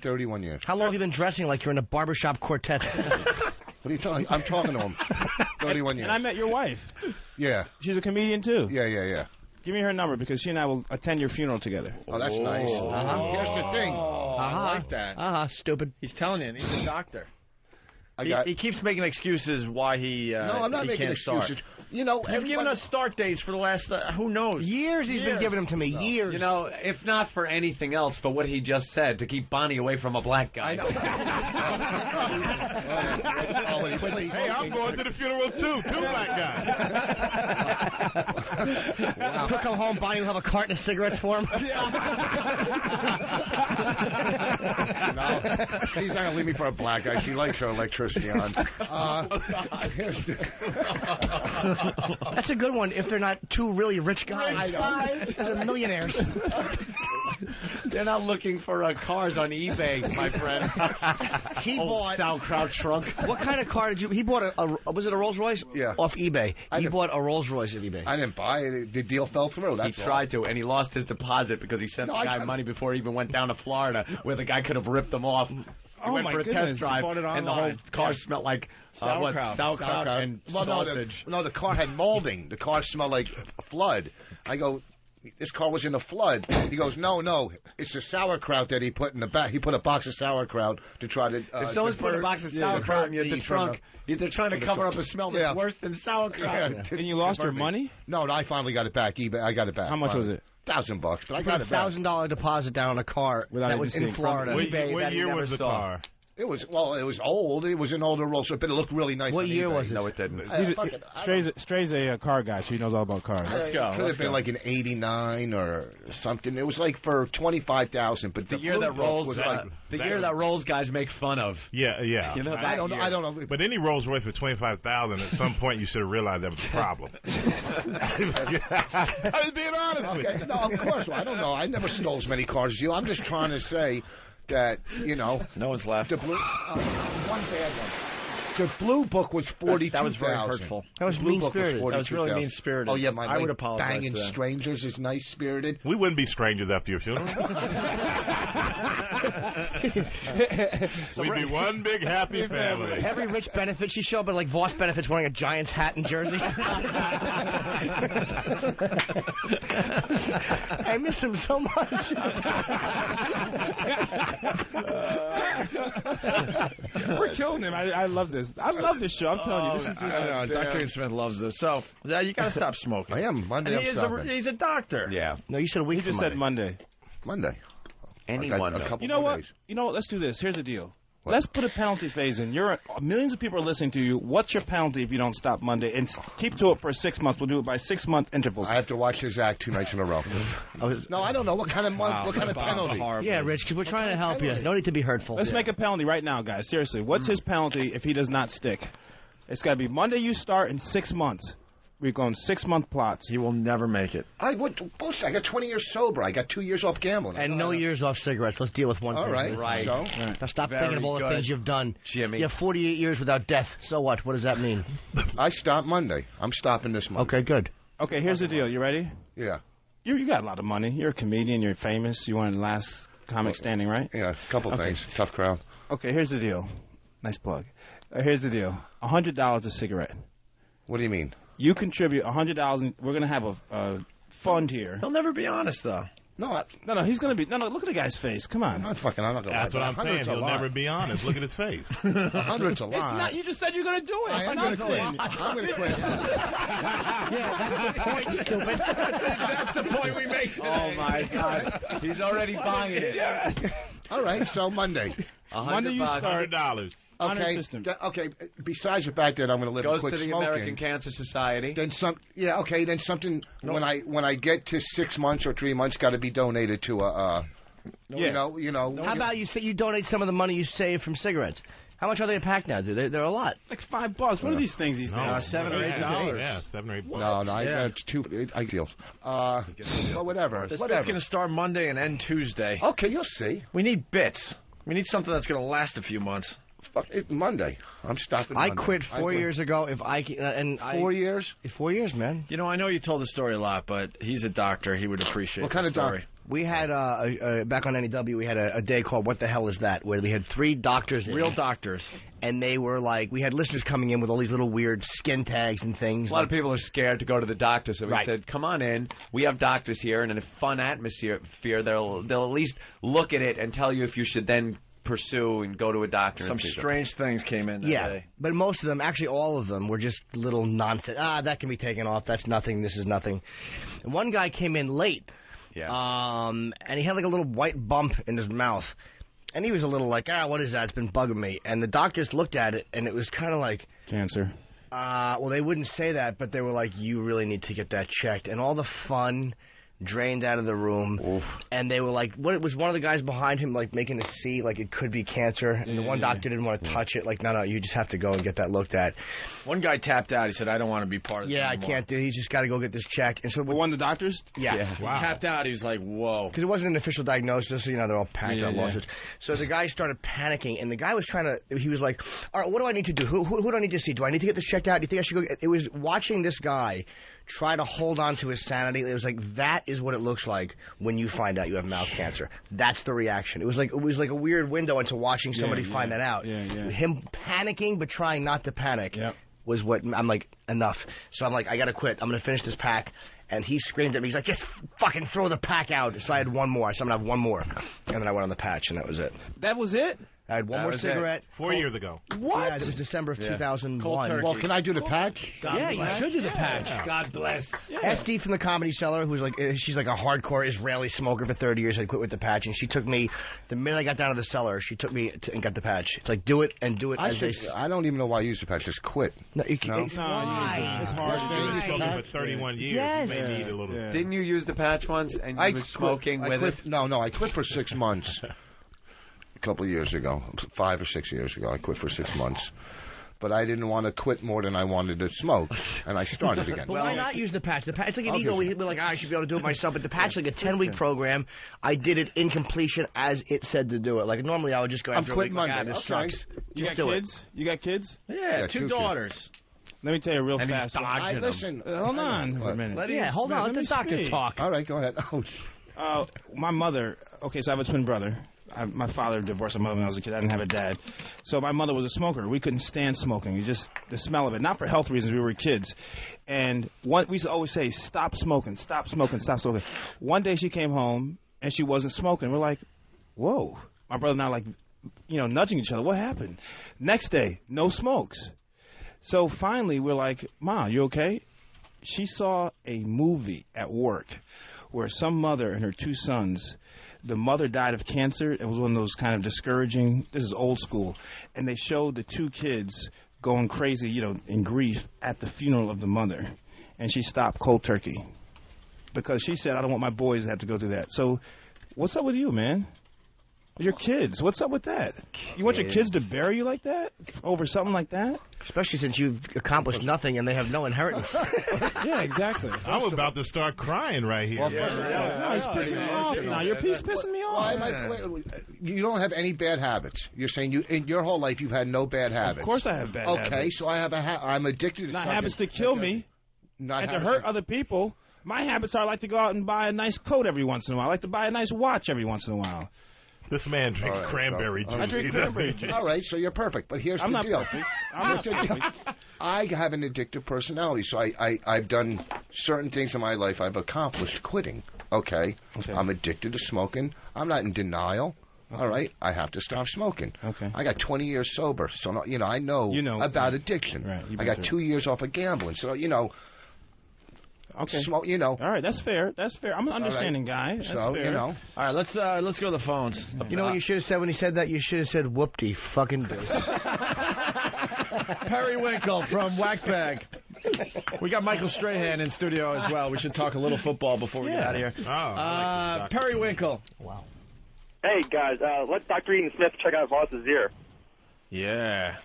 31 years. How long have you been dressing like you're in a barbershop quartet? What are you talking? I'm talking to him. 31 years. And I met your wife. Yeah. She's a comedian, too. Yeah. Give me her number because she and I will attend your funeral together. Oh, that's nice. Here's the thing. I like that. Stupid. He's telling you, he's a doctor. I He keeps making excuses why he No, I'm not he making can't excuses. start. You know, You've given us start dates for the last, who knows? Years he's been giving them to me. No. Years. You know, if not for anything else, for what he just said, to keep Bonnie away from a black guy. Hey, I'm going to the funeral too. 2 black guys. Wow. He'll come home, Bonnie will have a carton of cigarettes for him. No, she's not going to leave me for a black guy. She likes her electricity on. That's a good one if they're not 2 really rich guys. They're millionaires. They're not looking for cars on eBay, my friend. He bought sauerkraut trunk. What kind of car did you? He bought was it a Rolls Royce? Yeah. Off eBay. He bought a Rolls Royce off eBay. I didn't buy it. The deal fell through. He tried to, and he lost his deposit because he sent the guy money before he even went down to Florida, where the guy could have ripped him off. He went for a test drive, and the whole car smelled like sauerkraut and sausage. No, the car had molding. The car smelled like a flood. I go, this car was in a flood. He goes, no, it's the sauerkraut that he put in the back. He put a box of sauerkraut to try to... if someone's put a box of sauerkraut in the trunk, they're trying to cover up a smell that's worse than sauerkraut. Yeah. And you lost your money? No, I finally got it back. eBay, I got it back. How much was it? $1,000, but I got it back. $1,000 deposit down on a car that was in Florida. What year was the car? It was old. It was an older Rolls-Royce, but it looked really nice. What on year eBay. was it? No, it didn't. Stray's a car guy, so he knows all about cars. Let's go. Could have been like an '89 or something. It was like for $25,000, but The year that Rolls, was like the year that Rolls guys make fun of. Yeah. You know, I don't know. But any Rolls Royce for $25,000, at some point you should have realized that was a problem. I was being honest with you. No, of course. I don't know. I never stole as many cars as you. I'm just trying to say that, no one's left. The blue, one bad one. The blue book was 42,000. That was very hurtful. That was mean-spirited. That was really mean-spirited. Oh, yeah, I would apologize banging to them. strangers is nice-spirited. We wouldn't be strangers after your funeral. We'd be one big happy family. Every rich benefit, you show up at like Voss benefits wearing a Giants hat and jersey. I miss him so much. We're killing him. I love this. I love this show. I'm telling you, this is just. Dr. Smith loves this. So you got to stop smoking. I am. Monday, And he's a doctor. Yeah. No, you said a week. He just said Monday. Monday. Any I got Monday. a couple You know more what? days. You know what? Let's do this. Here's the deal. Let's put a penalty phase in. Millions of people are listening to you. What's your penalty if you don't stop Monday? And keep to it for 6 months. We'll do it by 6-month intervals. I have to watch his act 2 nights in a row. No, I don't know. What kind of what kind of penalty? Yeah, Rich, because we're trying to help you. No need to be hurtful. Let's make a penalty right now, guys. Seriously, what's his penalty if he does not stick? It's got to be Monday you start in 6 months. We're going 6-month plots. He will never make it. I got 20 years sober. I got 2 years off gambling. And no years off cigarettes. Let's deal with one All thing. right. So? Now stop Very thinking of all the good. things you've done. Jimmy. You have 48 years without death. So what? What does that mean? I stop Monday. I'm stopping this month. Okay, good. Okay, here's the deal. You ready? Yeah. You got a lot of money. You're a comedian. You're famous. You won the last comic standing, right? Yeah, a couple things. Tough crowd. Okay, here's the deal. Nice plug. Here's the deal. $100 a cigarette. What do you mean? You contribute $100. We're gonna have a fund here. He'll never be honest, though. No, he's gonna be. No, look at the guy's face. Come on. I'm not gonna. That's what I'm saying. He'll never be honest. Look at his face. 100's a lot. It's not. You just said you're gonna do it. I am gonna quit. I'm gonna quit. Yeah, that's the point, stupid. That's the point we make today. Oh, my God. He's already buying it. Yeah. All right, so Monday. Monday you start. $100. Okay. Okay. Besides the fact that I'm going to live Goes and quit to the smoking, American Cancer Society. then then something when I get to 6 months or 3 months, got to be donated to a. You know. How about you donate some of the money you save from cigarettes? How much are they a pack now, dude? They're a lot. Like $5. What are these things these days? $7 or $8. Yeah, $7 or $8. No, it's two ideals. Well, whatever. This Whatever. bit's going to start Monday and end Tuesday. Okay, you'll see. We need bits. We need something that's going to last a few months. Fuck it, Monday. I'm stopping. I Monday. quit 4 years ago. If I can, 4 years. 4 years, man. You know, I know you told the story a lot, but he's a doctor. He would appreciate What kind the of story. doctor? We had back on NEW, we had a day called "What the Hell Is That?" where we had 3 doctors, Real doctors, and they were like, we had listeners coming in with all these little weird skin tags and things. A lot of people are scared to go to the doctor, so we Right. said, "Come on in. We have doctors here, and in a fun atmosphere, they'll at least look at it and tell you if you should then pursue and go to a doctor." Some and see them. strange things came in that day. But most of them, actually all of them, were just little nonsense. That can be taken off. That's nothing. This is nothing. And one guy came in late. Yeah. And he had like a little white bump in his mouth. And he was a little like, what is that? It's been bugging me. And the doctors looked at it, and it was kind of like... Cancer. Well, they wouldn't say that, but they were like, you really need to get that checked. And all the fun drained out of the room. Oof. And they were like, what? It was one of the guys behind him, like, making a C, like it could be cancer. And the one doctor didn't want to touch it. Like, no, you just have to go and get that looked at. One guy tapped out. He said, "I don't want to be part of this Yeah, I anymore." can't do it. He's just got to go get this checked. And so One of the doctors? Yeah. He tapped out. He was like, "Whoa." Because it wasn't an official diagnosis, so, they're all packed on lawsuits. So the guy started panicking, and the guy was he was like, all right, what do I need to do? Who do I need to see? Do I need to get this checked out? Do you think I should go? It was watching this guy try to hold on to his sanity. It was like, that is what it looks like when you find out you have mouth cancer. That's the reaction. It was like a weird window into watching somebody find that out. Him panicking, but trying not to panic. Was what I'm like, enough. So I'm like, I gotta quit. I'm gonna finish this pack. And he screamed at me. He's like, just fucking throw the pack out. So I had one more. So I'm gonna have one more. And then I went on the patch, and that was it. That was it? I had one more cigarette. 4 years ago. What? Yeah, it was December of 2001. Well, can I do the patch? Yeah, you should do the patch. God bless. Esty from the Comedy Cellar, who's like, she's like a hardcore Israeli smoker for 30 years. I quit with the patch, and she took me, the minute I got down to the cellar, she took me and got the patch. It's like, do it as they say. I don't even know why I use the patch. Just quit. No, you can't. Why? It's hard. You've been for 31 years. Yes. You may need a little. Didn't you use the patch once and you were smoking with it? No, I quit for 6 months. A couple of years ago, 5 or 6 years ago, I quit for 6 months. But I didn't want to quit more than I wanted to smoke, and I started again. Well, why not use the patch? The patch, it's like an ego. We're like, I should be able to do it myself. But the patch, like a 10-week program, I did it in completion as it said to do it. Like normally, I would just go after a week. Monday. This sucks. You got kids? You got kids? Yeah, 2 daughters. Let me tell you real fast. Listen, hold on for a minute. Hold on. Let the doctor talk. All right, go ahead. My mother. Okay, so I have a twin brother. My father divorced my mother when I was a kid. I didn't have a dad. So my mother was a smoker. We couldn't stand smoking. Just the smell of it. Not for health reasons. We were kids. And we used to always say, stop smoking, stop smoking, stop smoking. One day she came home and she wasn't smoking. We're like, whoa. My brother and I like, nudging each other. What happened? Next day, no smokes. So finally we're like, Ma, you okay? She saw a movie at work where some mother and her 2 sons, the mother died of cancer. It was one of those kind of discouraging. This is old school. And they showed the 2 kids going crazy, in grief at the funeral of the mother. And she stopped cold turkey because she said, I don't want my boys to have to go through that. So what's up with you, man? Your kids. What's up with that? You want your kids to bury you like that? Over something like that? Especially since you've accomplished nothing and they have no inheritance. Yeah, exactly. I'm about to start crying right here. No, it's pissing me off. Now your piece pissing me off. You don't have any bad habits. You're saying in your whole life you've had no bad habits. Of course I have bad habits. Okay, so I have I'm addicted to not habits to kill me and to hurt other people. My habits are I like to go out and buy a nice coat every once in a while. I like to buy a nice watch every once in a while. This man drinks cranberry juice. I drink cranberry juice. All right, so you're perfect. But here's the deal. I'm not perfect. I have an addictive personality, so I've done certain things in my life. I've accomplished quitting. Okay. I'm addicted to smoking. I'm not in denial. Okay. All right, I have to stop smoking. Okay. I got 20 years sober, so I know about addiction. Right. I got 2 years off of gambling, so Okay. Smoke, All right, that's fair. That's fair. I'm an understanding guy. That's fair. All right, let's go to the phones. You know what you should have said when he said that? You should have said, whoop-de fucking biz. Periwinkle from Whackbag. We got Michael Strahan in studio as well. We should talk a little football before we get out of here. Periwinkle. Wow. Hey, guys, let Dr. Ian Smith check out Voss's ear. Yeah.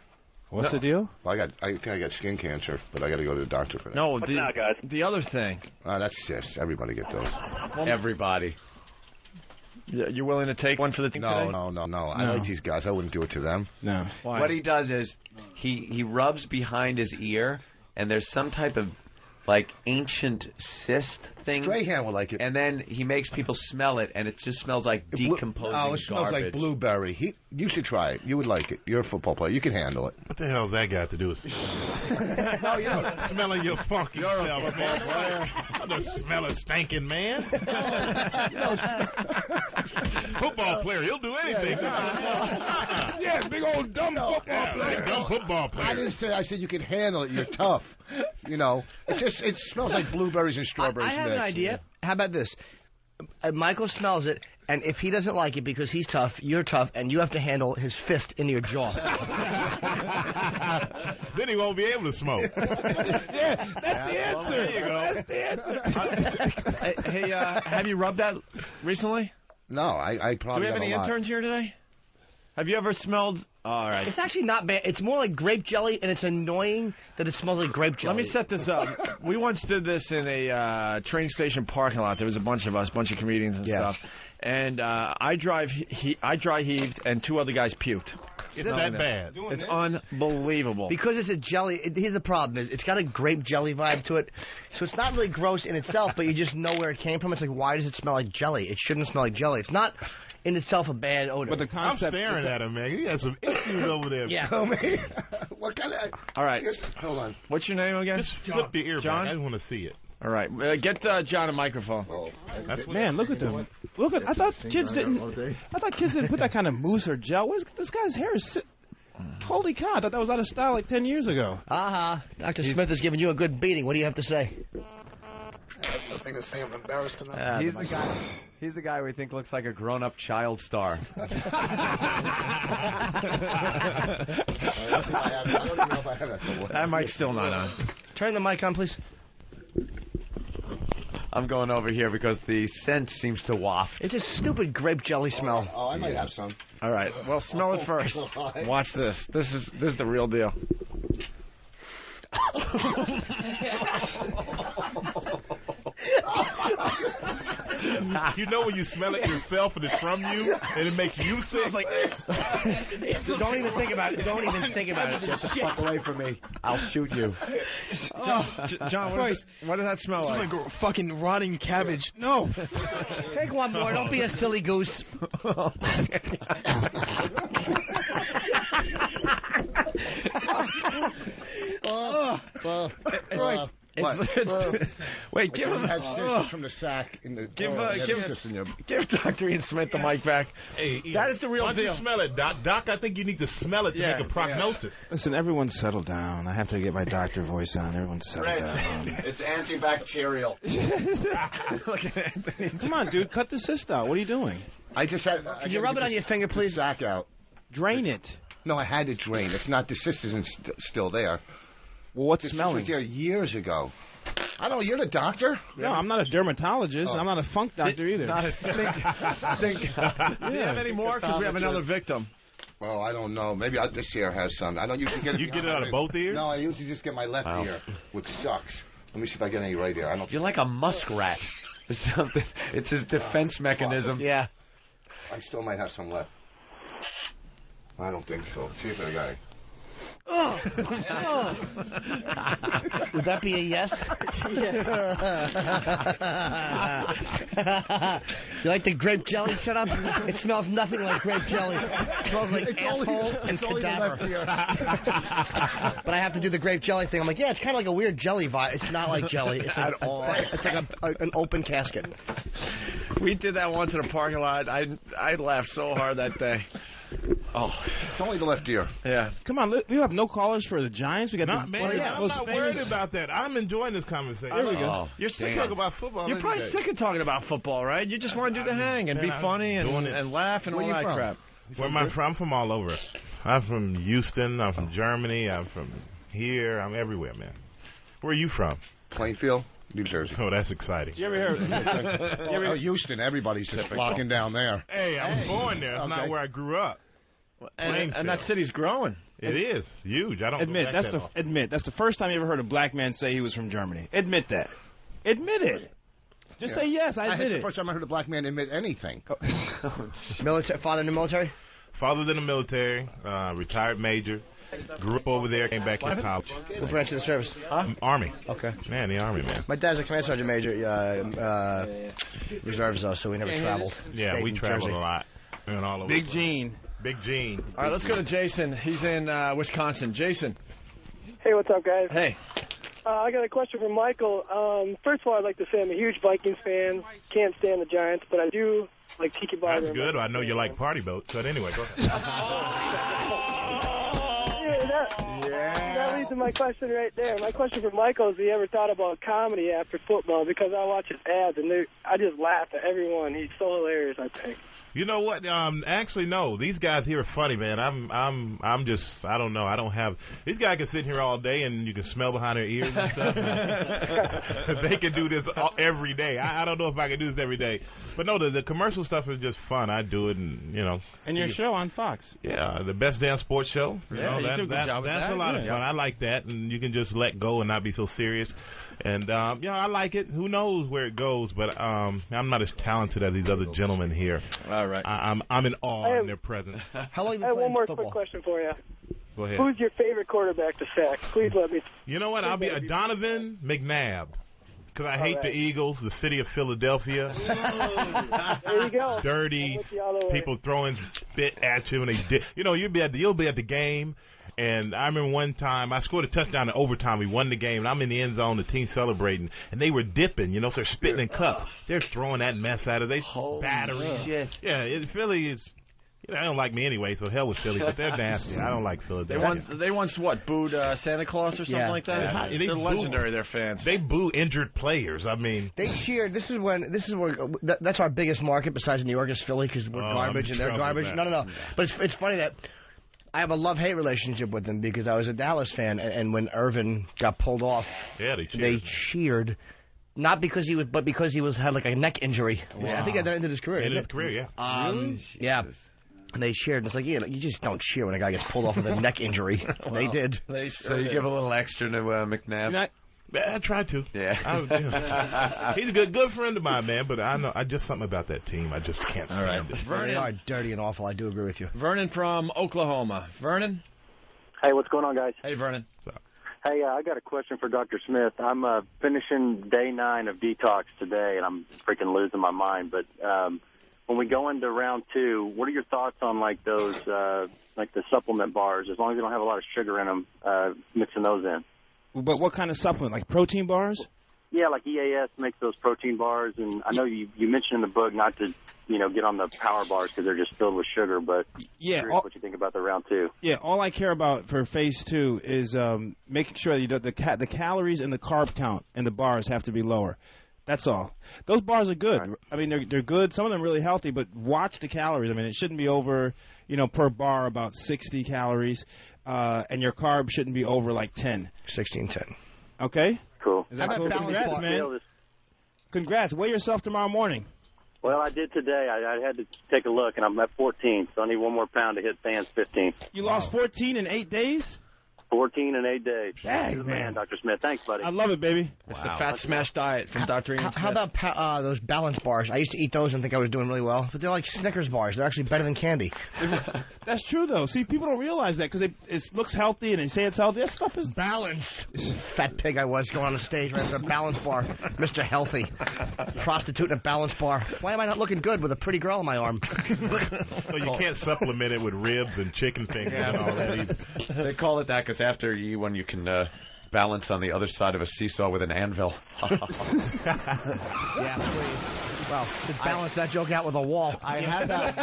What's the deal? I think I got skin cancer, but I got to go to the doctor for that. No, guys? The other thing. That's yes. Everybody get those. Everybody. You're willing to take one for the team today? No. I like these guys. I wouldn't do it to them. No. Why? What he does is he rubs behind his ear, and there's some type of ancient cyst thing. Strahan will like it. And then he makes people smell it, and it just smells like decomposing it smells garbage. like blueberry. You should try it. You would like it. You're a football player. You can handle it. What the hell has that got to do with it? Smelling your funky self, man. I don't smell a stinking man. Football player, he'll do anything. Yeah, big old dumb football player. Dumb football player. I didn't say. I said you can handle it. You're tough. It smells like blueberries and strawberries. I have an idea. How about this? Michael smells it, and if he doesn't like it because he's tough, you're tough, and you have to handle his fist into your jaw. Then he won't be able to smoke. That's the answer. There you go. That's the answer. Hey, have you rubbed that recently? No, I probably. Do we have any interns here today? Have you ever smelled? All right. It's actually not bad. It's more like grape jelly, and it's annoying that it smells like grape jelly. Let me set this up. We once did this in a train station parking lot. There was a bunch of us, bunch of comedians and stuff. And I dry heaved, and 2 other guys puked. It's that bad. It's unbelievable. Because it's a jelly. Here's the problem: it's got a grape jelly vibe to it, so it's not really gross in itself. But you just know where it came from. It's like, why does it smell like jelly? It shouldn't smell like jelly. It's not in itself a bad odor. But the concept. I'm staring at him, man. He has some issues over there. Yeah. What kind of? All right. Hold on. What's your name again? Just flip the ear John? back. I just want to see it. All right, get John a microphone. Man, look at them. I thought kids didn't put that kind of mousse or gel. This guy's hair is. Holy cow! I thought that was out of style like 10 years ago. Dr. Smith is giving you a good beating. What do you have to say? Nothing to say. I'm embarrassed enough. He's the guy we think looks like a grown-up child star. I don't even know if I have that. That mic's still not on. Turn the mic on, please. I'm going over here because the scent seems to waft. It's a stupid grape jelly smell. I might have some. All right, well, smell it first. Watch this. This is the real deal. You know when you smell it yourself and it's from you and it makes you sick? Like, don't even think about it. Don't even think about it. Get the fuck away from me. I'll shoot you. John, what does that smell like? Like fucking rotting cabbage. No. Take one more. Don't be a silly goose. Wait, give him from the sack in the give Dr. Ian Smith the mic back. Hey, that is the real why don't deal. You smell it, Doc. Doc, I think you need to smell it to make a prognosis. Listen, everyone settle down. I have to get my doctor voice on. Everyone settle down. It's antibacterial. Look at Anthony. Come on, dude. Cut the cyst out. What are you doing? I just had. Can you rub it on your finger, please? Sack out. Drain it. No, I had it drained. It's not. The cyst isn't still there. Well, what's this smelling? was there years ago. I don't know. You're the doctor? No, I'm not a dermatologist. I'm not a funk doctor either. Not a stink. Do you have any more? Because we have another victim. Well, I don't know. Maybe this ear has some. I don't usually get it. You get it out of both ears? No, I usually just get my left ear, which sucks. Let me see if I get any right ear. I don't. You're like a muskrat. It's his defense mechanism. Yeah. I still might have some left. I don't think so. See if I got it. Would that be a yes? You like the grape jelly? Shut up. It smells nothing like grape jelly. It smells like asshole and cadaver. But I have to do the grape jelly thing. I'm like, yeah, it's kind of like a weird jelly vibe. It's not like jelly. It's like, it's like an open casket. We did that once in a parking lot. I laughed so hard that day. Oh, it's only the left ear. Yeah. Come on, we have no callers for the Giants. We got I'm not worried about that. I'm enjoying this conversation. There we go. You're sick of about football. You're probably sick of talking about football, right? You just want to do the hang and be funny and laugh and all that crap. Where am I from? I'm from all over. I'm from Houston. I'm from Germany. I'm from here. I'm everywhere, man. Where are you from? Plainfield, New Jersey. Oh, that's exciting. You ever hear? Houston, everybody's just flocking down there. Hey, I was born there. That's not where I grew up. And that city's growing. It is huge. I don't admit that's the first time you ever heard a black man say he was from Germany. Admit that. Admit it. Just say yes. I admit it. It's the first time I heard a black man admit anything. Military, father in the military. Father's in the military. Retired major. Grew up over there. Came back in college. What branch of the service? Army. Okay. Man, the Army, man. My dad's a command sergeant major. Reserves though, so we never traveled. Yeah, we traveled a lot. And all over. Big Gene. Big Gene. All right, let's go to Jason. He's in Wisconsin. Jason. Hey, what's up, guys? Hey. I got a question for Michael. First of all, I'd like to say I'm a huge Vikings fan. Can't stand the Giants, but I do like Tiki Bar. That's good. I know you like party boats, but anyway, go ahead. That leads to my question right there. My question for Michael is, have you ever thought about comedy after football? Because I watch his ads, and I just laugh at everyone. He's so hilarious, I think. You know what? Actually, no. These guys here are funny, man. I'm just, I don't know. I don't have. These guys can sit here all day, and you can smell behind their ears and stuff. They can do this every day. I don't know if I can do this every day, but no, the commercial stuff is just fun. I do it, and you know. And your show on Fox. Yeah, the best damn sports show. You do a good job with that. That's a lot of fun. I like that, and you can just let go and not be so serious. And, I like it. Who knows where it goes, but I'm not as talented as these other gentlemen here. All right. I'm in awe in their presence. How long have you I have one more football? quick question for you. Go ahead. Who's your favorite quarterback to sack? Please let me. You know what? I'll be a Donovan McNabb. Because I hate the Eagles, the city of Philadelphia. There you go. Dirty, people throwing spit at you. And you'll be at the game. And I remember one time I scored a touchdown in overtime. We won the game, and I'm in the end zone, the team celebrating, and they were dipping. You know, if they're spitting in cups, they're throwing that mess out of they battery. Shit. Yeah, Philly is. You know, they don't like me anyway, so hell with Philly, but they're nasty. I don't like Philadelphia. They once what, booed Santa Claus or something like that? Yeah, They're legendary, their fans. They boo injured players. I mean, they cheered. This is where that's our biggest market besides New York is Philly because we're garbage and they're garbage. No. But it's funny that I have a love-hate relationship with them because I was a Dallas fan, and when Irvin got pulled off, they cheered. Not because he was, but because he had like a neck injury. Wow. I think that ended his career. Ended his career, yeah. Really? Yeah. And they cheered. And it's like, you just don't cheer when a guy gets pulled off with a neck injury. Well, they did. So you give a little extra to McNabb. I tried to. Yeah. He's a good friend of mine, man. But I just something about that team. I just can't stand it. They are dirty and awful. I do agree with you. Vernon from Oklahoma. Vernon. Hey, what's going on, guys? Hey, Vernon. Hey, I got a question for Dr. Smith. I'm finishing day 9 of detox today, and I'm freaking losing my mind. But when we go into round 2, what are your thoughts on like those, like the supplement bars? As long as they don't have a lot of sugar in them, mixing those in. But what kind of supplement? Like protein bars? Yeah, like EAS makes those protein bars, and I know you mentioned in the book not to, get on the power bars because they're just filled with sugar. But what you think about the round 2? Yeah, all I care about for phase 2 is making sure that the calories and the carb count in the bars have to be lower. That's all. Those bars are good. Right. I mean, they're good. Some of them are really healthy, but watch the calories. I mean, it shouldn't be over, per bar about 60 calories, and your carb shouldn't be over like 10. 16-10. Okay? Cool. Is that cool? Congrats, man. Congrats. Weigh yourself tomorrow morning. Well, I did today. I had to take a look, and I'm at 14, so I need 1 more pound to hit Dan's 15. You lost 14 in 8 days? 14 in 8 days. Dang, man. Dr. Smith. Thanks, buddy. I love it, baby. It's the Fat Smash diet from Dr. Ian Smith. How about those balance bars? I used to eat those and think I was doing really well, but they're like Snickers bars. They're actually better than candy. That's true, though. See, people don't realize that because it looks healthy and they say it's healthy. That stuff is balance. Fat pig I was going on the stage right after a balance bar. Mr. Healthy. Prostitute in a balance bar. Why am I not looking good with a pretty girl on my arm? Well, you can't supplement it with ribs and chicken fingers and all that either. They call it that because after you eat one, you can balance on the other side of a seesaw with an anvil. Yeah, please. Well, just balance that joke out with a wall. I had that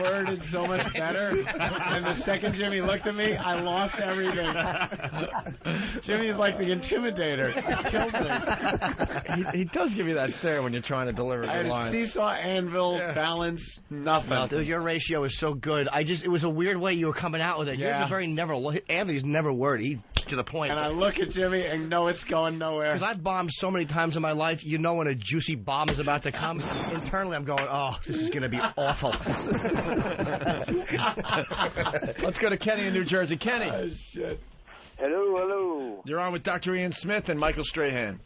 worded so much better, and the second Jimmy looked at me, I lost everything. Jimmy's like the intimidator. He killed me. He does give you that stare when you're trying to deliver the line. Seesaw, anvil, balance, nothing. No, dude, your ratio is so good. It was a weird way you were coming out with it. Yeah. Yours is Anthony's never word. He to the point. And I look at Jimmy and know it's going nowhere. Because I've bombed so many times in my life, when a juicy bomb is about to come. Internally, I'm going, oh, this is going to be awful. Let's go to Kenny in New Jersey. Kenny. Oh, shit. Hello. You're on with Dr. Ian Smith and Michael Strahan.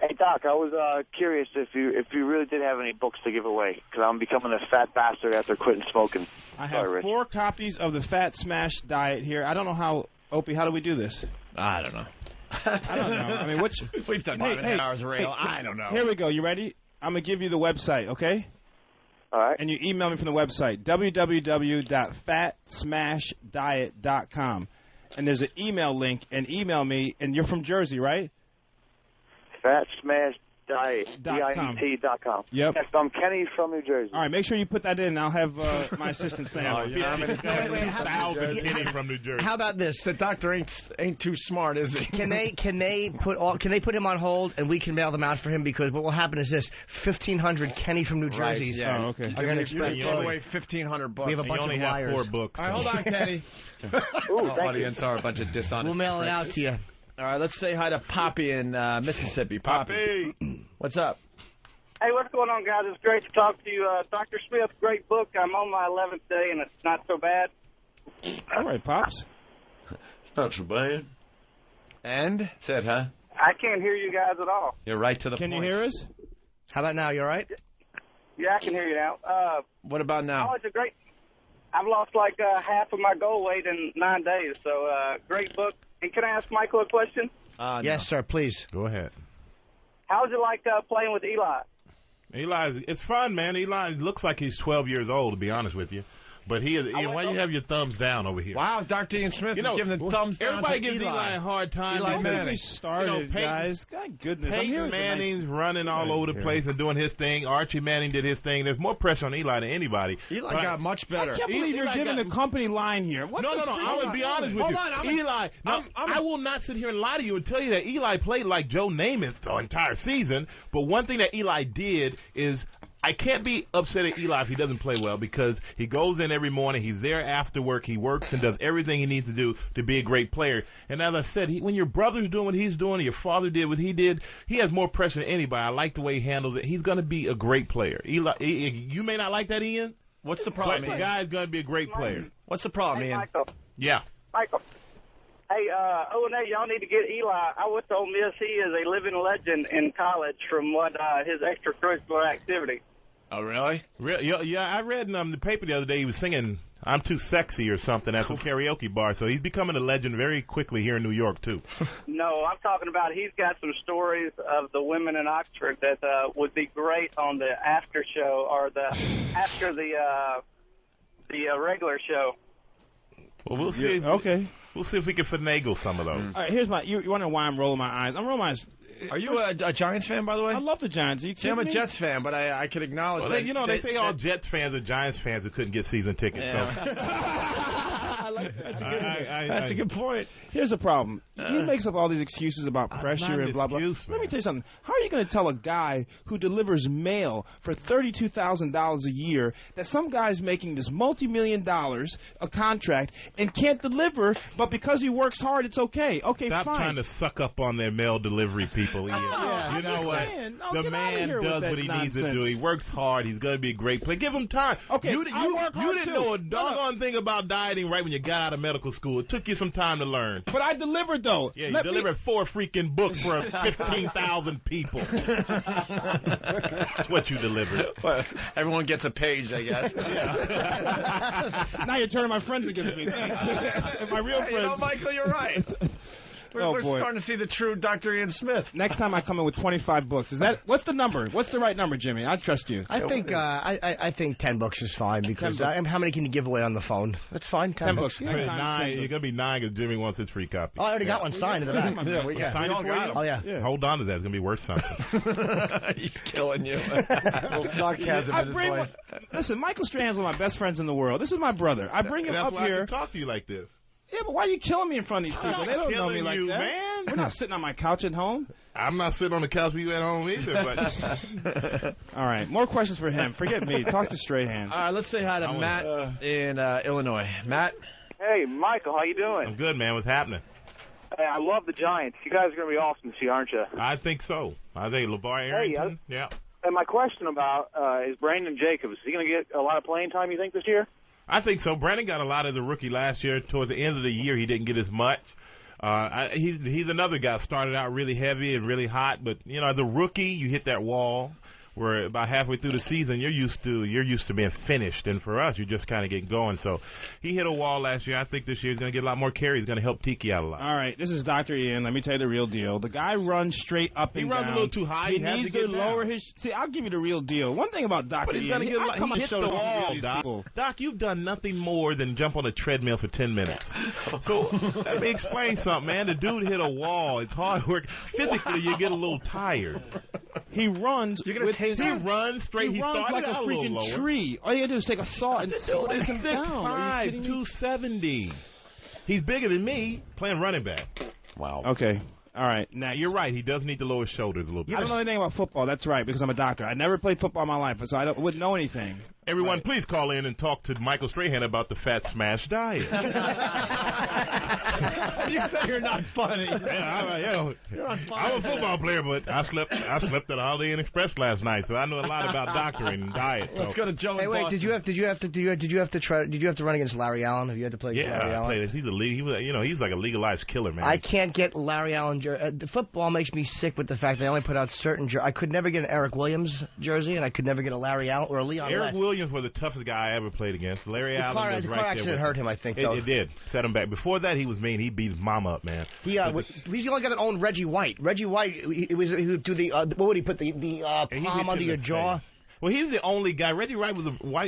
Hey, Doc, I was curious if you really did have any books to give away, because I'm becoming a fat bastard after quitting smoking. I have 4 copies of the Fat Smash Diet here. I don't know how, Opie, how do we do this? I don't know. I don't know. I mean, we've done 5 hours of radio. I don't know. Here we go. You ready? I'm going to give you the website, okay? All right. And you email me from the website, www.fatsmashdiet.com. And there's an email link, and email me, and you're from Jersey, right? FatSmashDiet, DIET.com. Yep. Yes, I'm Kenny from New Jersey. All right, make sure you put that in. I'll have my assistant Sam. Kenny from New Jersey. How about this? The doctor ain't too smart, is he? Can they put him on hold and we can mail them out for him? Because what will happen is this: 1,500 Kenny from New Jersey. Right, yeah. Oh, okay. Are going to express away $1,500. We have a bunch of liars. 4 books. All right, hold on, Kenny. Audience are a bunch of dishonest. We'll mail it out to you. All right, let's say hi to Poppy in Mississippi. Poppy. What's up? Hey, what's going on, guys? It's great to talk to you. Dr. Smith, great book. I'm on my 11th day, and it's not so bad. All right, Pops. Not so bad. And? That's it, huh? I can't hear you guys at all. You're right to the point. Can you hear us? How about now? You all right? Yeah, I can hear you now. What about now? Oh, it's a great... I've lost like half of my goal weight in 9 days, so great book. And can I ask Michael a question? Yes, sir, please. Go ahead. How's it like playing with Eli? Eli, it's fun, man. Eli looks like he's 12 years old, to be honest with you. But he is. Ian, why you have your thumbs down over here? Wow, Dr. Ian Smith is giving the thumbs down. Everybody to gives Eli a hard time. Eli Manning started, guys. God goodness. Peyton Manning's running all over the place and doing his thing. Archie Manning did his thing. There's more pressure on Eli than anybody. Eli got much better. I can't believe you're giving the company line here. No. I would be honest with you. Eli, I will not sit here and lie to you and tell you that Eli played like Joe Namath the entire season. But one thing that Eli did is, I can't be upset at Eli if he doesn't play well, because he goes in every morning, he's there after work, he works and does everything he needs to do to be a great player. And as I said, when your brother's doing what he's doing, your father did what he did, he has more pressure than anybody. I like the way he handles it. He's going to be a great player. Eli, you may not like that, Ian. What's the problem? But the guy's going to be a great player. What's the problem, Ian? Michael. Yeah. Michael. Hey, O&A, y'all need to get Eli. I was to Ole Miss. He is a living legend in college from what his extracurricular activity. Oh, really? Yeah, I read in the paper the other day he was singing "I'm Too Sexy" or something at some karaoke bar. So he's becoming a legend very quickly here in New York, too. No, I'm talking about he's got some stories of the women in Oxford that would be great on the after show or after the regular show. Well, we'll see. Okay. We'll see if we can finagle some of those. All right, here's you wonder why I'm rolling my eyes. I'm rolling my eyes. Are you a Giants fan, by the way? I love the Giants. See, I'm a Jets fan, but I can acknowledge that. They say all Jets fans are Giants fans who couldn't get season tickets. Yeah. So. I like that. That's a good point. Here's the problem. He makes up all these excuses about pressure and blah, blah. Let me tell you something. How are you going to tell a guy who delivers mail for $32,000 a year that some guy's making this multi-million dollars a contract and can't deliver, but because he works hard, it's okay? Okay, Stop fine. trying to suck up on their mail delivery people, Ian. You know what? The man does what he needs to do. He works hard. He's going to be a great player. Give him time. Okay, you didn't know a doggone thing about dieting right when you got out of medical school. It took you some time to learn. But I delivered, though. Yeah, you delivered 4 freaking books for 15,000 people. That's what you delivered. Well, everyone gets a page, I guess. Now you're turning my friends against me. My real friends. You know, Michael, you're right. We're starting to see the true Dr. Ian Smith. Next time I come in with 25 books, what's the number? What's the right number, Jimmy? I trust you. I think 10 books is fine because how many can you give away on the phone? That's fine. 10 books. You're going to be 9 because Jimmy wants his free copy. Oh, I already got one signed in the back. Signed it for you? Oh, yeah. Hold on to that. It's going to be worth something. He's killing you. Little sarcasm in his voice. Listen, Michael Strahan's one of my best friends in the world. This is my brother. I bring him up here. That's why I can talk to you like this. Yeah, but why are you killing me in front of these people? They don't know me like that. Man. We're not sitting on my couch at home. I'm not sitting on the couch with you at home either. But all right, more questions for him. Forget me. Talk to Strahan. All right, let's say hi to Matt in Illinois. Matt? Hey, Michael, how you doing? I'm good, man. What's happening? Hey, I love the Giants. You guys are going to be awesome to see, aren't you? I think so. I think LeVar Arrington. Yeah. And my question about is Brandon Jacobs. Is he going to get a lot of playing time, you think, this year? I think so. Brandon got a lot as a rookie last year. Towards the end of the year, he didn't get as much. He's another guy. Started out really heavy and really hot, but as a rookie, you hit that wall where about halfway through the season you're used to being finished, and for us, you're just kind of getting going. So he hit a wall last year. I think this year he's going to get a lot more carries. He's going to help Tiki out a lot. All right, this is Dr. Ian. Let me tell you the real deal. The guy runs straight up and down. He runs a little too high. He needs to lower his. See, I'll give you the real deal. One thing about Dr. Ian, he hit the wall, Doc. Doc, you've done nothing more than jump on a treadmill for 10 minutes. So let me explain something, man. The dude hit a wall. It's hard work. Physically, you get a little tired. He runs. He runs straight. He runs like a freaking tree. All you gotta do is take a saw and slice him down. 6'5", 270. He's bigger than me playing running back. Wow. Okay. All right. Now, you're right. He does need to lower his shoulders a little bit. I don't know anything about football. That's right, because I'm a doctor. I never played football in my life, so I wouldn't know anything. Everyone, please call in and talk to Michael Strahan about the Fat Smash diet. You said you're not funny. Yeah, I'm a football player, but I slept at Holiday Inn Express last night, so I know a lot about doctoring and diet. Let's go to Joe. Hey, wait, did you have to run against Larry Allen? Have you had to play against Larry Allen? Yeah, he's like a legalized killer, man. I can't get Larry Allen jersey. The football makes me sick with the fact they only put out certain jerseys. I could never get an Eric Williams jersey, and I could never get a Larry Allen or a Leon. Eric Williams was the toughest guy I ever played against. Larry Allen was right there. The car accident hurt him, I think, though. It did. Set him back. Before that, he was mean. He beat his mama up, man. He's the only guy that owned Reggie White. Reggie White, he would do the, what would he put, the palm under your jaw? Well, he was the only guy. Reggie White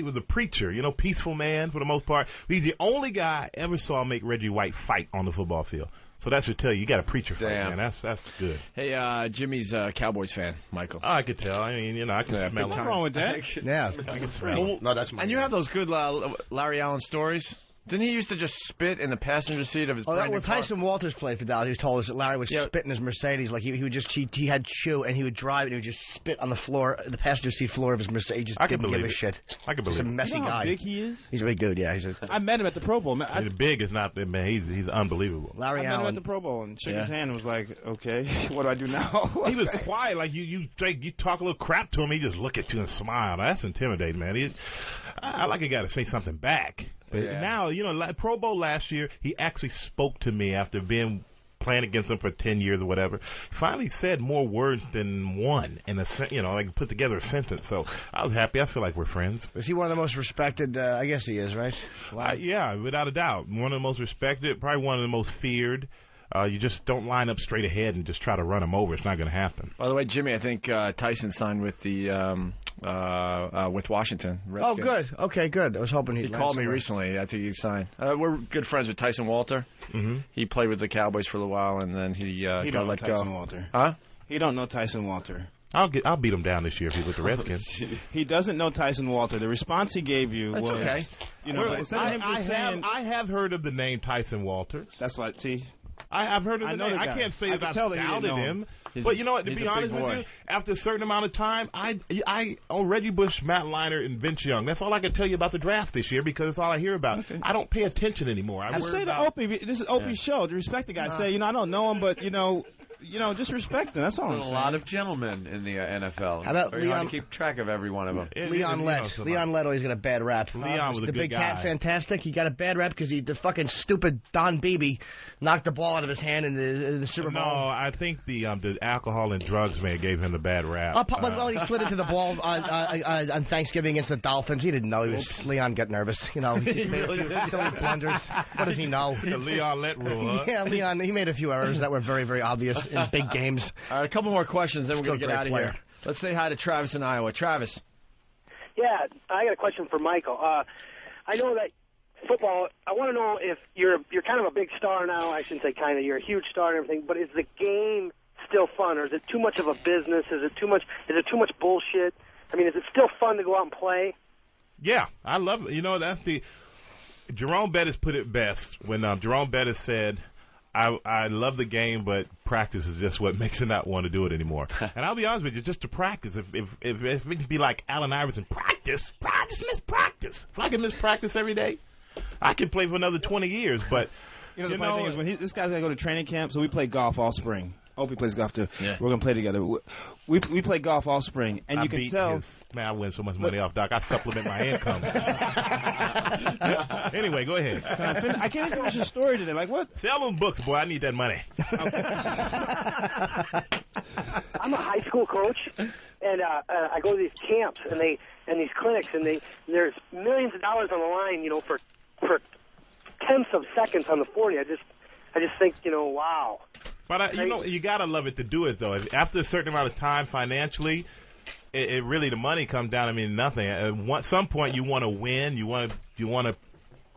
was a preacher, peaceful man for the most part. He's the only guy I ever saw make Reggie White fight on the football field. So that should tell you got a preacher fight, man. That's good. Hey, Jimmy's a Cowboys fan, Michael. Oh, I could tell. I mean, I can smell it. What's wrong with that? Yeah. I can smell it. No, that's my And you have those good Larry Allen stories? Didn't he used to just spit in the passenger seat of his brand new car? Tyson Walters played for Dallas. He told us that Larry would spit in his Mercedes. Like he would just he had chew and he would drive and he would just spit on the floor, the passenger seat floor of his Mercedes. He just didn't give a shit. I can believe it. He's a messy You know guy. how big he is? He's really good. Yeah, I met him at the Pro Bowl. He's big is not, man. He's unbelievable. Larry I met him Allen at the Pro Bowl and shook his hand and was like, "Okay, what do I do now?" He was quiet, like you talk a little crap to him, he just look at you and smile. That's intimidating, man. I like a guy to say something back. But now, Pro Bowl last year, he actually spoke to me after playing against him for 10 years or whatever. He finally said more words than one in like put together a sentence. So I was happy. I feel like we're friends. Is he one of the most respected? I guess he is, right? Yeah, without a doubt. One of the most respected, probably one of the most feared. You just don't line up straight ahead and just try to run him over. It's not going to happen. By the way, Jimmy, I think Tyson signed with with Washington Redskins. Oh, good. Okay, good. I was hoping he called me recently. I think he signed. We're good friends with Tyson Walter. Mm-hmm. He played with the Cowboys for a little while, and then he got let go. Walter. Huh? He don't know Tyson Walter. I'll beat him down this year if he's with the Redskins. He doesn't know Tyson Walter. The response he gave you was, okay. I have heard of the name Tyson Walter. That's like, see. I've heard of the name. I can't say that I've scouted him. But you know what? To be honest with you, after a certain amount of time, I own Reggie Bush, Matt Leinart, and Vince Young. That's all I can tell you about the draft this year because it's all I hear about. Okay. I don't pay attention anymore. I say to Opie, this is Opie's show. To respect the guy, say, I don't know him, but just respect him. That's all. There's a lot of gentlemen in the NFL. How about Very hard to keep track of every one of them. Leon Lett. Leon Lett always got a bad rap. Leon was a the good big guy. cat, fantastic. He got a bad rap because the fucking stupid Don Beebe knocked the ball out of his hand in the Super Bowl. No, I think the alcohol and drugs man gave him the bad rap. He slid into the ball on Thanksgiving against the Dolphins. He didn't know. Leon got nervous. He made a few silly blunders. What does he know? The Leon Lett rule, huh? Yeah, Leon. He made a few errors that were very, very obvious in big games. All right, a couple more questions, then we're going to get out of here. Let's say hi to Travis in Iowa. Travis. Yeah, I got a question for Michael. I know that football, I want to know if you're kind of a big star now. I shouldn't say kind of. You're a huge star and everything, but is the game still fun, or is it too much of a business? Is it too much bullshit? I mean, is it still fun to go out and play? Yeah, I love it. That's Jerome Bettis put it best when Jerome Bettis said, I love the game, but practice is just what makes it not want to do it anymore. And I'll be honest with you, just to practice. If it could be like Allen Iverson, practice, miss practice. If I can miss practice every day, I could play for another 20 years. But the funny thing is, this guy's gonna go to training camp, so we play golf all spring. Opie plays golf too. Yeah. We're gonna play together. We play golf all spring, and you can tell. Man, I win so much money off, Doc. I supplement my income. Anyway, go ahead. I can't finish your story today. Like what? Sell them books, boy. I need that money. I'm a high school coach, and I go to these camps and these clinics, and there's millions of dollars on the line, for tenths of seconds on the 40. I just think, wow. But you gotta love it to do it though. After a certain amount of time financially, it really the money comes down. I mean nothing. At some point you want to win. You want to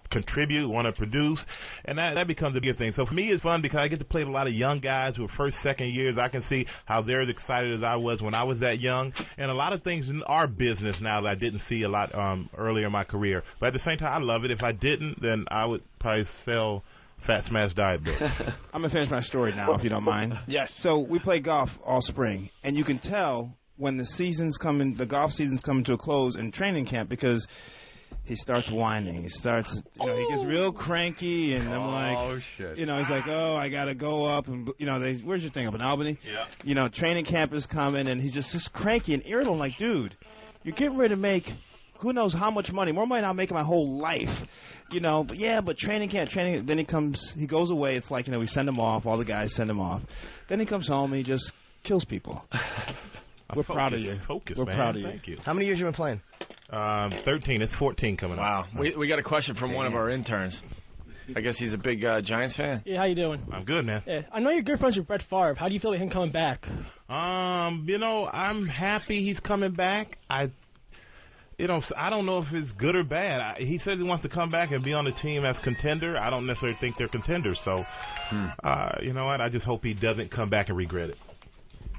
contribute. Want to produce, and that becomes a big thing. So for me, it's fun because I get to play with a lot of young guys who are first, second years. I can see how they're as excited as I was when I was that young, and a lot of things in our business now that I didn't see a lot earlier in my career. But at the same time, I love it. If I didn't, then I would probably sell Fat Smash Diet book. I'm going to finish my story now, if you don't mind. Yes. So we play golf all spring, and you can tell when the golf season's coming to a close in training camp because he starts whining. He starts, he gets real cranky, and I'm like, oh, shit. He's like, oh, I got to go up, and, where's your thing, up in Albany? Yeah. Training camp is coming, and he's just cranky and irritable. I'm like, dude, you're getting ready to make who knows how much money, more money than I'll make in my whole life. But training camp, then he goes away. It's like, we send him off, all the guys send him off. Then he comes home and he just kills people. We're proud of you. We're proud of you. Thank you. How many years you been playing? 13. It's 14 coming up. Wow. We got a question from one of our interns. I guess he's a big Giants fan. Yeah, how you doing? I'm good, man. Yeah, I know you're good friends with Brett Favre. How do you feel about him coming back? I'm happy he's coming back. I don't know if it's good or bad. He says he wants to come back and be on the team as contender. I don't necessarily think they're contenders. So, you know what? I just hope he doesn't come back and regret it.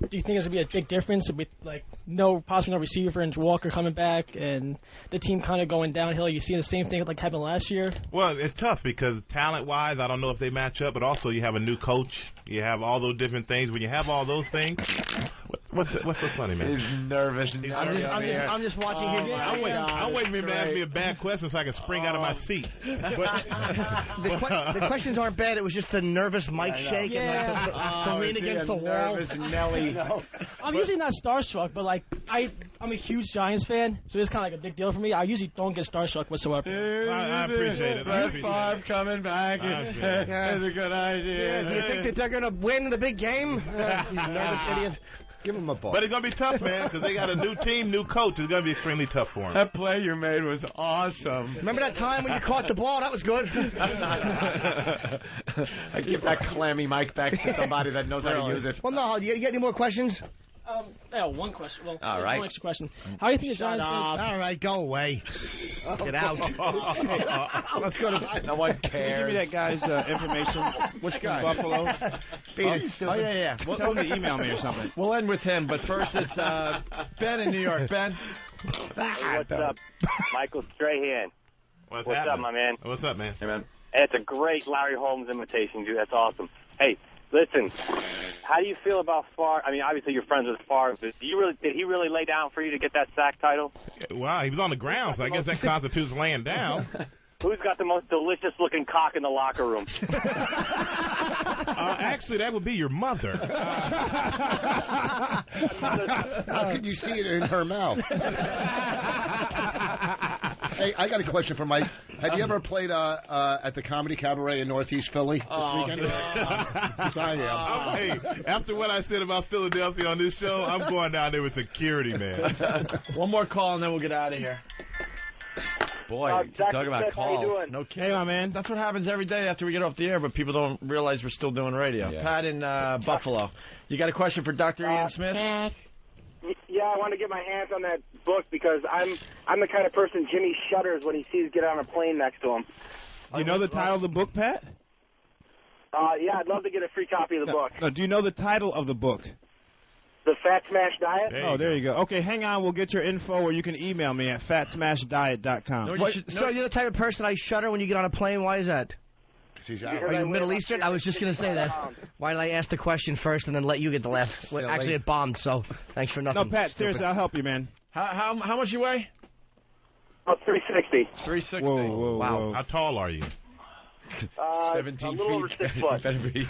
Do you think there's going to be a big difference with, like, possibly no receiver and Walker coming back and the team kind of going downhill? You see the same thing like happened last year? Well, it's tough because talent-wise, I don't know if they match up, but also you have a new coach. You have all those different things. When you have all those things, what's so funny, man? He's nervous. I'm just watching him. I'm waiting for him to ask me a bad question so I can spring out of my seat. But, the questions aren't bad. It was just the nervous mic shake and the lean against the wall. Nelly. I'm usually not starstruck, but like I'm a huge Giants fan, so it's kind of like a big deal for me. I usually don't get starstruck whatsoever. I appreciate it. Brett Favre coming back. That's a good idea. Do you think that they're going to win the big game? You nervous idiot. Give him a ball. But it's going to be tough, man, because they got a new team, new coach. It's going to be extremely tough for him. That play you made was awesome. Remember that time when you caught the ball? That was good. I give that clammy mic back to somebody that knows how to use it. Well, no, you get any more questions? One question. Well, all right. One extra question. How do you think the Giants? All right, go away. Get out. Let's go to. No one cares. Give me that guy's information. Which guy? Buffalo. Yeah. Tell him to email me or something. We'll end with him, but first it's Ben in New York. Ben. Hey, what's up? Michael Strahan. What's up, my man? What's up, man? Hey, man. It's a great Larry Holmes imitation, dude. That's awesome. Hey, listen, how do you feel about Favre? I mean, obviously you're friends with Favre, but did he really lay down for you to get that sack title? Wow, he was on the ground, so I guess that constitutes laying down. Who's got the most delicious-looking cock in the locker room? Actually, that would be your mother. How could you see it in her mouth? Hey, I got a question for Mike. Have you ever played at the Comedy Cabaret in Northeast Philly this weekend? Yes, I am. Hey, after what I said about Philadelphia on this show, I'm going down there with security, man. One more call, and then we'll get out of here. Boy, talk about calls. No kidding. Hey, my man. That's what happens every day after we get off the air, but people don't realize we're still doing radio. Yeah. Pat in Buffalo. You got a question for Dr. Ian Smith? Yeah, I want to get my hands on that book because I'm the kind of person Jimmy shudders when he sees get on a plane next to him. Do you know the title of the book, Pat? Yeah, I'd love to get a free copy of the book. No, do you know the title of the book? The Fat Smash Diet? There you go. Okay, hang on. We'll get your info, or you can email me at fatsmashdiet.com. So you're the type of person I shudder when you get on a plane? Why is that? Are you Middle Eastern? I was just going to say that. Why did I ask the question first and then let you get the laugh? Well, actually, it bombed, so thanks for nothing. No, Pat, seriously, I'll help you, man. How much you weigh? Oh, 360. 360. Whoa. Wow. How tall are you? 17 a little over 6 foot. Better be.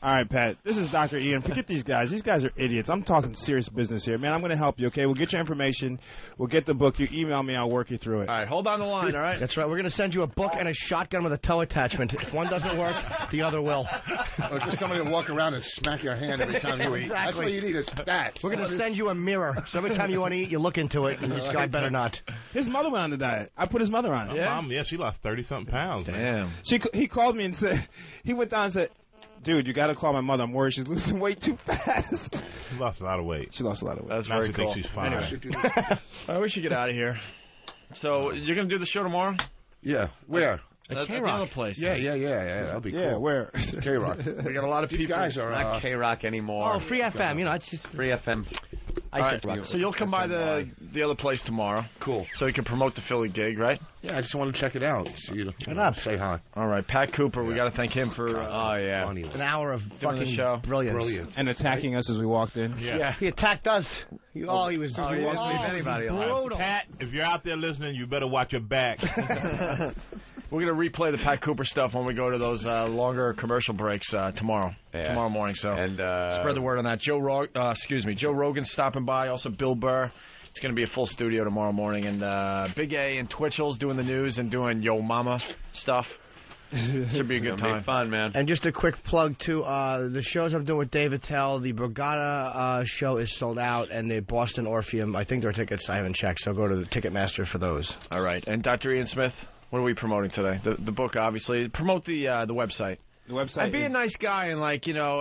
All right, Pat. This is Dr. Ian. Forget these guys. These guys are idiots. I'm talking serious business here. Man, I'm going to help you, okay? We'll get your information. We'll get the book. You email me. I'll work you through it. All right, hold on the line, all right? That's right. We're going to send you a book and a shotgun with a tow attachment. If one doesn't work, the other will. Or just somebody to walk around and smack your hand every time you eat. Exactly. That's what you need is stats. We're going to send you a mirror. So every time you want to eat, you look into it, and this guy better not. His mother went on the diet. I put his mother on it. Yeah, she lost 30-something pounds. Damn. He called me and said, he went down and said, dude, you got to call my mother. I'm worried she's losing weight too fast. She lost a lot of weight. She lost a lot of weight. That's very cool. She's fine. Anyway. All right, we should get out of here. So you're going to do the show tomorrow? Yeah. Where? At the other place. Yeah. That'll be cool. Yeah, where? K-Rock. We got a lot of These people. guys are not K-Rock anymore. Oh, Free FM. You know, it's just Free FM. All right, so you'll come by the other place tomorrow. Cool. So you can promote the Philly gig, right? Yeah, I just want to check it out. See you. Say hi. All right, Pat Cooper. We got to thank him for an hour of doing the show. Brilliance. And attacking us as we walked in. Yeah. He attacked us. He was anybody brutal. Pat, if you're out there listening, you better watch your back. We're going to replay the Pat Cooper stuff when we go to those longer commercial breaks tomorrow morning. So spread the word on that. Joe Rogan's stopping by. Also Bill Burr. It's going to be a full studio tomorrow morning. And Big A and Twitchell's doing the news and doing Yo Mama stuff. Should be a good time. Be fun, man. And just a quick plug, too. The shows I'm doing with Dave Attell, the Borgata show is sold out, and the Boston Orpheum, I think there are tickets. I haven't checked, so go to the Ticketmaster for those. All right. And Dr. Ian Smith, what are we promoting today? The book, obviously. Promote the website. The website. And be a nice guy, and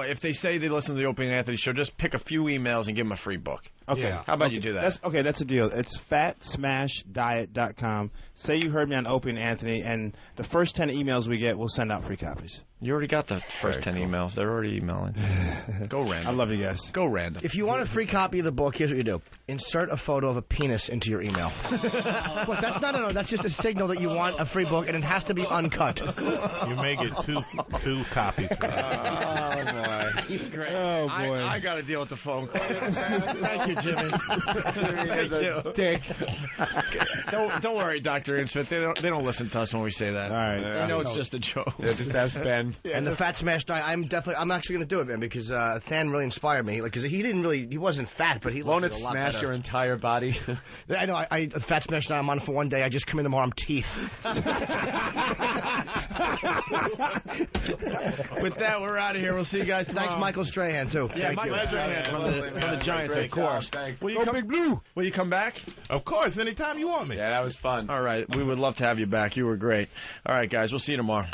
if they say they listen to the Opie and Anthony show, just pick a few emails and give them a free book. Okay. Yeah. How about you do that? That's a deal. It's fatsmashdiet.com. Say you heard me on Opie and Anthony, and the first 10 emails we get, we'll send out free copies. You already got the first 10 emails. They're already emailing. Go random. I love you guys. Go random. If you want a free copy of the book, here's what you do. Insert a photo of a penis into your email. But that's no. That's just a signal that you want a free book, and it has to be uncut. You may get two copies. Oh, boy. Great. Oh, boy. I got to deal with the phone call. Thank you, Jimmy. Thank you. Dick. Don't worry, Dr. Insmith. They don't listen to us when we say that. All right. They know it's just a joke. Yeah, just ask Ben. And the Fat Smash diet, I'm actually going to do it, man, because Than really inspired me. Like, because he wasn't fat, but he won't looked it a lot smash better. your entire body? I know. I Fat Smash diet, I'm on for one day. I just come in tomorrow, I'm teeth. With that, we're out of here. We'll see you guys tomorrow. Thanks, Michael Strahan, too. Yeah, Michael Strahan from the Giants, of course. Thanks. Go Big Blue. Will you come back? Of course, anytime you want me. Yeah, that was fun. All right. We would love to have you back. You were great. All right, guys. We'll see you tomorrow.